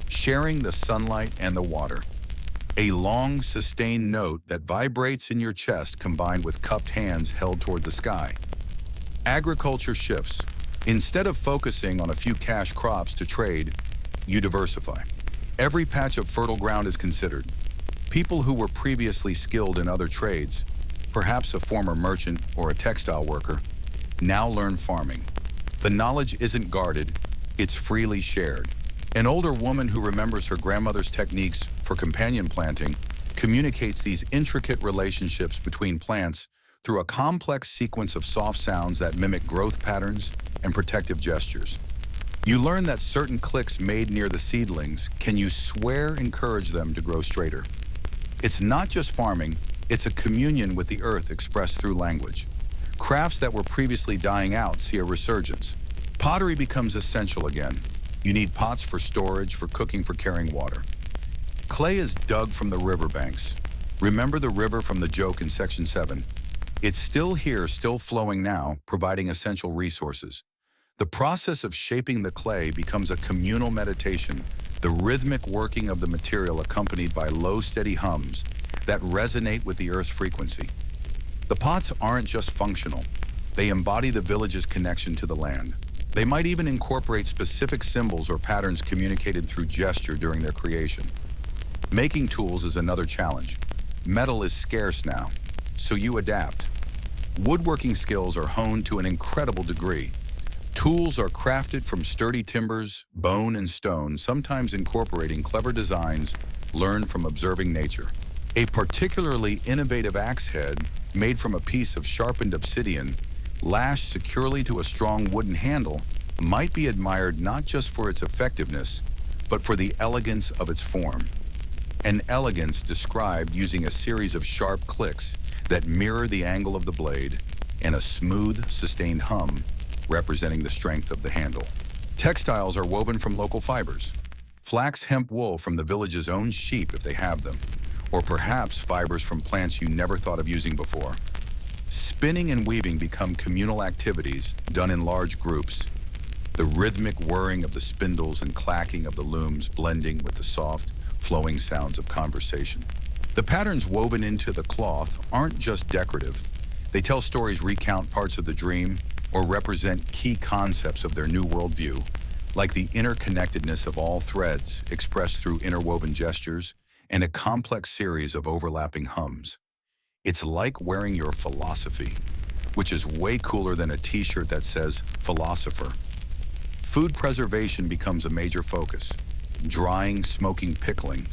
"Sharing the sunlight and the water," a long, sustained note that vibrates in your chest combined with cupped hands held toward the sky. Agriculture shifts. Instead of focusing on a few cash crops to trade, you diversify. Every patch of fertile ground is considered. People who were previously skilled in other trades, perhaps a former merchant or a textile worker, now learn farming. The knowledge isn't guarded, it's freely shared. An older woman who remembers her grandmother's techniques for companion planting communicates these intricate relationships between plants through a complex sequence of soft sounds that mimic growth patterns and protective gestures. You learn that certain clicks made near the seedlings can you swear encourage them to grow straighter. It's not just farming, it's a communion with the earth expressed through language. Crafts that were previously dying out see a resurgence. Pottery becomes essential again. You need pots for storage, for cooking, for carrying water. Clay is dug from the riverbanks. Remember the river from the joke in Section 7? It's still here, still flowing now, providing essential resources. The process of shaping the clay becomes a communal meditation, the rhythmic working of the material accompanied by low, steady hums that resonate with the earth's frequency. The pots aren't just functional. They embody the village's connection to the land. They might even incorporate specific symbols or patterns communicated through gesture during their creation. Making tools is another challenge. Metal is scarce now, so you adapt. Woodworking skills are honed to an incredible degree. Tools are crafted from sturdy timbers, bone, and stone, sometimes incorporating clever designs learned from observing nature. A particularly innovative axe head, made from a piece of sharpened obsidian, lashed securely to a strong wooden handle, might be admired not just for its effectiveness, but for the elegance of its form. An elegance described using a series of sharp clicks that mirror the angle of the blade and a smooth, sustained hum representing the strength of the handle. Textiles are woven from local fibers. Flax, hemp, wool from the village's own sheep if they have them, or perhaps fibers from plants you never thought of using before. Spinning and weaving become communal activities done in large groups. The rhythmic whirring of the spindles and clacking of the looms blending with the soft, flowing sounds of conversation. The patterns woven into the cloth aren't just decorative. They tell stories, recount parts of the dream, or represent key concepts of their new worldview, like the interconnectedness of all threads expressed through interwoven gestures and a complex series of overlapping hums. It's like wearing your philosophy, which is way cooler than a t-shirt that says philosopher. Food preservation becomes a major focus. Drying, smoking, pickling.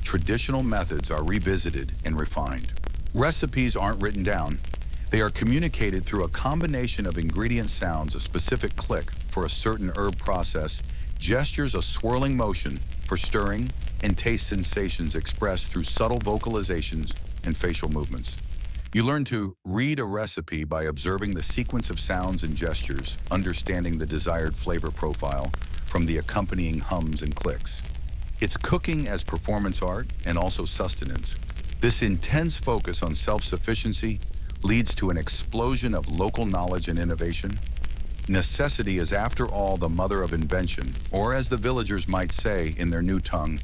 Traditional methods are revisited and refined. Recipes aren't written down. They are communicated through a combination of ingredient sounds, a specific click for a certain herb process, gestures, a swirling motion for stirring, and taste sensations expressed through subtle vocalizations and facial movements. You learn to read a recipe by observing the sequence of sounds and gestures, understanding the desired flavor profile from the accompanying hums and clicks. It's cooking as performance art and also sustenance. This intense focus on self-sufficiency leads to an explosion of local knowledge and innovation. Necessity is, after all, the mother of invention, or as the villagers might say in their new tongue,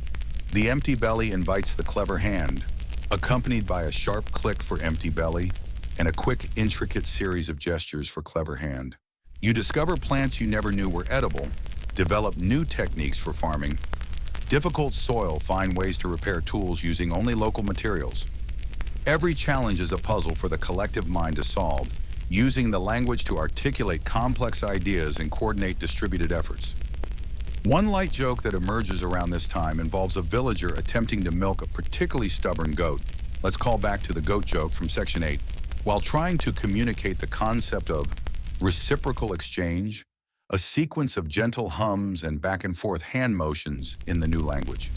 the empty belly invites the clever hand, accompanied by a sharp click for empty belly and a quick, intricate series of gestures for clever hand. You discover plants you never knew were edible, develop new techniques for farming, difficult soil, find ways to repair tools using only local materials. Every challenge is a puzzle for the collective mind to solve, using the language to articulate complex ideas and coordinate distributed efforts. One light joke that emerges around this time involves a villager attempting to milk a particularly stubborn goat. Let's call back to the goat joke from section 8. While trying to communicate the concept of reciprocal exchange, a sequence of gentle hums and back and forth hand motions in the new language.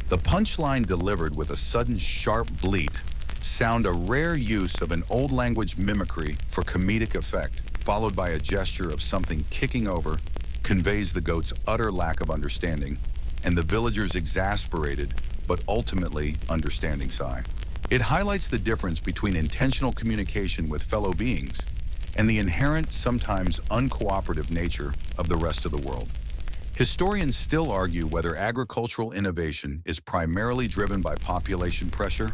The punchline delivered with a sudden sharp bleat sound a rare use of an old language mimicry for comedic effect, followed by a gesture of something kicking over, conveys the goat's utter lack of understanding and the villager's exasperated but ultimately understanding sigh. It highlights the difference between intentional communication with fellow beings and the inherent, sometimes uncooperative nature of the rest of the world. Historians still argue whether agricultural innovation is primarily driven by population pressure,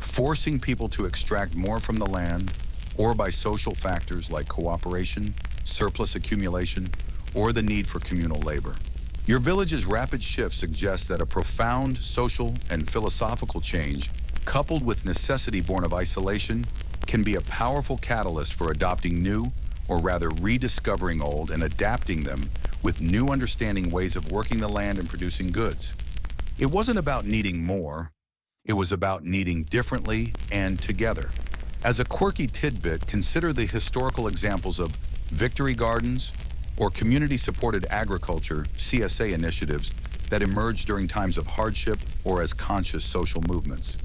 forcing people to extract more from the land, or by social factors like cooperation, surplus accumulation, or the need for communal labor. Your village's rapid shift suggests that a profound social and philosophical change, coupled with necessity born of isolation, can be a powerful catalyst for adopting new, or rather rediscovering old and adapting them with new understanding ways of working the land and producing goods. It wasn't about needing more, it was about needing differently and together. As a quirky tidbit, consider the historical examples of victory gardens or community-supported agriculture (CSA) initiatives that emerged during times of hardship or as conscious social movements.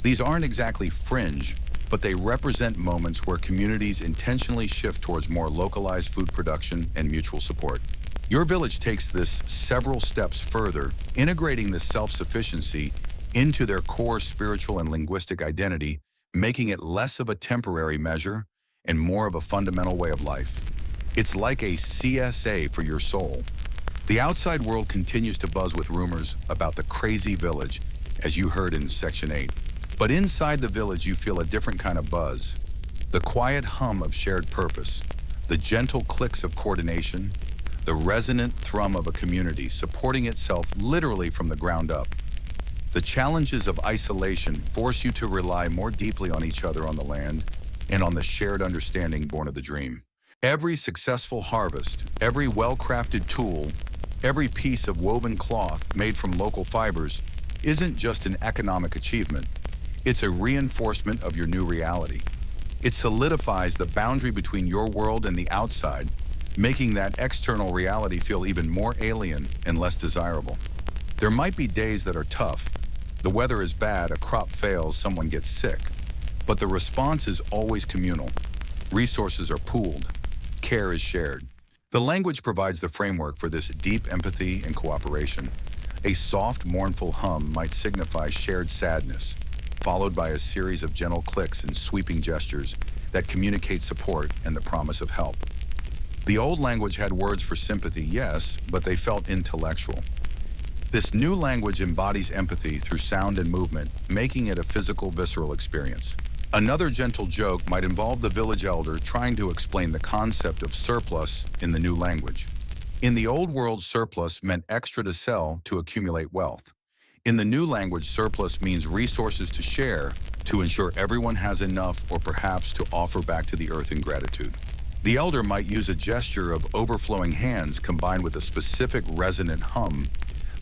These aren't exactly fringe, but they represent moments where communities intentionally shift towards more localized food production and mutual support. Your village takes this several steps further, integrating this self-sufficiency into their core spiritual and linguistic identity, making it less of a temporary measure and more of a fundamental way of life. It's like a CSA for your soul. The outside world continues to buzz with rumors about the crazy village, as you heard in section 8. But inside the village, you feel a different kind of buzz. The quiet hum of shared purpose, the gentle clicks of coordination, the resonant thrum of a community supporting itself literally from the ground up. The challenges of isolation force you to rely more deeply on each other on the land and on the shared understanding born of the dream. Every successful harvest, every well-crafted tool, every piece of woven cloth made from local fibers isn't just an economic achievement. It's a reinforcement of your new reality. It solidifies the boundary between your world and the outside, making that external reality feel even more alien and less desirable. There might be days that are tough. The weather is bad, a crop fails, someone gets sick. But the response is always communal. Resources are pooled. Care is shared. The language provides the framework for this deep empathy and cooperation. A soft, mournful hum might signify shared sadness, followed by a series of gentle clicks and sweeping gestures that communicate support and the promise of help. The old language had words for sympathy, yes, but they felt intellectual. This new language embodies empathy through sound and movement, making it a physical, visceral experience. Another gentle joke might involve the village elder trying to explain the concept of surplus in the new language. In the old world, surplus meant extra to sell to accumulate wealth. In the new language, surplus means resources to share to ensure everyone has enough or perhaps to offer back to the earth in gratitude. The elder might use a gesture of overflowing hands combined with a specific resonant hum,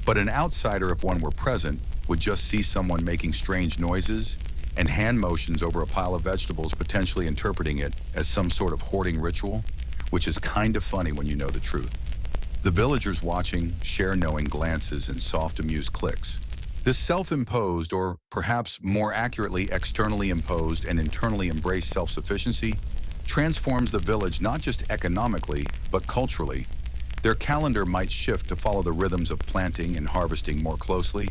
but an outsider, if one were present, would just see someone making strange noises and hand motions over a pile of vegetables, potentially interpreting it as some sort of hoarding ritual, which is kind of funny when you know the truth. The villagers watching share knowing glances and soft amused clicks. This self-imposed, or perhaps more accurately externally imposed and internally embraced self-sufficiency transforms the village not just economically, but culturally. Their calendar might shift to follow the rhythms of planting and harvesting more closely.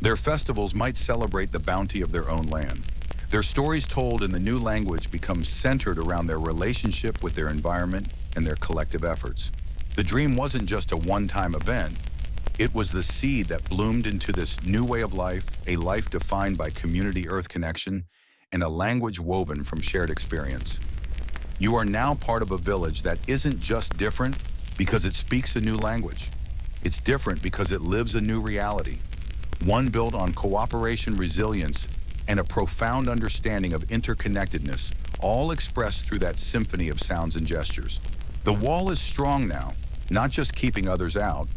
Their festivals might celebrate the bounty of their own land. Their stories told in the new language become centered around their relationship with their environment and their collective efforts. The dream wasn't just a one-time event. It was the seed that bloomed into this new way of life, a life defined by community-earth connection, and a language woven from shared experience. You are now part of a village that isn't just different because it speaks a new language. It's different because it lives a new reality, one built on cooperation, resilience, and a profound understanding of interconnectedness, all expressed through that symphony of sounds and gestures. The wall is strong now, not just keeping others out,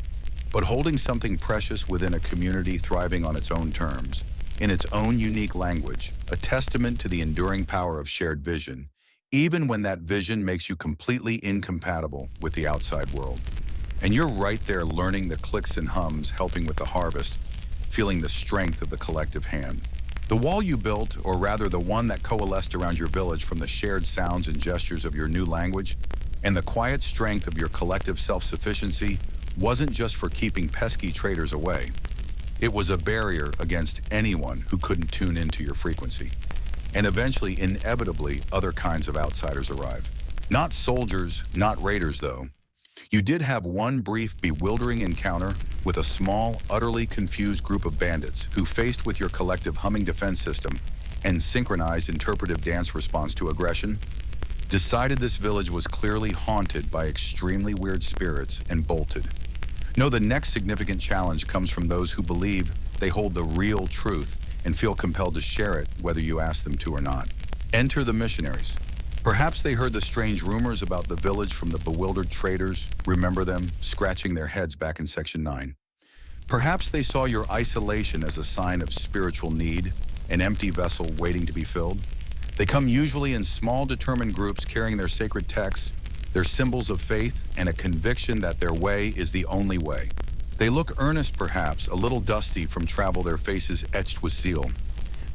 but holding something precious within a community thriving on its own terms, in its own unique language, a testament to the enduring power of shared vision, even when that vision makes you completely incompatible with the outside world. And you're right there learning the clicks and hums, helping with the harvest, feeling the strength of the collective hand. The wall you built, or rather the one that coalesced around your village from the shared sounds and gestures of your new language, and the quiet strength of your collective self-sufficiency, wasn't just for keeping pesky traders away. It was a barrier against anyone who couldn't tune into your frequency. And eventually, inevitably, other kinds of outsiders arrive. Not soldiers, not raiders, though. You did have one brief, bewildering encounter with a small, utterly confused group of bandits who, faced with your collective humming defense system and synchronized interpretive dance response to aggression, decided this village was clearly haunted by extremely weird spirits and bolted. No, the next significant challenge comes from those who believe they hold the real truth and feel compelled to share it whether you ask them to or not. Enter the missionaries. Perhaps they heard the strange rumors about the village from the bewildered traders, remember them, scratching their heads back in Section 9. Perhaps they saw your isolation as a sign of spiritual need, an empty vessel waiting to be filled. They come usually in small, determined groups carrying their sacred texts, their symbols of faith, and a conviction that their way is the only way. They look earnest, perhaps, a little dusty from travel, their faces etched with zeal.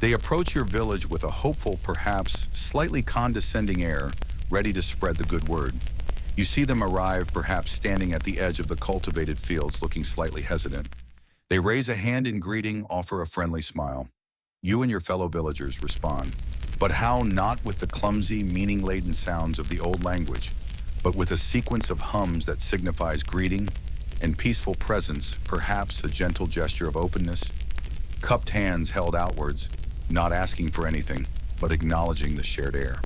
They approach your village with a hopeful, perhaps slightly condescending air, ready to spread the good word. You see them arrive, perhaps standing at the edge of the cultivated fields, looking slightly hesitant. They raise a hand in greeting, offer a friendly smile. You and your fellow villagers respond. But how not with the clumsy, meaning-laden sounds of the old language, but with a sequence of hums that signifies greeting and peaceful presence, perhaps a gentle gesture of openness, cupped hands held outwards, not asking for anything, but acknowledging the shared air.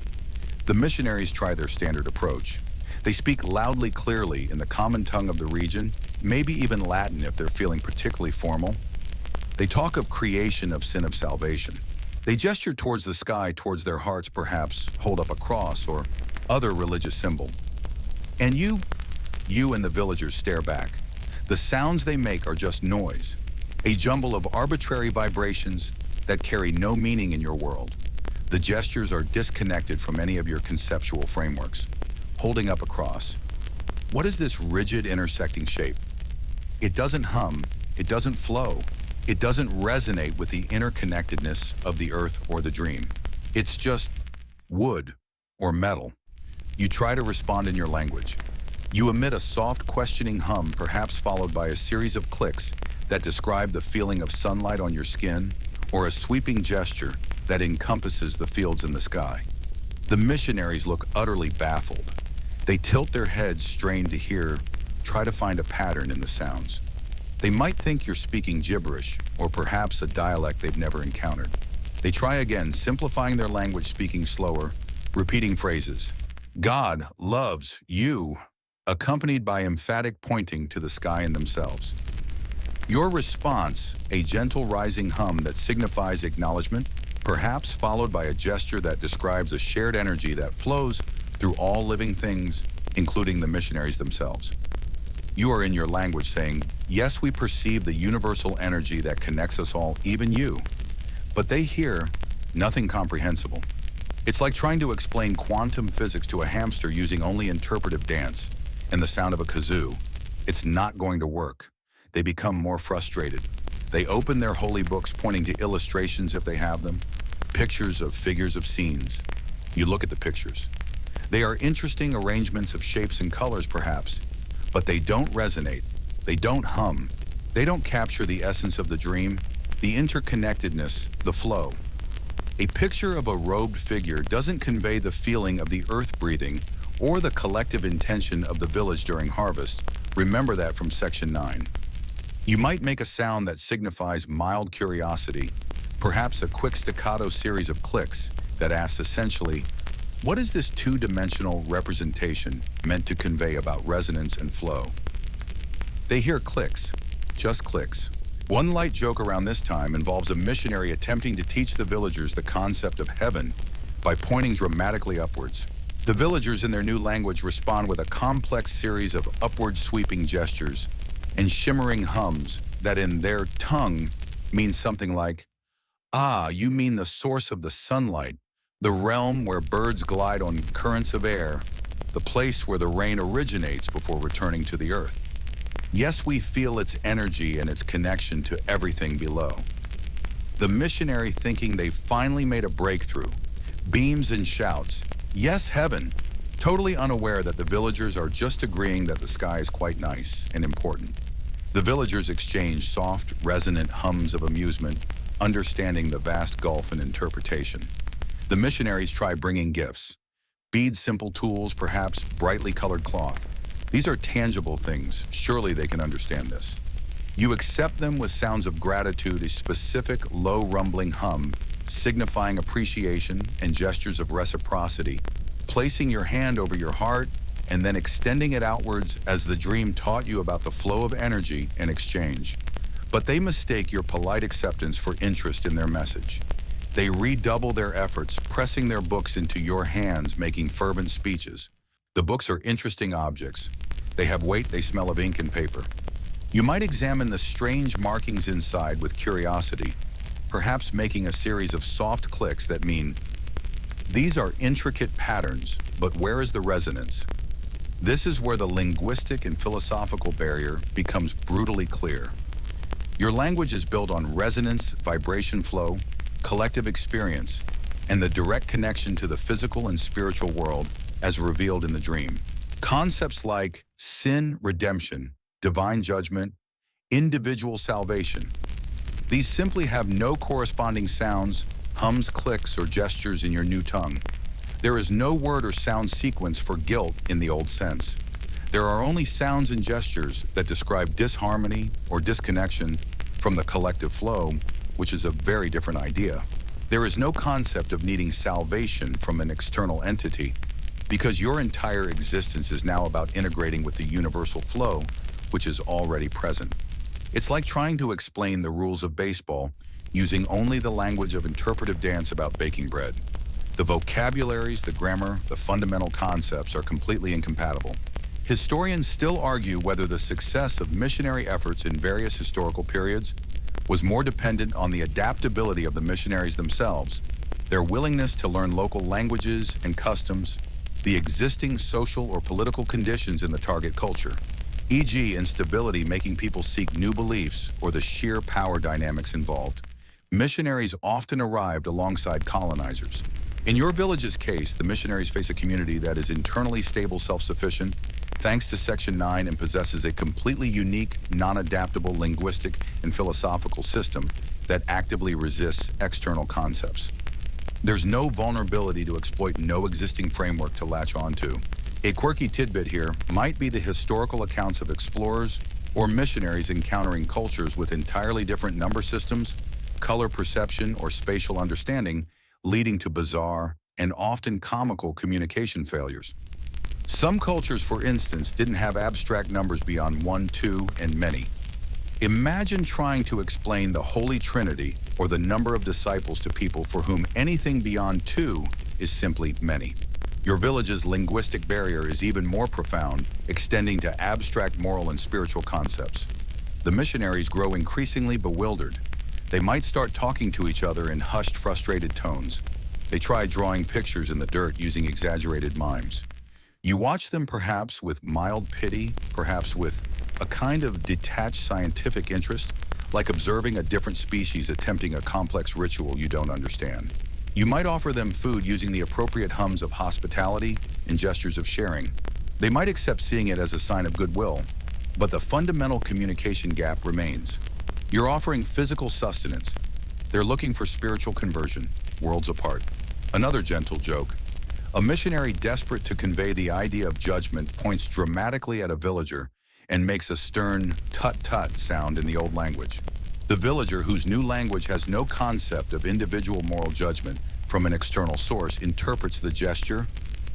The missionaries try their standard approach. They speak loudly, clearly in the common tongue of the region, maybe even Latin if they're feeling particularly formal. They talk of creation, of sin, of salvation. They gesture towards the sky, towards their hearts, perhaps hold up a cross or other religious symbol. And you and the villagers stare back. The sounds they make are just noise, a jumble of arbitrary vibrations that carry no meaning in your world. The gestures are disconnected from any of your conceptual frameworks. Holding up a cross. What is this rigid intersecting shape? It doesn't hum, it doesn't flow, it doesn't resonate with the interconnectedness of the earth or the dream. It's just wood or metal. You try to respond in your language. You emit a soft, questioning hum, perhaps followed by a series of clicks that describe the feeling of sunlight on your skin, or a sweeping gesture that encompasses the fields in the sky. The missionaries look utterly baffled. They tilt their heads, strained to hear, try to find a pattern in the sounds. They might think you're speaking gibberish, or perhaps a dialect they've never encountered. They try again, simplifying their language, speaking slower, repeating phrases. God loves you, accompanied by emphatic pointing to the sky and themselves. Your response, a gentle rising hum that signifies acknowledgement, perhaps followed by a gesture that describes a shared energy that flows through all living things, including the missionaries themselves. You are in your language saying, yes, we perceive the universal energy that connects us all, even you. But they hear nothing comprehensible. It's like trying to explain quantum physics to a hamster using only interpretive dance and the sound of a kazoo. It's not going to work. They become more frustrated. They open their holy books, pointing to illustrations if they have them, pictures of figures of scenes. You look at the pictures. They are interesting arrangements of shapes and colors, perhaps, but they don't resonate. They don't hum. They don't capture the essence of the dream, the interconnectedness, the flow. A picture of a robed figure doesn't convey the feeling of the earth breathing or the collective intention of the village during harvest. Remember that from Section 9. You might make a sound that signifies mild curiosity, perhaps a quick staccato series of clicks that asks essentially, what is this two-dimensional representation meant to convey about resonance and flow? They hear clicks, just clicks, One light joke around this time involves a missionary attempting to teach the villagers the concept of heaven by pointing dramatically upwards. The villagers in their new language respond with a complex series of upward sweeping gestures and shimmering hums that in their tongue mean something like, "Ah, you mean the source of the sunlight, the realm where birds glide on currents of air, the place where the rain originates before returning to the earth. Yes, we feel its energy and its connection to everything below." The missionary, thinking they've finally made a breakthrough, beams and shouts, "Yes, heaven," totally unaware that the villagers are just agreeing that the sky is quite nice and important. The villagers exchange soft, resonant hums of amusement, understanding the vast gulf in interpretation. The missionaries try bringing gifts. Beads, simple tools, perhaps brightly colored cloth. These are tangible things. Surely they can understand this. You accept them with sounds of gratitude, a specific low rumbling hum, signifying appreciation and gestures of reciprocity, placing your hand over your heart and then extending it outwards as the dream taught you about the flow of energy and exchange. But they mistake your polite acceptance for interest in their message. They redouble their efforts, pressing their books into your hands, making fervent speeches. The books are interesting objects. They have weight, they smell of ink and paper. You might examine the strange markings inside with curiosity, perhaps making a series of soft clicks that mean, "These are intricate patterns, but where is the resonance?" This is where the linguistic and philosophical barrier becomes brutally clear. Your language is built on resonance, vibration flow, collective experience, and the direct connection to the physical and spiritual world as revealed in the dream. Concepts like sin, redemption, divine judgment, individual salvation. These simply have no corresponding sounds, hums, clicks, or gestures in your new tongue. There is no word or sound sequence for guilt in the old sense. There are only sounds and gestures that describe disharmony or disconnection from the collective flow, which is a very different idea. There is no concept of needing salvation from an external entity, because your entire existence is now about integrating with the universal flow, which is already present. It's like trying to explain the rules of baseball using only the language of interpretive dance about baking bread. The vocabularies, the grammar, the fundamental concepts are completely incompatible. Historians still argue whether the success of missionary efforts in various historical periods was more dependent on the adaptability of the missionaries themselves, their willingness to learn local languages and customs, the existing social or political conditions in the target culture, e.g. instability making people seek new beliefs or the sheer power dynamics involved. Missionaries often arrived alongside colonizers. In your village's case, the missionaries face a community that is internally stable, self-sufficient, thanks to Section 9, and possesses a completely unique, non-adaptable linguistic and philosophical system that actively resists external concepts. There's no vulnerability to exploit no existing framework to latch onto. A quirky tidbit here might be the historical accounts of explorers or missionaries encountering cultures with entirely different number systems, color perception, or spatial understanding, leading to bizarre and often comical communication failures. Some cultures, for instance, didn't have abstract numbers beyond 1, 2, and many. Imagine trying to explain the Holy Trinity or the number of disciples to people for whom anything beyond 2 is simply many. Your village's linguistic barrier is even more profound, extending to abstract moral and spiritual concepts. The missionaries grow increasingly bewildered. They might start talking to each other in hushed, frustrated tones. They try drawing pictures in the dirt using exaggerated mimes. You watch them perhaps with mild pity, perhaps with a kind of detached scientific interest, like observing a different species attempting a complex ritual you don't understand. You might offer them food using the appropriate hums of hospitality and gestures of sharing. They might accept seeing it as a sign of goodwill, but the fundamental communication gap remains. You're offering physical sustenance. They're looking for spiritual conversion, worlds apart. Another gentle joke. A missionary desperate to convey the idea of judgment points dramatically at a villager and makes a stern tut-tut sound in the old language. The villager, whose new language has no concept of individual moral judgment from an external source, interprets the gesture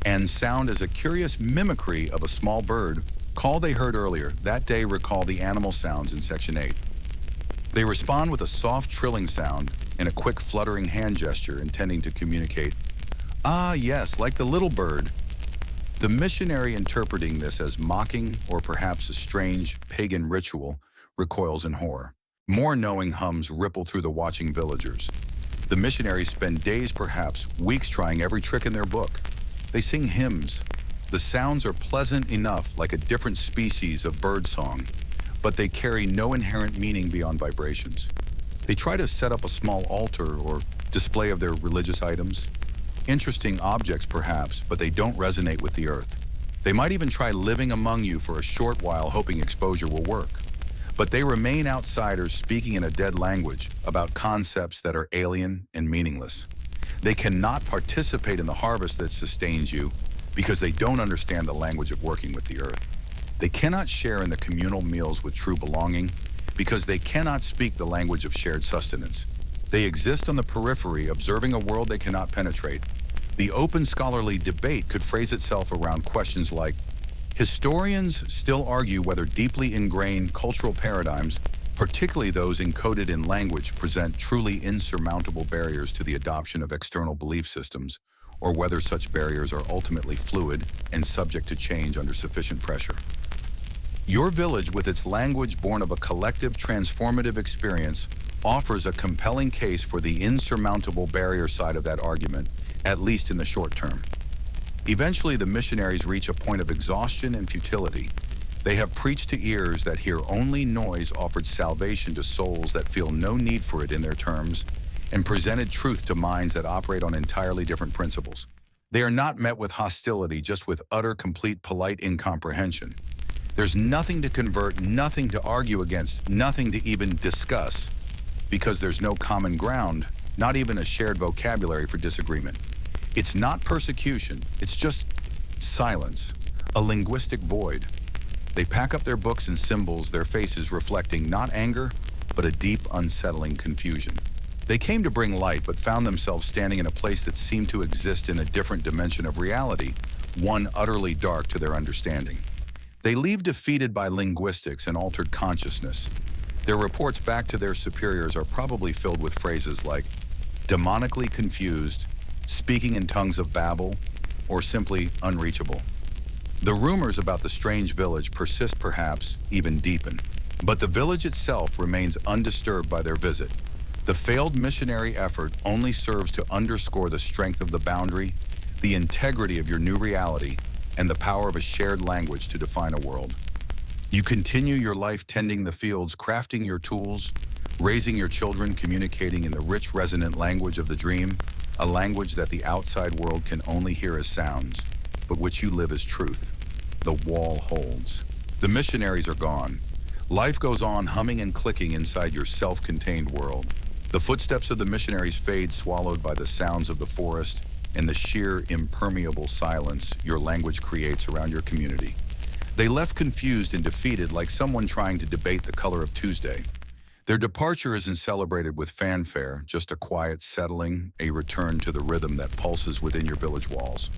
and sound as a curious mimicry of a small bird call they heard earlier. That day recall the animal sounds in Section 8. They respond with a soft trilling sound and a quick fluttering hand gesture intending to communicate, "Ah, yes, like the little bird." The missionary interpreting this as mocking or perhaps a strange pagan ritual recoils in horror. More knowing hums ripple through the watching villagers. The missionaries spend days, perhaps weeks, trying every trick in their book. They sing hymns. The sounds are pleasant enough, like a different species of bird song, but they carry no inherent meaning beyond vibrations. They try to set up a small altar or display of their religious items. Interesting objects, perhaps, but they don't resonate with the earth. They might even try living among you for a short while, hoping exposure will work. But they remain outsiders speaking in a dead language about concepts that are alien and meaningless. They cannot participate in the harvest that sustains you because they don't understand the language of working with the earth. They cannot share in the communal meals with true belonging because they cannot speak the language of shared sustenance. They exist on the periphery, observing a world they cannot penetrate. The open scholarly debate could phrase itself around questions like, historians still argue whether deeply ingrained cultural paradigms, particularly those encoded in language, present truly insurmountable barriers to the adoption of external belief systems, or whether such barriers are ultimately fluid and subject to change under sufficient pressure. Your village, with its language born of a collective transformative experience, offers a compelling case for the insurmountable barrier side of that argument, at least in the short term. Eventually, the missionaries reach a point of exhaustion and futility. They have preached to ears that hear only noise, offered salvation to souls that feel no need for it in their terms, and presented truth to minds that operate on entirely different principles. They are not met with hostility, just with utter, complete, polite incomprehension. There's nothing to convert, nothing to argue against, nothing to even discuss, because there's no common ground, not even a shared vocabulary for disagreement. It's not persecution, it's just silence, a linguistic void. They pack up their books and symbols, their faces reflecting not anger, but a deep, unsettling confusion. They came to bring light, but found themselves standing in a place that seemed to exist in a different dimension of reality, one utterly dark to their understanding. They leave defeated by linguistics and altered consciousness. Their reports back to their superiors are probably filled with phrases like demonically confused, speaking in tongues of Babel, or simply unreachable. The rumors about the strange village persist, perhaps even deepen, but the village itself remains undisturbed by their visit. The failed missionary effort only serves to underscore the strength of the boundary, the integrity of your new reality, and the power of a shared language to define a world. You continue your life tending the fields, crafting your tools, raising your children, communicating in the rich, resonant language of the dream, a language that the outside world can only hear as sounds, but which you live as truth. The wall holds. The missionaries are gone. Life goes on humming and clicking inside your self-contained world. The footsteps of the missionaries fade, swallowed by the sounds of the forest and the sheer, impermeable silence your language creates around your community. They left confused and defeated, like someone trying to debate the color of Tuesday. Their departure isn't celebrated with fanfare, just a quiet settling, a return to the rhythm that pulses within your village walls.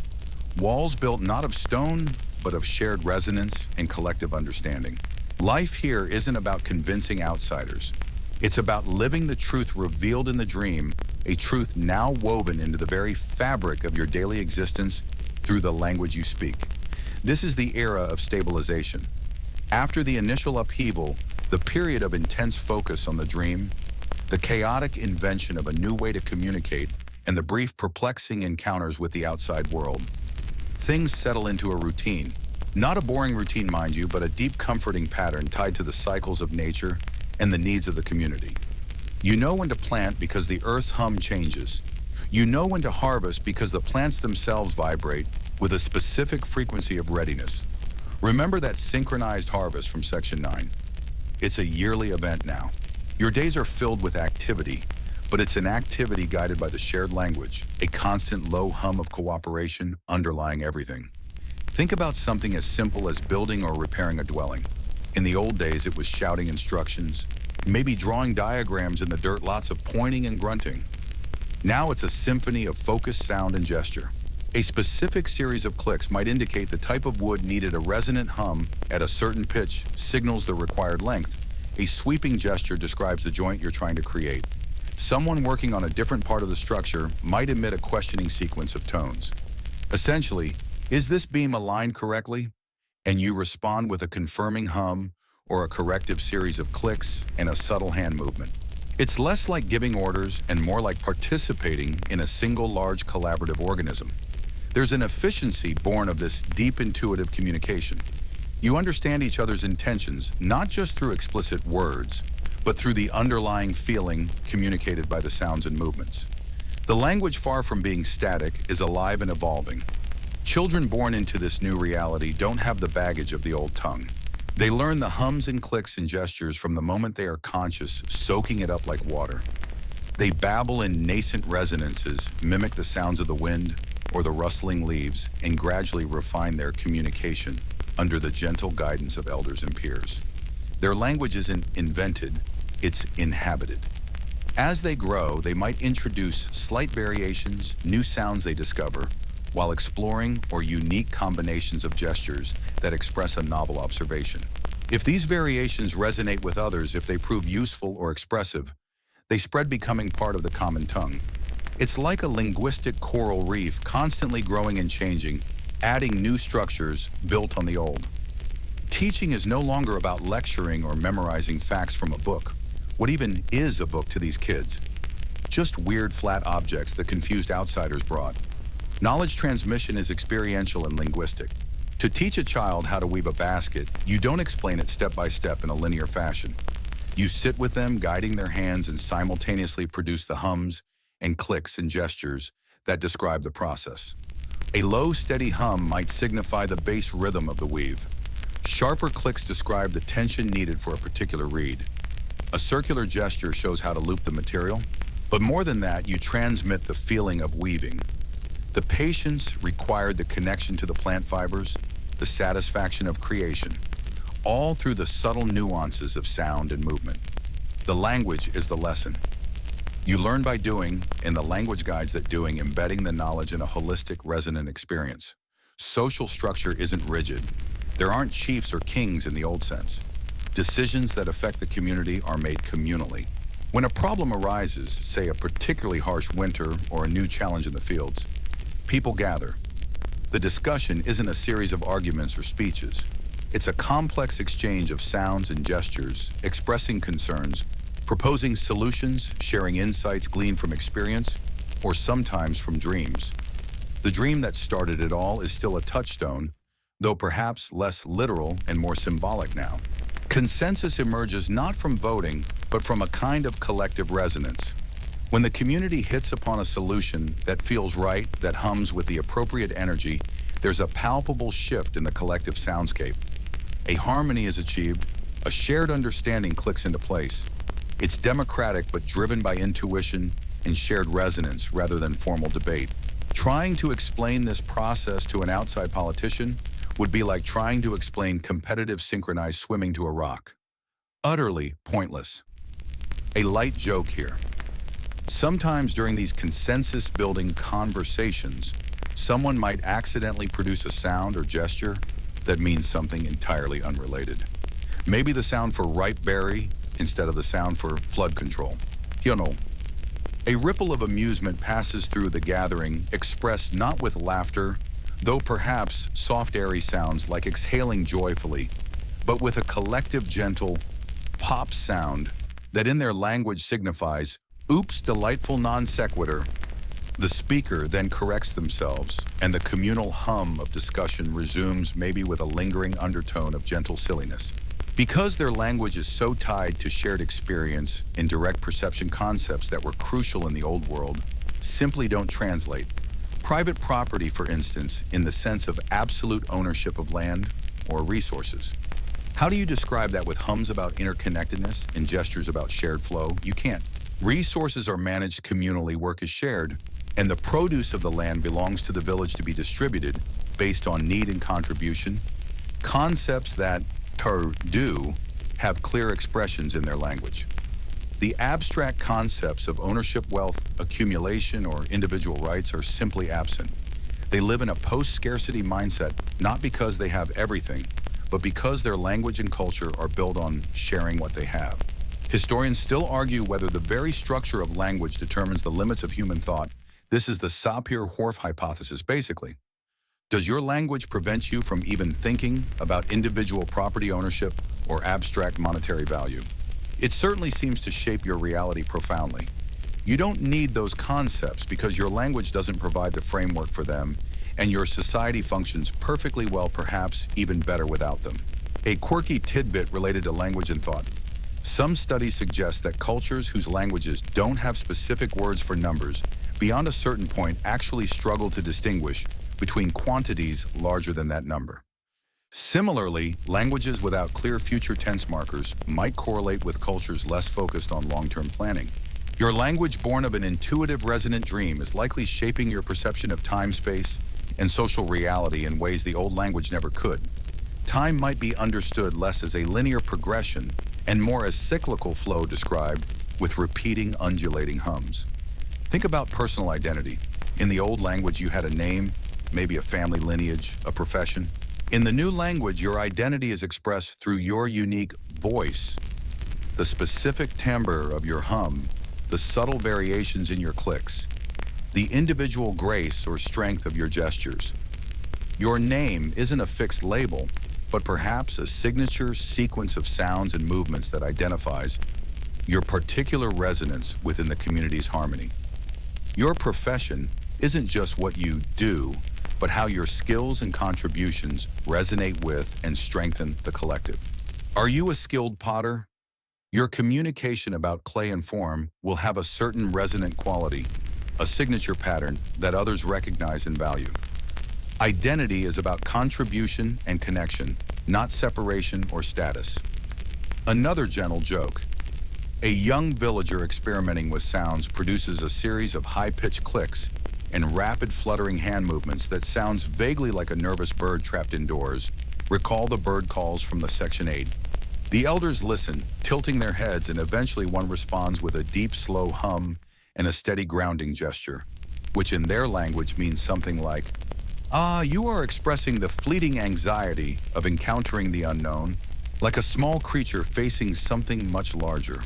Walls built not of stone, but of shared resonance and collective understanding. Life here isn't about convincing outsiders. It's about living the truth revealed in the dream, a truth now woven into the very fabric of your daily existence through the language you speak. This is the era of stabilization. After the initial upheaval, the period of intense focus on the dream, the chaotic invention of a new way to communicate, and the brief, perplexing encounters with the outside world, things settle into a routine. Not a boring routine, mind you, but a deep, comforting pattern tied to the cycles of nature and the needs of the community. You know when to plant because the earth's hum changes. You know when to harvest because the plants themselves vibrate with a specific frequency of readiness. Remember that synchronized harvest from Section 9. It's a yearly event now. Your days are filled with activity, but it's an activity guided by the shared language, a constant low hum of cooperation underlying everything. Think about something as simple as building or repairing a dwelling. In the old days, it was shouting instructions, maybe drawing diagrams in the dirt, lots of pointing and grunting. Now it's a symphony of focused sound and gesture. A specific series of clicks might indicate the type of wood needed. A resonant hum at a certain pitch signals the required length, A sweeping gesture describes the joint you're trying to create. Someone working on a different part of the structure might emit a questioning sequence of tones. Essentially, is this beam aligned correctly? And you respond with a confirming hum or a corrective series of clicks and a subtle hand movement. It's less like giving orders and more like participating in a single large collaborative organism. There's an efficiency born of this deep intuitive communication. You understand each other's intentions, not just through explicit words, but through the underlying feeling communicated by the sounds and movements. The language, far from being static, is alive and evolving. Children born into this new reality don't have the baggage of the old tongue. They learn the hums and clicks and gestures from the moment they are conscious, soaking it up like water. They babble in nascent resonances, mimic the sounds of the wind or the rustling leaves, and gradually refine their communication under the gentle guidance of elders and peers. Their language isn't invented, it's inhabited. As they grow, they might introduce slight variations, new sounds they discover, while exploring or unique combinations of gestures that express a novel observation. If these variations resonate with others, if they prove useful or expressive, they spread, becoming part of the common tongue. It's like a linguistic coral reef, constantly growing and changing, adding new structures built on the old. Teaching is no longer about lecturing or memorizing facts from a book. What even is a book to these kids? Just weird flat objects that confused outsiders brought. Knowledge transmission is experiential and linguistic. To teach a child how to weave a basket, you don't explain it step by step in a linear fashion. You sit with them, guiding their hands, and simultaneously produce the hums and clicks and gestures that describe the process. A low, steady hum might signify the bass rhythm of the weave. Sharper clicks describe the tension needed for a particular reed. A circular gesture shows how to loop the material, but more than that, you transmit the feeling of weaving. The patience required, the connection to the plant fibers, the satisfaction of creation, all through the subtle nuances of sound and movement. The language is the lesson. You learn by doing, and the language guides that doing, embedding the knowledge in a holistic, resonant experience. Social structure isn't rigid. There aren't chiefs or kings in the old sense. Decisions that affect the community are made communally. When a problem arises, say a particularly harsh winter or a new challenge in the fields, people gather. The discussion isn't a series of arguments or speeches. It's a complex exchange of sounds and gestures, expressing concerns, proposing solutions, sharing insights gleaned from experience, or sometimes from dreams. The dream that started it all is still a touchstone, though perhaps less literal and more symbolic now. Consensus emerges not from voting, but from a kind of collective resonance. When the community hits upon a solution that feels right, that hums with the appropriate energy, there's a palpable shift in the collective soundscape. A harmony is achieved, a shared understanding clicks into place. It's democratic but driven by intuition and shared resonance rather than formal debate. Trying to explain this process to an outside politician would be like trying to explain competitive synchronized swimming to a rock. Utterly pointless. A light joke here. Sometimes during these consensus-building conversations, someone might accidentally produce a sound or gesture that means something entirely unrelated. Maybe the sound for ripe berry instead of the sound for flood control. You know, a ripple of amusement passes through the gathering, expressed not with laughter, though perhaps soft airy sounds like exhaling joyfully, but with a collective gentle pop sound that in their language signifies, oops, delightful non sequitur. The speaker then corrects themselves, and the communal hum of discussion resumes, maybe with a lingering undertone of gentle silliness. Because their language is so tied to shared experience and direct perception, concepts that were crucial in the old world simply don't translate. Private property, for instance, in the sense of absolute ownership of land or resources. How do you describe that with hums about interconnectedness and gestures about shared flow? You can't. Resources are managed communally, work is shared, and the produce of the land belongs to the village to be distributed based on need and contribution. Concepts that do have clear expressions in their language. The abstract concepts of ownership, wealth, accumulation, or individual rights are simply absent. They live in a post-scarcity mindset, not because they have everything, but because their language and culture are built on sharing what they have. Historians still argue whether the very structure of language determines the limits of human thought. This is the Sapir-Whorf hypothesis, basically. Does your language prevent you from even thinking about individual property ownership or abstract monetary value? It certainly seems to shape your reality profoundly. You don't need those concepts because your language doesn't provide the framework for them, and your society functions perfectly well, perhaps even better without them. A quirky tidbit related to language and thought. Some studies suggest that cultures whose languages don't have specific words for numbers beyond a certain point actually struggle to distinguish between quantities larger than that number. Similarly, languages without clear future tense markers might correlate with cultures less focused on long-term planning. Your language born of an intuitive resonant dream is likely shaping your perception of time, space, and social reality in ways the old language never could. Time might be understood less as a linear progression and more as cyclical flow described with repeating, undulating hums. Think about personal identity. In the old language, you had a name, maybe a family lineage, a profession. In the new language, your identity is expressed through your unique voice, the specific timbre of your hum, the subtle variations in your clicks, the individual grace or strength of your gestures. Your name isn't a fixed label, but perhaps a signature sequence of sounds and movements that identifies your particular resonance within the community's harmony. Your profession isn't just what you do, but how your skills and contributions resonate with and strengthen the collective. Are you a skilled potter? Your communication about clay and form will have a certain resonant quality, a signature pattern that others recognize and value. Identity is about contribution and connection, not separation or status. Another gentle joke. A young villager experimenting with sounds produces a series of high-pitched clicks and rapid fluttering hand movements that sounds vaguely like a nervous bird trapped indoors. Recall the bird calls from the Section 8. The elders listen, tilting their heads, and eventually one responds with a deep, slow hum and a steady grounding gesture, which in their language means something like, you are expressing the fleeting anxiety of encountering the unknown, like a small creature facing something much larger.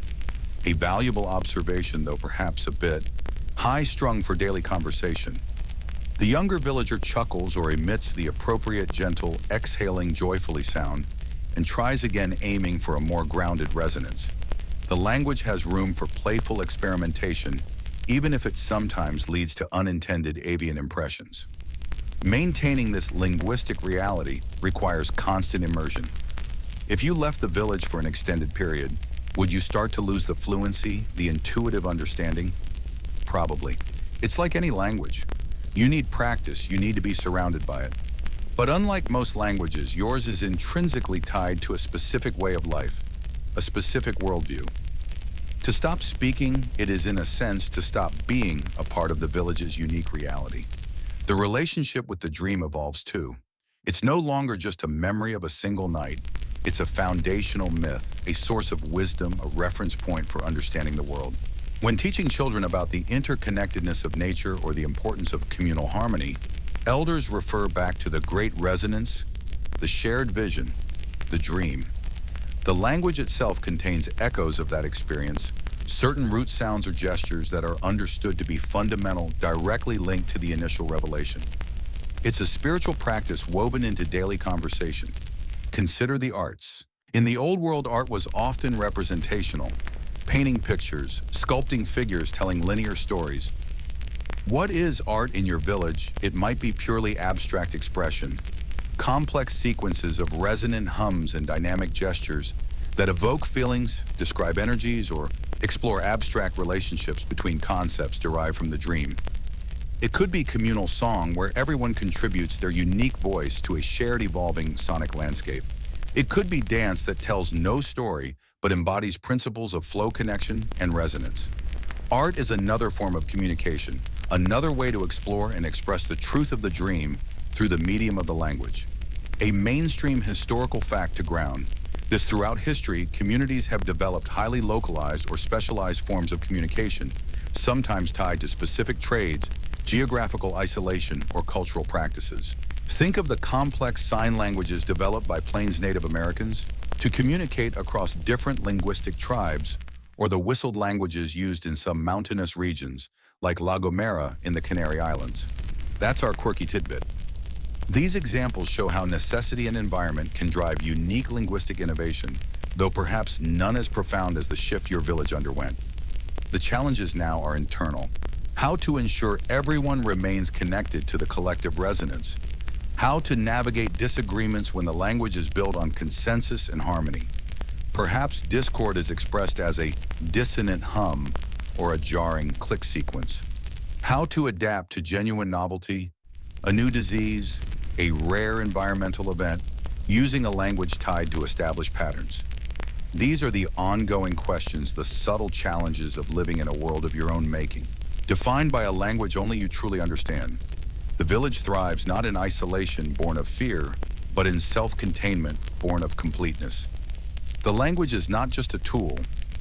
A valuable observation, though perhaps a bit high-strung for daily conversation. The younger villager chuckles or emits the appropriate gentle, exhaling joyfully sound and tries again, aiming for a more grounded resonance. The language has room for playful experimentation, even if it sometimes leads to unintended avian impressions. Maintaining this linguistic reality requires constant immersion. If you left the village for an extended period, would you start to lose the fluency, the intuitive understanding? Probably. It's like any language. You need practice, you need to be surrounded by it. But unlike most languages, yours is intrinsically tied to a specific way of life, a specific worldview. To stop speaking, it is in a sense to stop being a part of the village's unique reality. The relationship with the dream evolves too. It's no longer just a memory of a single night. It's a foundational myth, a source of wisdom, a reference point for understanding the world. When teaching children about the interconnectedness of nature or the importance of communal harmony, elders refer back to the great resonance, the shared vision, the dream. The language itself contains echoes of that experience, certain root sounds or gestures that are understood to be fundamental, directly linked to the initial revelation. It's a spiritual practice woven into daily conversation. Consider the arts. In the old world, art was often representational, painting pictures, sculpting figures, telling linear stories. What is art in your village? It might be purely abstract expression, complex sequences of resonant hums and dynamic gestures that evoke feelings, describe energies, or explore abstract relationships between concepts derived from the dream. It could be communal song where everyone contributes their unique voice to a shared evolving sonic landscape. It could be dance that tells no story but embodies principles of flow, connection, and resonance. Art is another form of communication, another way to explore and express the truth of the dream through the medium of the language. A mainstream historical fact to ground this: throughout history, communities have developed highly localized or specialized forms of communication, sometimes tied to specific trades, geographical isolation, or cultural practices. Think of the complex sign languages developed by Plains Native Americans to communicate across different linguistic tribes, or the whistled languages used in some mountainous regions, like La Gomera in the Canary Islands. That's our quirky tidbit. These examples show how necessity and environment can drive unique linguistic innovation, though perhaps none as profound as the shift your village underwent. The challenges now are internal. How to ensure everyone remains connected to the collective resonance. How to navigate disagreements when the language is built on consensus and harmony. Perhaps discord is expressed as a dissonant hum or a jarring click sequence. How to adapt to genuine novelty, a new disease, a rare environmental event, using a language tied to established patterns. These are the ongoing questions, the subtle challenges of living in a world of your own making, defined by a language only you truly understand. The village thrives not in isolation born of fear, but in self-containment born of completeness. The language is not just a tool,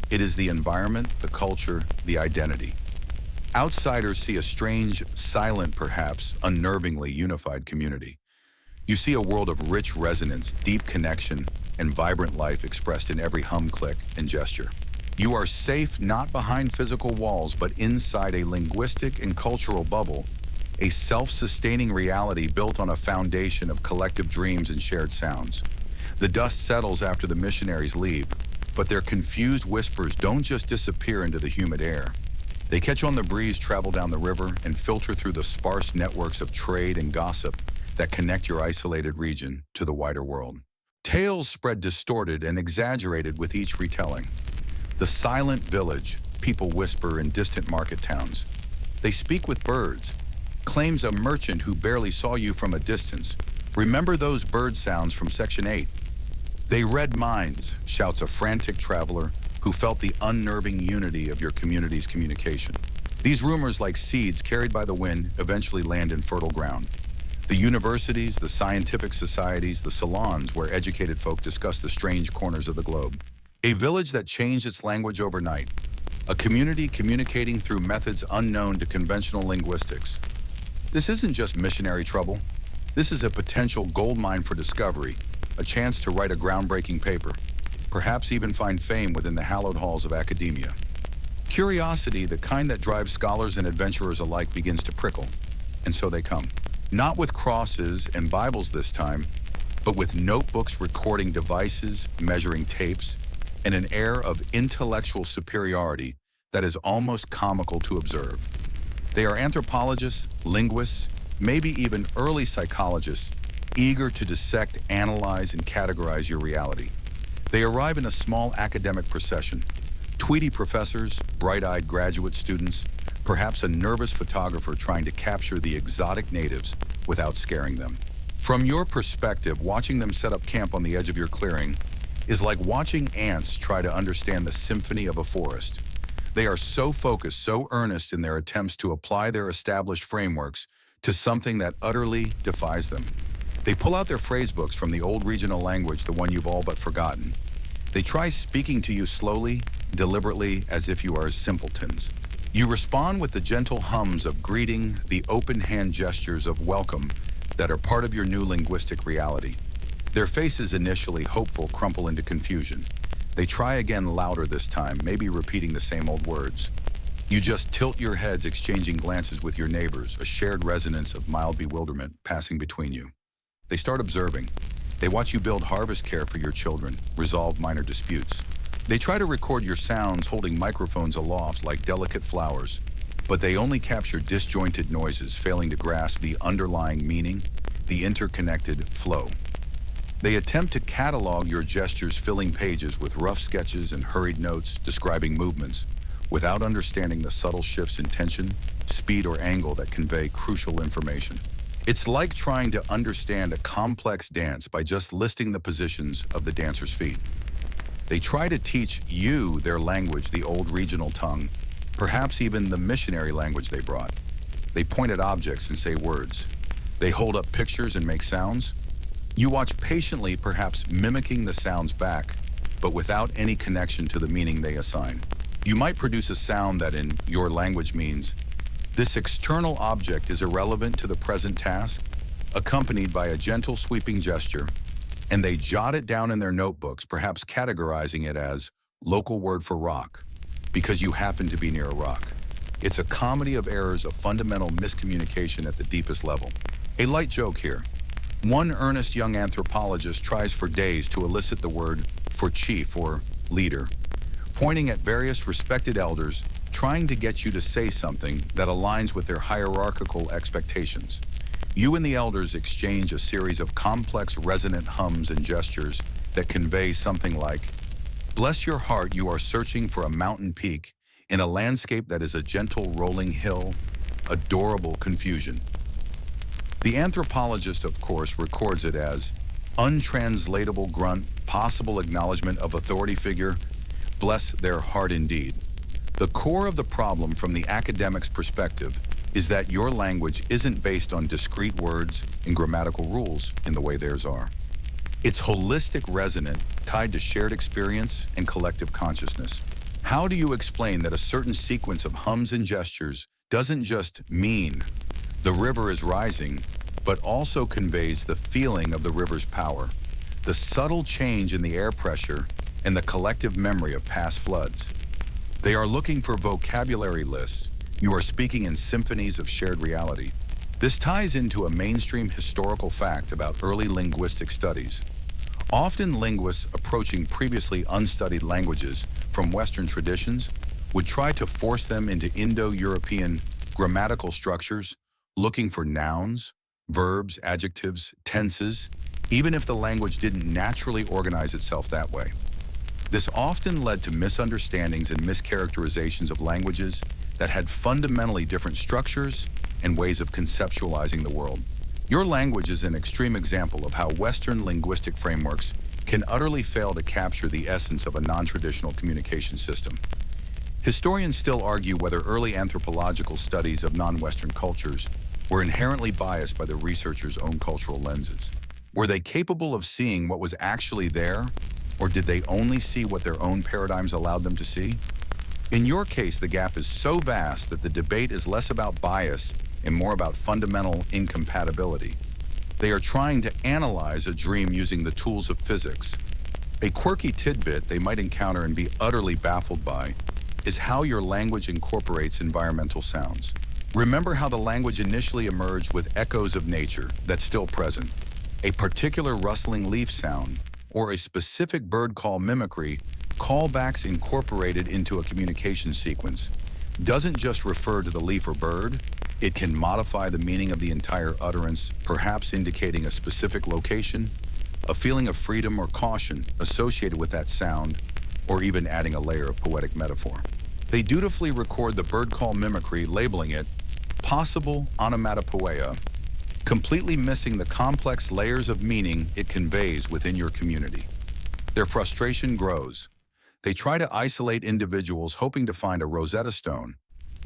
it is the environment, the culture, the identity. Outsiders see a strange, silent perhaps, unnervingly unified community. You see a world of rich resonance, deep connection, and vibrant life expressed in every hum, click, and gesture. You are safe not behind physical walls, but inside a linguistic and cultural bubble, a self-sustaining reality built on a foundation of collective dreams and shared sounds. The dust settles after the missionaries leave, but their confused whispers don't just disappear into the humid air. They catch on the breeze, travel down the river, and filter through the sparse networks of trade and gossip that connect your isolated region to the wider world. Tales spread distorted and exaggerated with each retelling. The silent village, people whisper in distant market towns. They speak with birds, claims a merchant who barely saw you from a distance. Remember those bird sounds from Section 8? They read minds, shouts a frantic traveler who felt the unnerving unity of your community's communication. These rumors, like seeds carried by the wind, eventually land in fertile ground. The universities, the scientific societies, the salons where educated folk discuss the strange corners of the globe. A village that changed its language overnight. A community communicating through methods unknown to conventional linguistics. This isn't just missionary trouble. This is a potential goldmine for discovery, a chance to write a groundbreaking paper, perhaps even find fame within the hallowed halls of academia. Curiosity, the kind that drives scholars and adventurers alike, begins to prickle, and so they come. Not with crosses and Bibles this time, but with notebooks, recording devices, measuring tapes, and an air of intellectual superiority that is almost comical to observe. They are anthropologists, linguists, maybe even early psychologists, eager to dissect, analyze, and categorize your reality. They arrive in a small academic procession. Tweedy professors, bright-eyed graduate students, perhaps a nervous photographer trying to capture the exotic natives without scaring them. From your perspective, watching them set up camp on the edge of your clearing is like watching ants try to understand the symphony of a forest. They are so focused, so earnest in their attempts to apply their established frameworks to something that utterly defies them. They pull out their phrase books from the old regional language, the one you've all but forgotten. They try speaking to you slowly, deliberately, as if you are simpletons. You respond with the gentle hums of greeting, the open hand gestures of welcome that are part of your new linguistic reality. Their faces, initially hopeful, crumple into confusion. They try again, louder this time, maybe repeating the same old words. You just tilt your heads, exchanging glances with your neighbors, a shared resonance of mild bewilderment passing between you. They start observing. They watch you build harvest care for your children, resolve minor disputes. They try to record your sounds, holding microphones aloft like delicate flowers, but they only capture disjointed noises, failing to grasp the underlying meaning, the interconnected flow. They attempt to catalog your gestures, filling pages with rough sketches and hurried notes describing movements, without understanding the subtle shifts in tension, speed, or angle that convey crucial information. It's like trying to understand a complex dance by just listing the positions of the dancer's feet. They try to teach you their language, the old regional tongue, perhaps even the missionary language they brought. They point at objects and say words. They hold up pictures and make sounds. You watch patiently, perhaps mimicking the sounds back, but without any connection to the meaning they assign. You might produce a sound that in your language means, "This external object is irrelevant to the present task," accompanied by a gentle sweeping gesture, and they jot it down in their notebooks, perhaps categorizing it as local word for rock, because you happen to be near a rock. It's a comedy of errors of fundamental miscommunication at the deepest level. A light joke here. One earnest young anthropologist tries for days to elicit the word for chief or leader, pointing at various respected elders, trying to get you to say something that aligns with their hierarchical expectations. You and the elders exchange a series of complex resonant hums and gestures that convey something like, "Bless your heart, you are searching for a mountain peak in a landscape that is a gentle rolling hill, adorable confusion." The anthropologist, of course, records it as untranslatable grunt, possible acknowledgement of authority figure, bless their heart indeed. The core of the problem from the academic's perspective is that your language isn't based on discrete words and grammatical rules in the way theirs are. It's holistic resonant, tied to shared experience and collective consciousness. How do you explain that a certain sequence of hums and gestures doesn't just mean the river is rising, but also conveys the feeling of the river's power, the subtle change in the air pressure, and the collective memory of past floods? They are looking for vocabulary lists. You are speaking in symphonies of shared reality. This ties into a mainstream historical fact about early linguistic studies. Often linguists approaching previously unstudied languages from Western traditions would try to force them into Indo-European grammatical structures, looking for nouns, verbs, adjectives, tenses, even if the language didn't naturally organize itself that way. This often led to misunderstandings and mischaracterizations of languages that had fundamentally different structures and ways of conceptualizing the world. Your language is an extreme example of how Western linguistic frameworks can utterly fail to capture the essence of a non-traditional communication system. Historians still argue whether early anthropological studies of non-Western cultures were inherently biased by the researchers' own cultural lenses. Were they capable of seeing what was actually there, or did they only see what their own paradigms allowed them to see? In your case, the gap is so vast that the debate is less about bias and more about fundamental incompatibility. They are trying to analyze a dream using the tools of physics. A quirky tidbit they might encounter and be utterly baffled by is how your language incorporates environmental sounds. Remember how the language initially emerged with echoes of nature that's still present. A particular rustling leaf sound, or a specific bird call mimicry, callbacks incorporated into a communication sequence, doesn't just refer to the leaf or bird, it can modify the meaning of the entire utterance, perhaps indicating a specific location, a feeling of freedom or caution associated with that sound, or even adding a layer of poetic metaphor. They dutifully record the bird call mimicry, labeling it possible onomatopoeia, completely missing the complex layers of meaning it conveys within your community. Their frustration grows. They try to isolate individuals hoping to find a Rosetta Stone,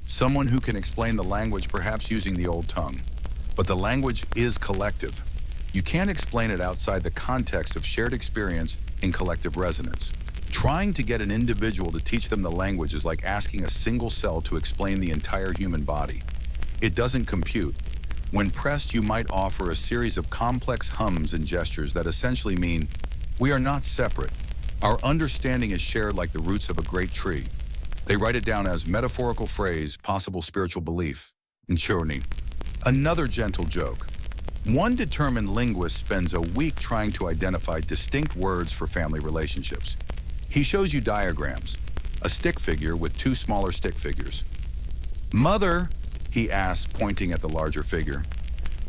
someone who can explain the language perhaps using the old tongue. But the language is collective. You can't explain it outside the context of shared experience and collective resonance. Trying to get an individual to teach them the language is like asking a single cell to explain the entire human body. It doesn't compute. When pressed, you might offer a series of complex hums and gestures that essentially mean, we are not separate. Our understanding is shared like the roots of a great tree. They write it down as metaphorical phrase, possible spiritual belief, nchoni. Another gentle joke. One determined linguist spends a week trying to identify distinct words for family relationships. He shows you diagrams, a stick figure with two smaller stick figures. Mother, he asks, pointing at the larger figure.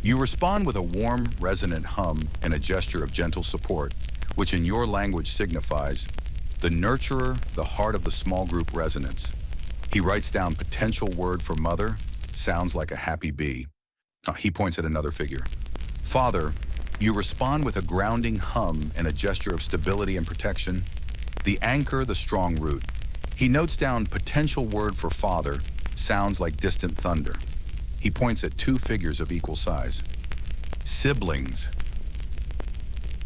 You respond with a warm, resonant hum and a gesture of gentle support, which in your language signifies the nurturer, the heart of the small group resonance. He writes down potential word for mother, sounds like a happy bee. He points at another figure. Father, you respond with a grounding hum and a gesture of stability and protection. The anchor, the strong root. He notes down potential word for father, sounds like distant thunder. He points at two figures of equal size. Siblings.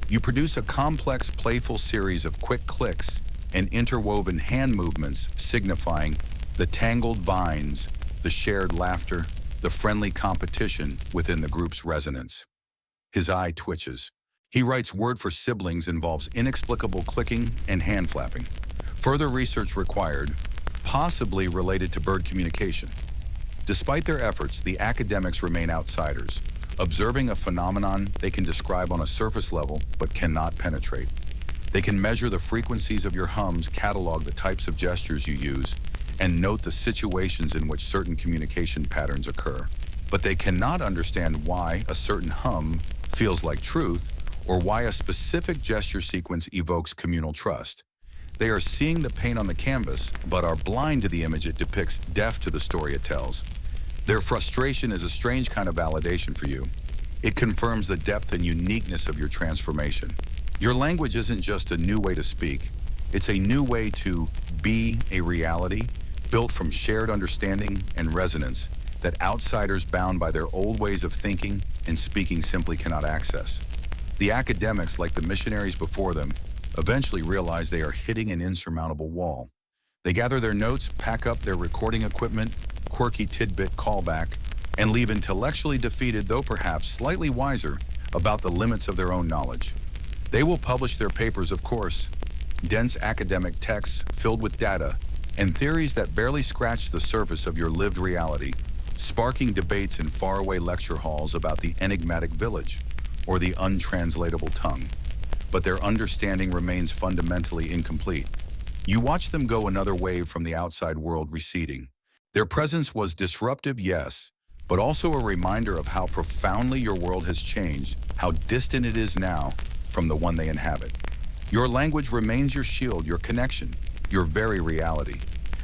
You produce a complex, playful series of quick clicks and interwoven hand movements signifying the tangled vines, the shared laughter, the friendly competition within the group's resonance. His eye twitches. He writes word for siblings involves inexplicable clicking and hand flapping. Further research required, possibly related to bird communication. Despite their efforts, the academics remain outsiders, observing a phenomenon they can describe on a surface level but cannot penetrate. They can measure the frequencies of your hums, catalog the types of gestures you use, and note the situations in which certain communication patterns occur. But they cannot understand why a certain hum feels like truth or why a specific gesture sequence evokes communal trust. They are seeing the paint on the canvas, but are blind to the image it depicts, deaf to the story it tells. Their frustration is a strange kind of validation for you. It confirms the depth and uniqueness of your transformation. Your language isn't just a new way to speak. It's a new way to be a reality built from shared understanding and resonance that outsiders bound by their old ways of thinking and speaking simply cannot access. The academics, like the missionaries before them, eventually realize they are hitting an insurmountable wall. They gather their notes, pack up their recording equipment, quirky tidbit callback, and leave intellectually defeated, though perhaps slightly wiser, about the limits of their own knowledge. They will publish their papers, of course, dense academic texts filled with data and theories that barely scratch the surface of your lived reality, sparking debates in faraway lecture halls about the enigmatic village or the untranslatable tongue. But their understanding remains fundamentally incomplete. You watch them go, another wave from the outside world receding. Their presence was disruptive, yes, but also a reminder of how profoundly your world has changed, how distant it is now from the one they inhabit. Your language remains your shield, your connection, your very reality.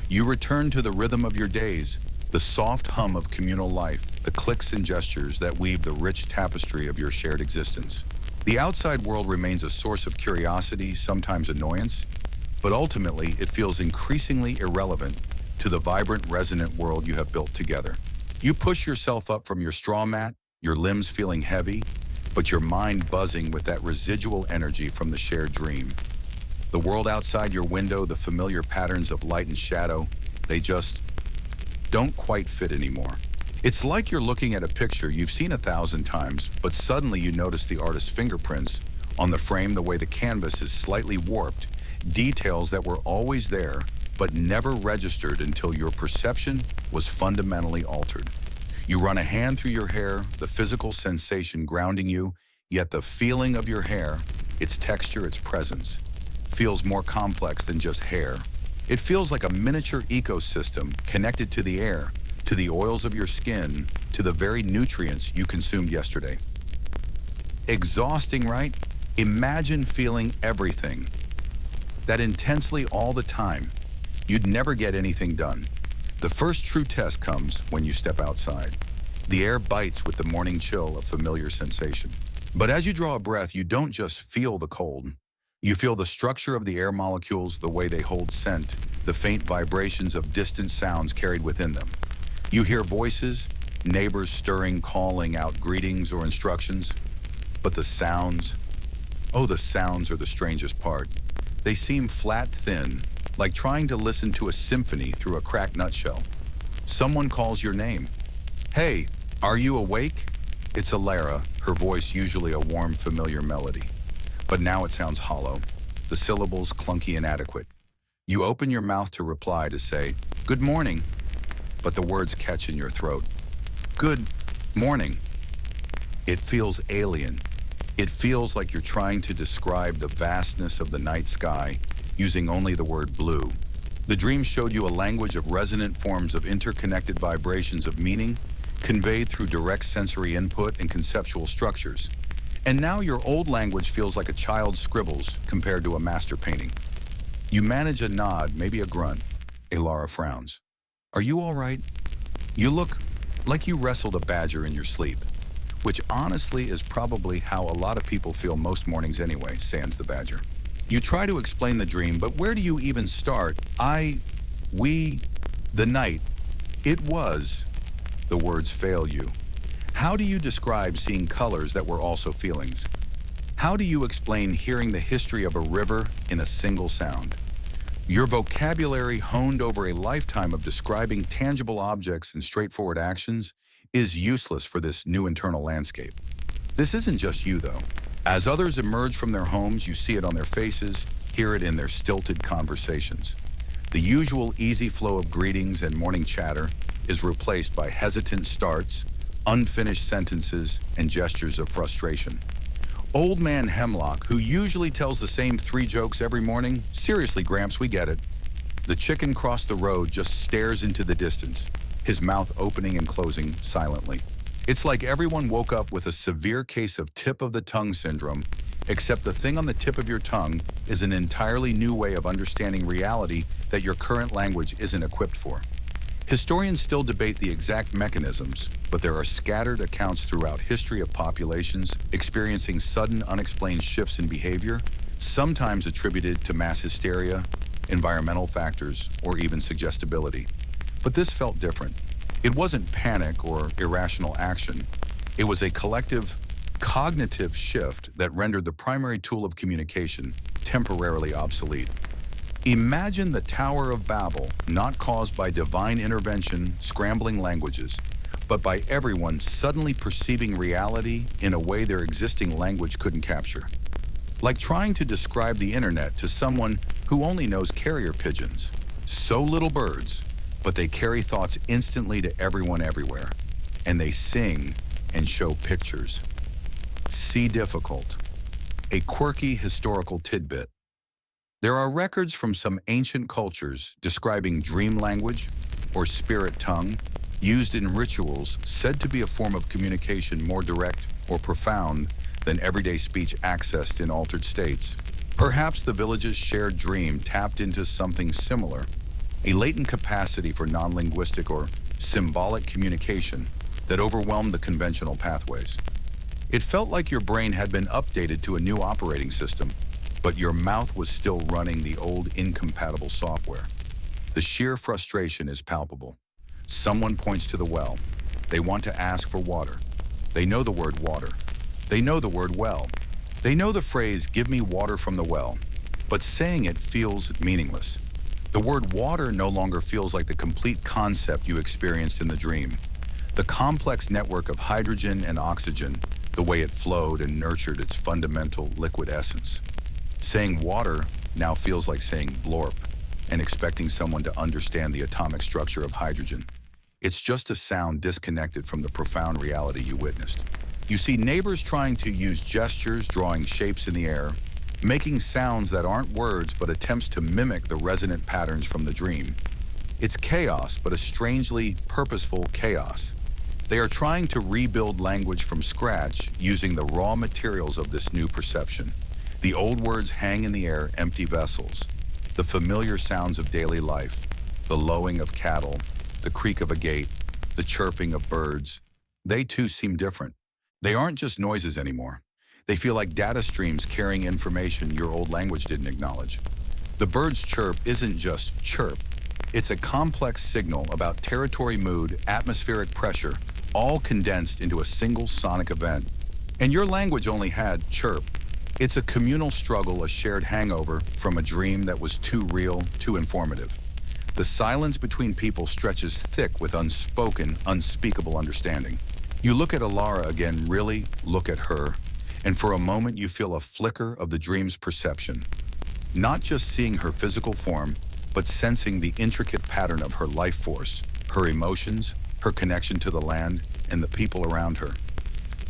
You return to the rhythm of your days, the soft hum of communal life, the clicks and gestures that weave the rich tapestry of your shared existence. The outside world remains a source of curiosity, sometimes annoyance, but ultimately it feels increasingly irrelevant to the vibrant, resonant world you have built together. You push yourself up from your straw mat, your limbs feeling heavy, but your mind buzzing with that residual energy from the shared dream. The world outside your window, the familiar patterns of light and shadow, they just don't quite fit anymore. It's like you're looking at a picture you've seen 1,000 times, but suddenly you notice the artist's fingerprints on the frame, the way the canvas is slightly warped, details that were always there, but never registered until your perception was fundamentally altered. You run a hand through your hair, the physical sensation grounding you, yet the feeling of your hair, its texture, its presence, feels more complex than just hair. It feels like a miniature ecosystem connected to the air, to the oils of your skin, to the very nutrients you consumed yesterday. Exhausting, right? Imagine feeling everything, that intensely all the time. You'd never get anything done. The first true test comes when you step outside. The air bites with the morning chill, a familiar sensation. But as you draw a breath, you don't just feel the cold. You feel the structure of the air molecules, the way they hold scent, the faint vibrations of distant sounds carried within them. You hear voices, neighbors stirring, calling out greetings or instructions. But the sounds, oh, the sounds are the strangest part. They seem flat, thin, like trying to listen to a symphony through a cracked nutshell. Someone calls your name. Hey, are you awake? It's Alara, her voice usually a warm, familiar melody. But now it sounds hollow, the syllables clunky, inadequate. You open your mouth to reply, to say, "Good morning," but the words catch in your throat. "Good morning." It feels alien. It feels like you're trying to describe the vastness of the night sky using only the word blue. The dream showed you a language of resonant forms of interconnected vibrations of meaning, conveyed through direct sensory input and conceptual structures. And now your old language feels like a child's scribbles compared to a master painting. You manage a nod, maybe a grunt. Alara frowns. "Are you all right?" You look like you wrestled a badger in your sleep, which honestly is probably how a lot of people feel most mornings anyway, sans the badger. You try to explain the dream, but where do you even start? The night, it was, the words fail you. How do you describe seeing colors that were also feelings? How do you explain hearing the history of a river in a single sound? Your vocabulary, honed over a lifetime of describing tangible objects and straightforward actions, is useless for this new internal landscape. This isn't just you, though. As others emerge from their homes, you see it on their faces, hear it in their stilted conversations. The usual easy flow of greetings and morning chatter is replaced by hesitant starts, unfinished sentences, and gestures of frustration. Old man Hemlock, who usually tells the same 3 jokes every morning, seriously, Gramps, we get it. The chicken crossed the road just stares into the distance, his mouth opening and closing silently. It's like everyone woke up with a severe case of tip of the tongue syndrome, except the thing on the tip of your tongue is an entirely new way of understanding reality that your current language isn't equipped for. Historians still debate the exact mechanisms, but there are scattered accounts throughout history of populations experiencing sudden, unexplained shifts in behavior, sometimes attributed to mass hysteria, environmental factors, or even suggestibility. But this felt different. It wasn't panic or irrational action. It was a collective, cognitive shift that rendered the primary tool of communication temporarily obsolete. Imagine the Tower of Babel not caused by divine intervention, scrambling languages, but by everyone suddenly perceiving reality in a way their existing language couldn't capture. Like trying to describe the internet to someone who only knows carrier pigeons. So little birds, but they carry thoughts instantly to everyone everywhere. And they sing and show pictures. See difficult. A quirky historical tidbit. There are records from some ancient cultures describing dream language, or spirit tongue, used in rituals said to be a form of communication more direct or profound than everyday speech accessed in altered states. Perhaps the village's shared dream tapped into something similar, a latent capacity for non-linguistic or symbolic communication that overwhelmed the conventional pathways. It felt like your brain had been updated to a new operating system, but your mouth was still running the old incompatible software. The sheer frustration is palpable. Someone points to the well. They want to ask for water. They know the word water. They know the word well. They know the phrase, give me water from the well, but saying it feels meaningless. The word water no longer feels like the complete concept you experienced in the dream. The complex network of hydrogen and oxygen, the way it flowed and nurtured its fundamental liquid essence. Saying water now feels like saying blorp and expecting someone to understand the atomic structure of hydrogen. It's just a sound disconnected from the profound reality you witnessed. You see neighbors trying to use gestures, drawing shapes in the air, making sounds that aren't words but attempts to mimic the resonant patterns from the dream. It's chaos, but a strangely purposeful chaos. They are trying to rebuild language from scratch using the raw materials of this new perception. The old words hang in the air, empty vessels. The familiar sounds of daily life, the lowing of cattle, the creak of a gate, the chirping of birds. They too seem different. They aren't just noises anymore. They feel like data streams carrying information your old language didn't acknowledge. The bird's chirp isn't just chirp. It's a complex signal about territory, mood, atmospheric pressure, all condensed into a single sonic event. And your language only had chirp. It's a communal struggle, a shared hangover from a dream that was too real, too informative. The silence between people stretches thick with unspoken, unspeakable understanding. You look at Alara again, really look at her, and for a moment you feel a flicker of the dream's perception. Not just seeing her physical form, but sensing the intricate pattern of her life force, her emotions, her connection to the land, and the people around her.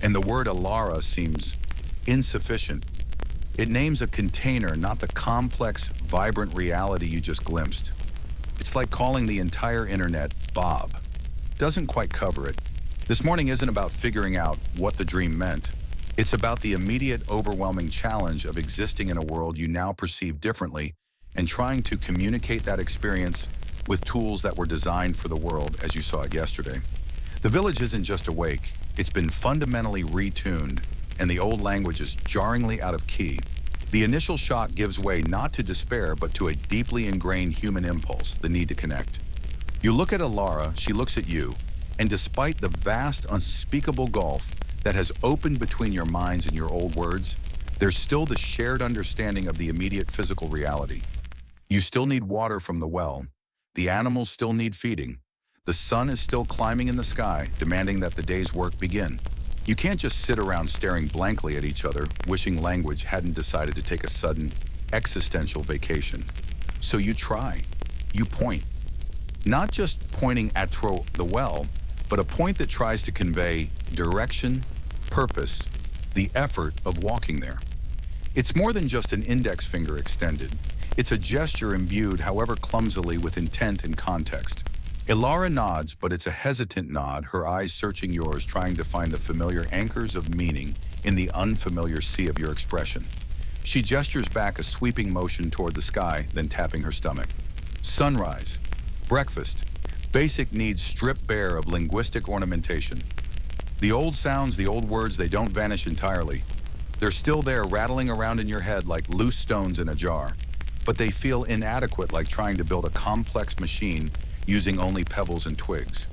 And the word Alara seems insufficient. It names a container, not the complex, vibrant reality you just glimpsed. It's like calling the entire internet Bob. Doesn't quite cover it. This morning isn't about figuring out what the dream meant. It's about the immediate, overwhelming challenge of existing in a world you now perceive differently and trying to communicate that experience with tools that were designed for the world as you saw it yesterday. The village isn't just awake, it's been fundamentally retuned, and the old language is jarringly out of key. The initial shock gives way not to despair, but to a deeply ingrained human impulse, the need to connect. You look at Alara, she looks at you, and despite the vast, unspeakable gulf that has opened between your minds and your old words, there's still the shared understanding of the immediate physical reality. You still need water from the well. The animals still need feeding. The sun is still climbing in the sky, demanding that the day's work begin. You can't just sit around staring blankly at each other, wishing language hadn't decided to take a sudden, existential vacation. So you try. You point. Not just pointing at the well, but a point that tries to convey direction, purpose, the effort of walking there. It's more than just an index finger extended. It's a gesture imbued, however clumsily, with intent and context. Ilara nods, but it's a hesitant nod, her eyes searching yours, trying to find the familiar anchors of meaning in the unfamiliar sea of your expression. She gestures back a sweeping motion toward the sky, then tapping her stomach. Sunrise, breakfast, basic needs stripped bare of linguistic ornamentation. The old sounds, the old words, they don't vanish entirely. They're still there, rattling around in your head like loose stones in a jar. But they feel inadequate, like trying to build a complex machine using only pebbles and twigs.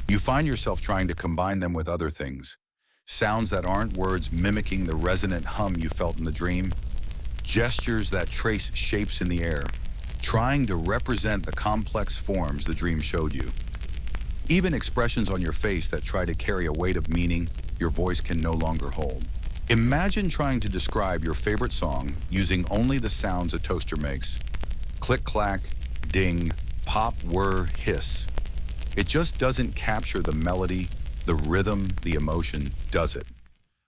You find yourself trying to combine them with other things. Sounds that aren't words, mimicking the resonant hum you felt in the dream. Gestures that trace shapes in the air, trying to represent the complex forms the dream showed you. Even expressions on your face that try to carry a weight of meaning your voice can no longer hold. Imagine trying to describe your favorite song using only the sounds a toaster makes. Click, clack, ding, pop, whir, hiss. It just doesn't capture the melody, the rhythm, the emotion, does it?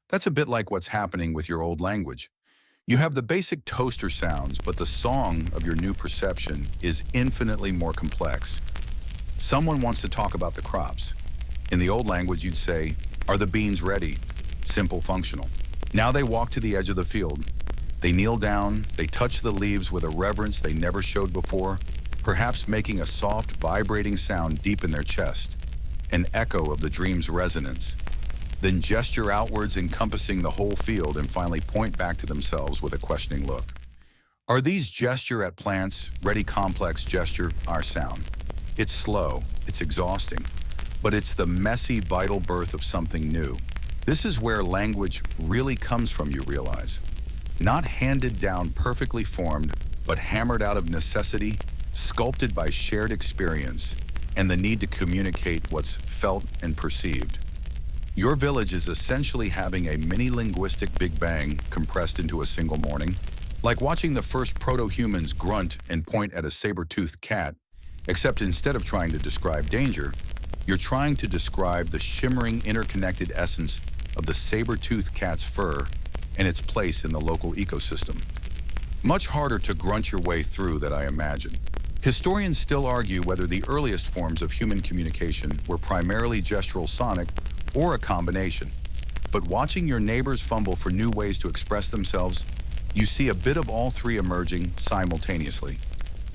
That's a bit like what's happening with your old language. You have the basic toaster sounds, but the song of your new perception is infinitely more complex. Someone wants to talk about the crops. In the old language, you'd say, "Are the beans ready?" Simple, functional. Now they walk to the edge of the field. They kneel down, they touch the leaves with a reverence they never showed before, perhaps making a soft, vibrating sound deep in their chest, an echo of the dream's resonance. Then gesture outwards, encompassing the whole field, and finally point back to themselves with a questioning look. Are these gesture at plants, ready complex gesture, our sound? It's slow, it's exhausting, but it's the messy, vital birth of something new. This is where language really comes from, you realize. Not handed down perfectly formed, but hammered out of necessity, sculpted by shared experience, and the need to communicate what's felt and perceived. Your village is essentially having a mini-linguistic Big Bang compressed into a single morning, like watching the first proto-humans grunt and point at a saber-toothed cat, except instead of trying to describe danger, you're trying to describe the shimmering, interconnected essence of the saber-toothed cat's fur and its place in the local ecosystem. Much harder to grunt your way through that, I imagine. Historians still argue whether the earliest forms of human communication were primarily gestural sonic or a combination. But watching your neighbors fumble for new ways to express themselves, you see a bit of all three emerging simultaneously.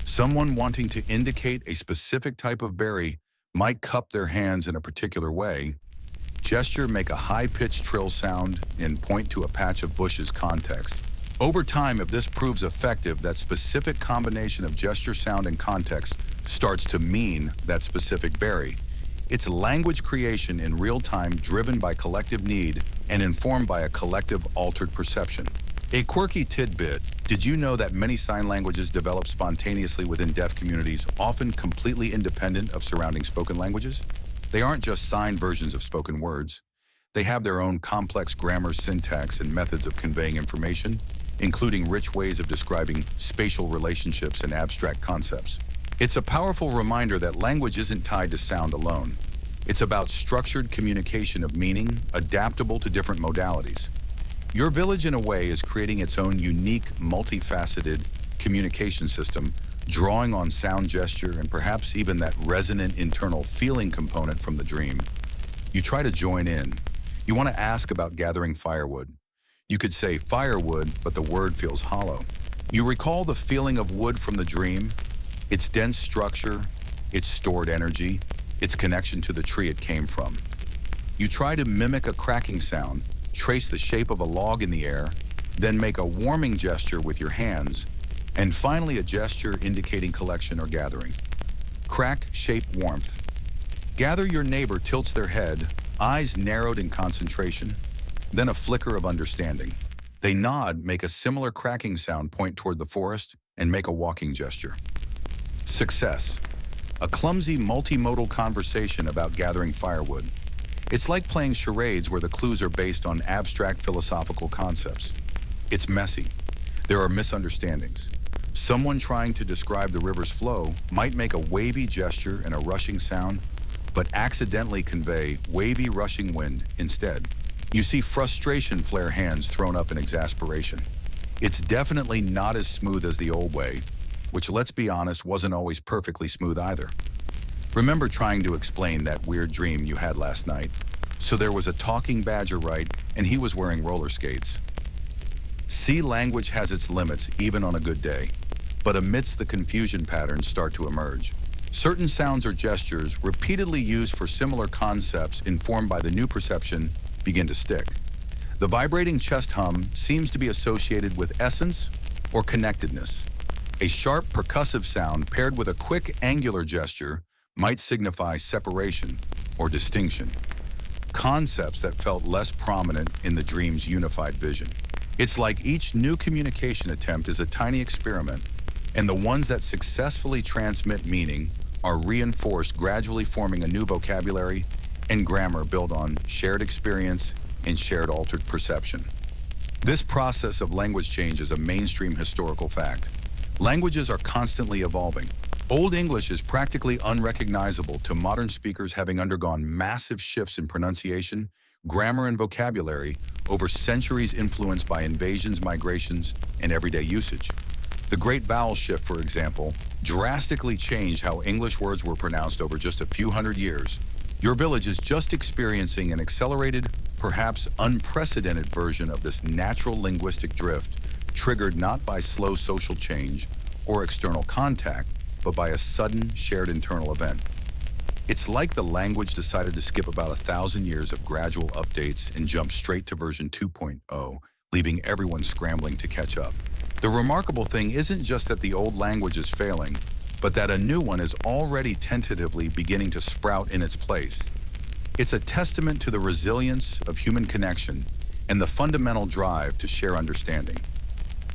Someone wanting to indicate a specific type of berry might cup their hands in a particular way, gesture, make a high-pitched trill sound, and point to a patch of bushes context. Over time, if this proves effective, that specific combination of gesture, sound, and context starts to mean that specific berry. It's language creation in real time, driven by collective need and informed by a collective altered perception. A quirky tidbit: did you know that many sign languages develop spontaneously within deaf communities, often completely independent of surrounding spoken languages? They aren't just signed versions of spoken words. They have their own complex grammar, syntax, and methods of conveying information, including rich ways of describing spatial relationships and abstract concepts. It's a powerful reminder that language isn't tied to sound alone. It's about structured communication of meaning, adaptable to different modalities. Your village, in a way, is creating its own unique, multifaceted communication system, drawing on sound, gesture, and perhaps even that resonant internal feeling component from the dream. You try to join in. You want to ask about gathering firewood. You could say firewood, but the word feels hollow. You recall the feeling of wood from the dream, its dense structure, its stored energy, its connection to the tree it came from. You try to mimic a cracking sound, trace the shape of a log in the air, then make a warming gesture with your hands, and finally a gesture indicating collection or gathering. Crack, shape, warmth. Gather, your neighbor tilts their head, eyes narrowed in concentration, then a flicker of understanding. They nod, make a similar cracking sound, point toward the forest, and make a walking gesture. Success. A clumsy multimodal conversation about gathering firewood. It's like playing charades where the clues are based on abstract philosophical concepts. It's messy. There are misunderstandings. Someone trying to describe the river's flow might make a wavy gesture and a rushing sound, but accidentally convey wavy rushing wind instead. You see frustration flare hands thrown up in exasperation. It's definitely not as smooth as the old way, which, let's be honest, wasn't always perfectly smooth either. Remember trying to explain that weird dream you had last night? So there was a talking badger, right? And he was wearing roller skates. See, language has its limits even on a good day, but amidst the confusion patterns start to emerge. Certain sounds or gestures repeatedly used for similar concepts informed by the new perception begin to stick. The vibrating chest hum seems to be associated with essence or connectedness. A sharp percussive sound paired with a quick angular gesture might signify separation or distinction. Concepts that felt less prominent in the dream's unified vision. It's like each new communication attempt is a tiny experiment, and the ones that successfully transmit meaning are reinforced, gradually forming a new vocabulary and grammar built on shared experience and shared altered perception. This process of language change is a mainstream historical fact. Languages are constantly evolving. Old English is practically unrecognizable to modern speakers, having undergone massive shifts in pronunciation, grammar, and vocabulary over centuries, influenced by invasions, migrations, and everyday usage. The Great Vowel Shift, for example, drastically changed how English words were pronounced over just a few hundred years. Your village is just experiencing an accelerated, perhaps unprecedented version of this natural linguistic drift, triggered not by slow social change or external contact, but by a sudden shared internal event. It's like the language decided to skip about 1,000 years of gradual updates and jump straight to version 2.0, leaving everyone scrambling to catch up. The remarkable thing isn't just that the old language is failing, but that a new one is already tentatively beginning to sprout in its place. It's a testament to the resilience of human connection and the fundamental drive to share understanding.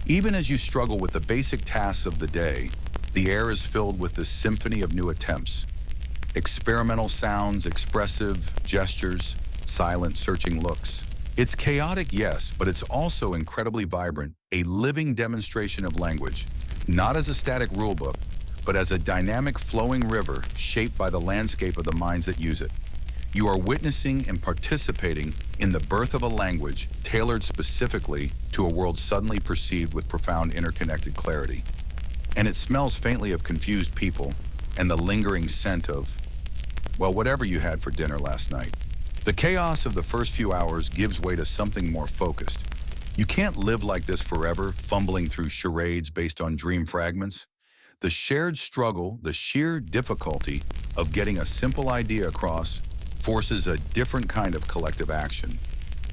Even as you struggle with the basic tasks of the day, the air is filled with this symphony of new attempts. Experimental sounds, expressive gestures, silent, searching looks. It's chaotic, yes, but it's also incredibly vibrant, a living demonstration of language, not as a static rulebook, but as a dynamic flowing river shaped by the landscape of the minds that use it. You are witnessing and participating in the birth of a language tailored specifically to a world suddenly perceived with profound interconnected clarity. And it smells faintly of confused people and the lingering scent of, well, whatever you had for dinner last night. The chaos of the first few hours gives way to something more focused. You can't live like this forever, fumbling through charades based on dream fragments. The shared struggle, the sheer difficulty of getting a simple idea across forces a different kind of collective action.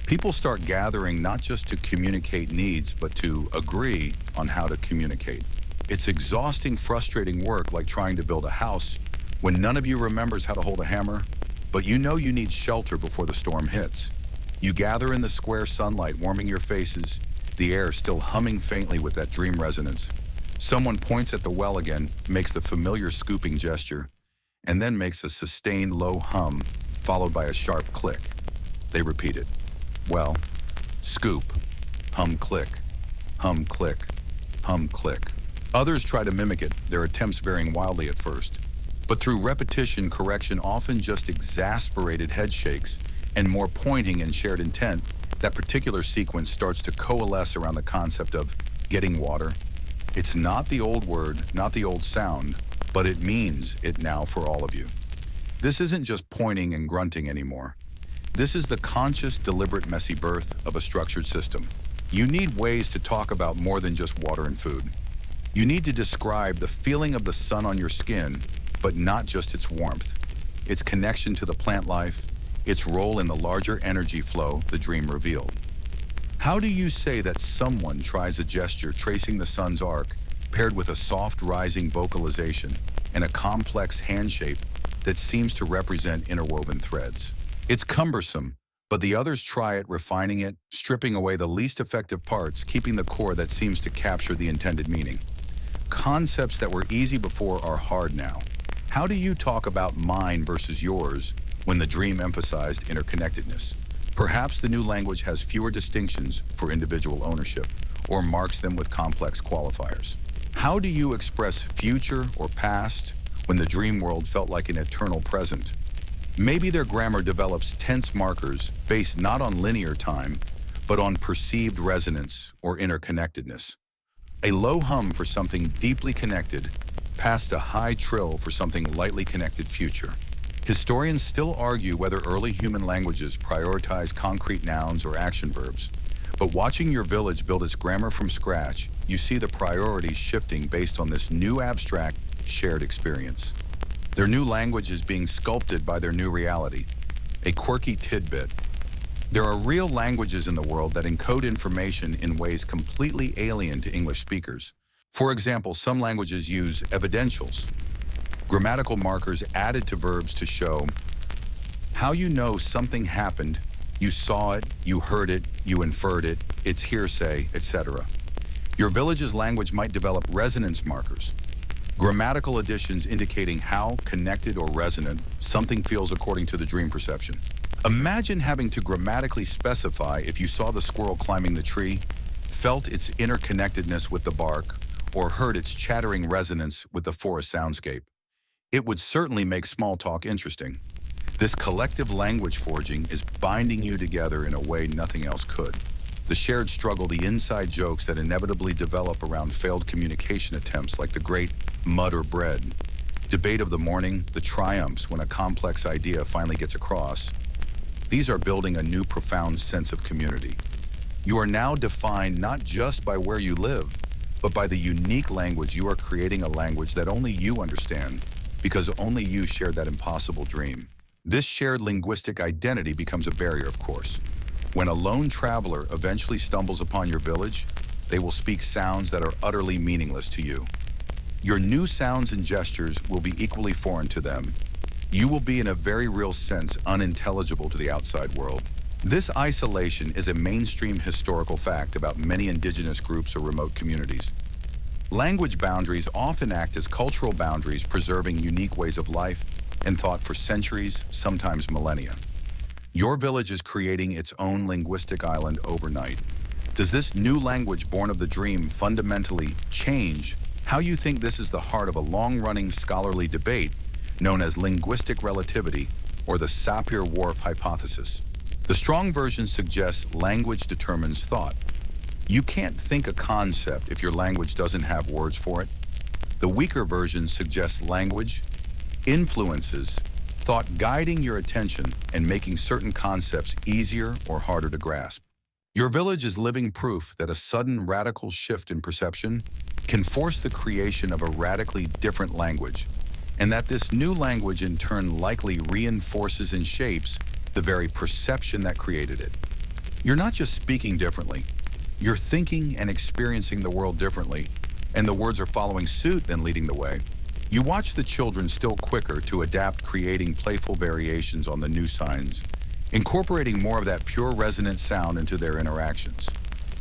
People start gathering not just to communicate needs, but to agree on how to communicate. It's exhausting, frustrating work, like trying to build a house when none of you remembers how to hold a hammer, but you know you need shelter before the storm hits. You gather in the square sunlight, warming your faces, the air still humming faintly with that dream resonance. Someone points at the well again, makes the familiar scooping gesture, and then makes a sustained low hum, followed by a sharp click. They repeat it. Well, scoop, hum, click, hum, click, hum, click. Others try to mimic it, their attempts varying wildly at first. But through repetition, correction, often just exasperated head shakes, and more pointing and shared intent, that particular sequence starts to coalesce around the concept of getting water. It's not the old word, not the old sound, but it means it now for all of you. This isn't just pointing and grunting anymore. This is the conscious, deliberate, messy birth of a structured system. You need ways to talk about more than just water and food. You need to describe the feeling of the sun on your skin, but not just its warmth, its connection to the plant life, its role in the larger energy flow the dream revealed. How do you say that someone tries a gesture tracing the sun's arc, paired with a soft rising vocalization and a complex hand shape that seems to represent interwoven threads? It's cumbersome, but the others try it, refining it, stripping away the least effective parts, keeping the core that seems to capture the intended meaning. Concepts that were easy before are hard now. How do you talk about mine versus yours when the dream emphasized interconnectedness. Perhaps the new language has fewer distinctions for individual ownership, or marks them with complex qualifiers. How do you express future or past when the dream world felt like an eternal present? Maybe their grammar develops tense markers based not on linear time, but on perceived resonance or interconnectedness. A low hum for something deeply connected, past a high trill for something lightly connected future. Historians still argue whether early human languages prioritize concrete nouns or action verbs. But watching your village build its grammar from scratch, you see the priorities shifting based on this new abstract, shared experience. Their new language is being sculpted by their new reality. A quirky tidbit. There are real languages in the world that encode information in ways completely alien to English speakers. For example, some languages use evidentials, grammatical markers added to verbs to show how you know something happened. You saw it, you heard it, you inferred it, it's hearsay, etc. Your village's language might develop resonance markers, grammatical additions indicating how connected or resonant something feels according to the dream perception. Imagine having to grammatically specify if you saw the squirrel climbing the tree, felt its interconnectedness with the bark, or heard its chattering resonance with the forest soundscape. It would certainly make small talk interesting. This collective language forging is binding you together in a way nothing else could. The shared struggle, the inside jokes that inevitably develop around failed communication attempts like the great mud or bread, debate of the morning, the triumphs when a complex idea finally gets across. These are building a new profound sense of community. You are now defined not just by where you live, but by the unique language. You are creating a language that only you understand, because only you shared that impossible dream. This shared linguistic identity becomes a barrier, of course. When a lone traveler eventually stumbles upon your village, they will speak sounds that are utterly meaningless to you. Your new sounds and gestures will be equally foreign to them. You will be, in a very real sense, unintelligible to the outside world. This isolation is a mainstream historical fact about many indigenous groups or remote communities. Language boundaries often act as cultural boundaries, preserving unique ways of life and thought for centuries, sometimes millennia. Your village is creating its own linguistic island overnight. Does this new language born of the dream fundamentally change how you think? This is the heart of a long-running scholarly debate known as linguistic relativity, or the Sapir-Whorf hypothesis. The strong version suggests language determines thought. You can't think a concept if your language doesn't have words for it. The weaker version suggests language influences thought, guiding your attention and making certain concepts easier or harder to grasp. Your village is living proof that a sudden radical shift in perception can force the creation of a radically different language, and that this new language in turn likely reinforces and shapes the very perception that created it. You're not just speaking differently, you're thinking and experiencing the world differently, and the words are following suit than leading the way. You watch the children still quicker to adapt, creating playful variations on the new signs, incorporating more of that pure resonant sound into their interactions.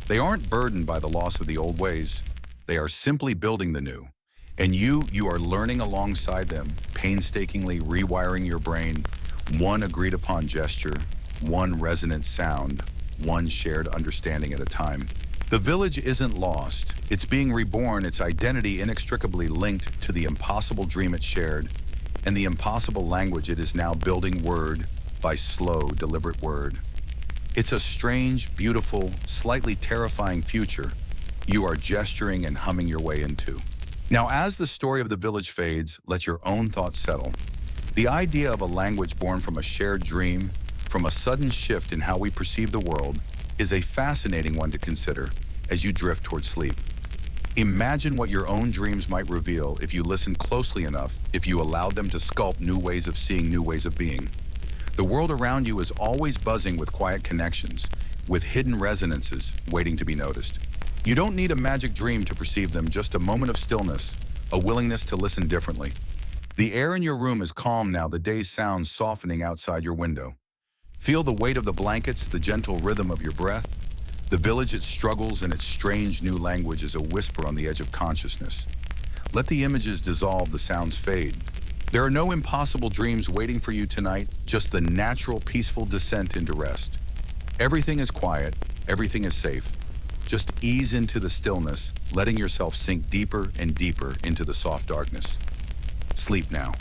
They aren't burdened by the loss of the old ways. They are simply building the new. And you are learning alongside them, painstakingly rewiring your brain, one agreed upon gesture, one resonant sound, one shared understanding at a time. The village isn't lost. It's being reborn, its identity inextricably linked to the impossible dream it shared and the impossible language it is now building word by slow, deliberate word. It's a strange, beautiful, slightly terrifying future you are gesturing and humming your way into. Now, as the story of the village fades, let your own thoughts settle. The idea of a language born from a shared dream, from a sudden shift in how we perceive the world, is a fascinating one to consider as you drift toward sleep. Imagine what your own dreams might reveal if you listen closely enough, if you allowed them to sculpt new ways of seeing, new ways of being. The world around you is always buzzing with quiet connections, with hidden resonances waiting to be noticed. You don't need a magic dream to perceive them, just a moment of stillness, a willingness to listen differently. The air in your room is calm now, the day's sounds softening outside your window. Feel the weight of the blankets, the gentle rhythm of your breath. The village, its struggles, and its strange new language is a whisper on the edge of consciousness. Let the images dissolve, the sounds fade. There are no impossible dreams waiting for you tonight, just the natural, peaceful descent into rest. Everything is quiet, everything is safe. Just ease into the stillness, letting yourself sink deeper and deeper into the soft darkness. Sleep now.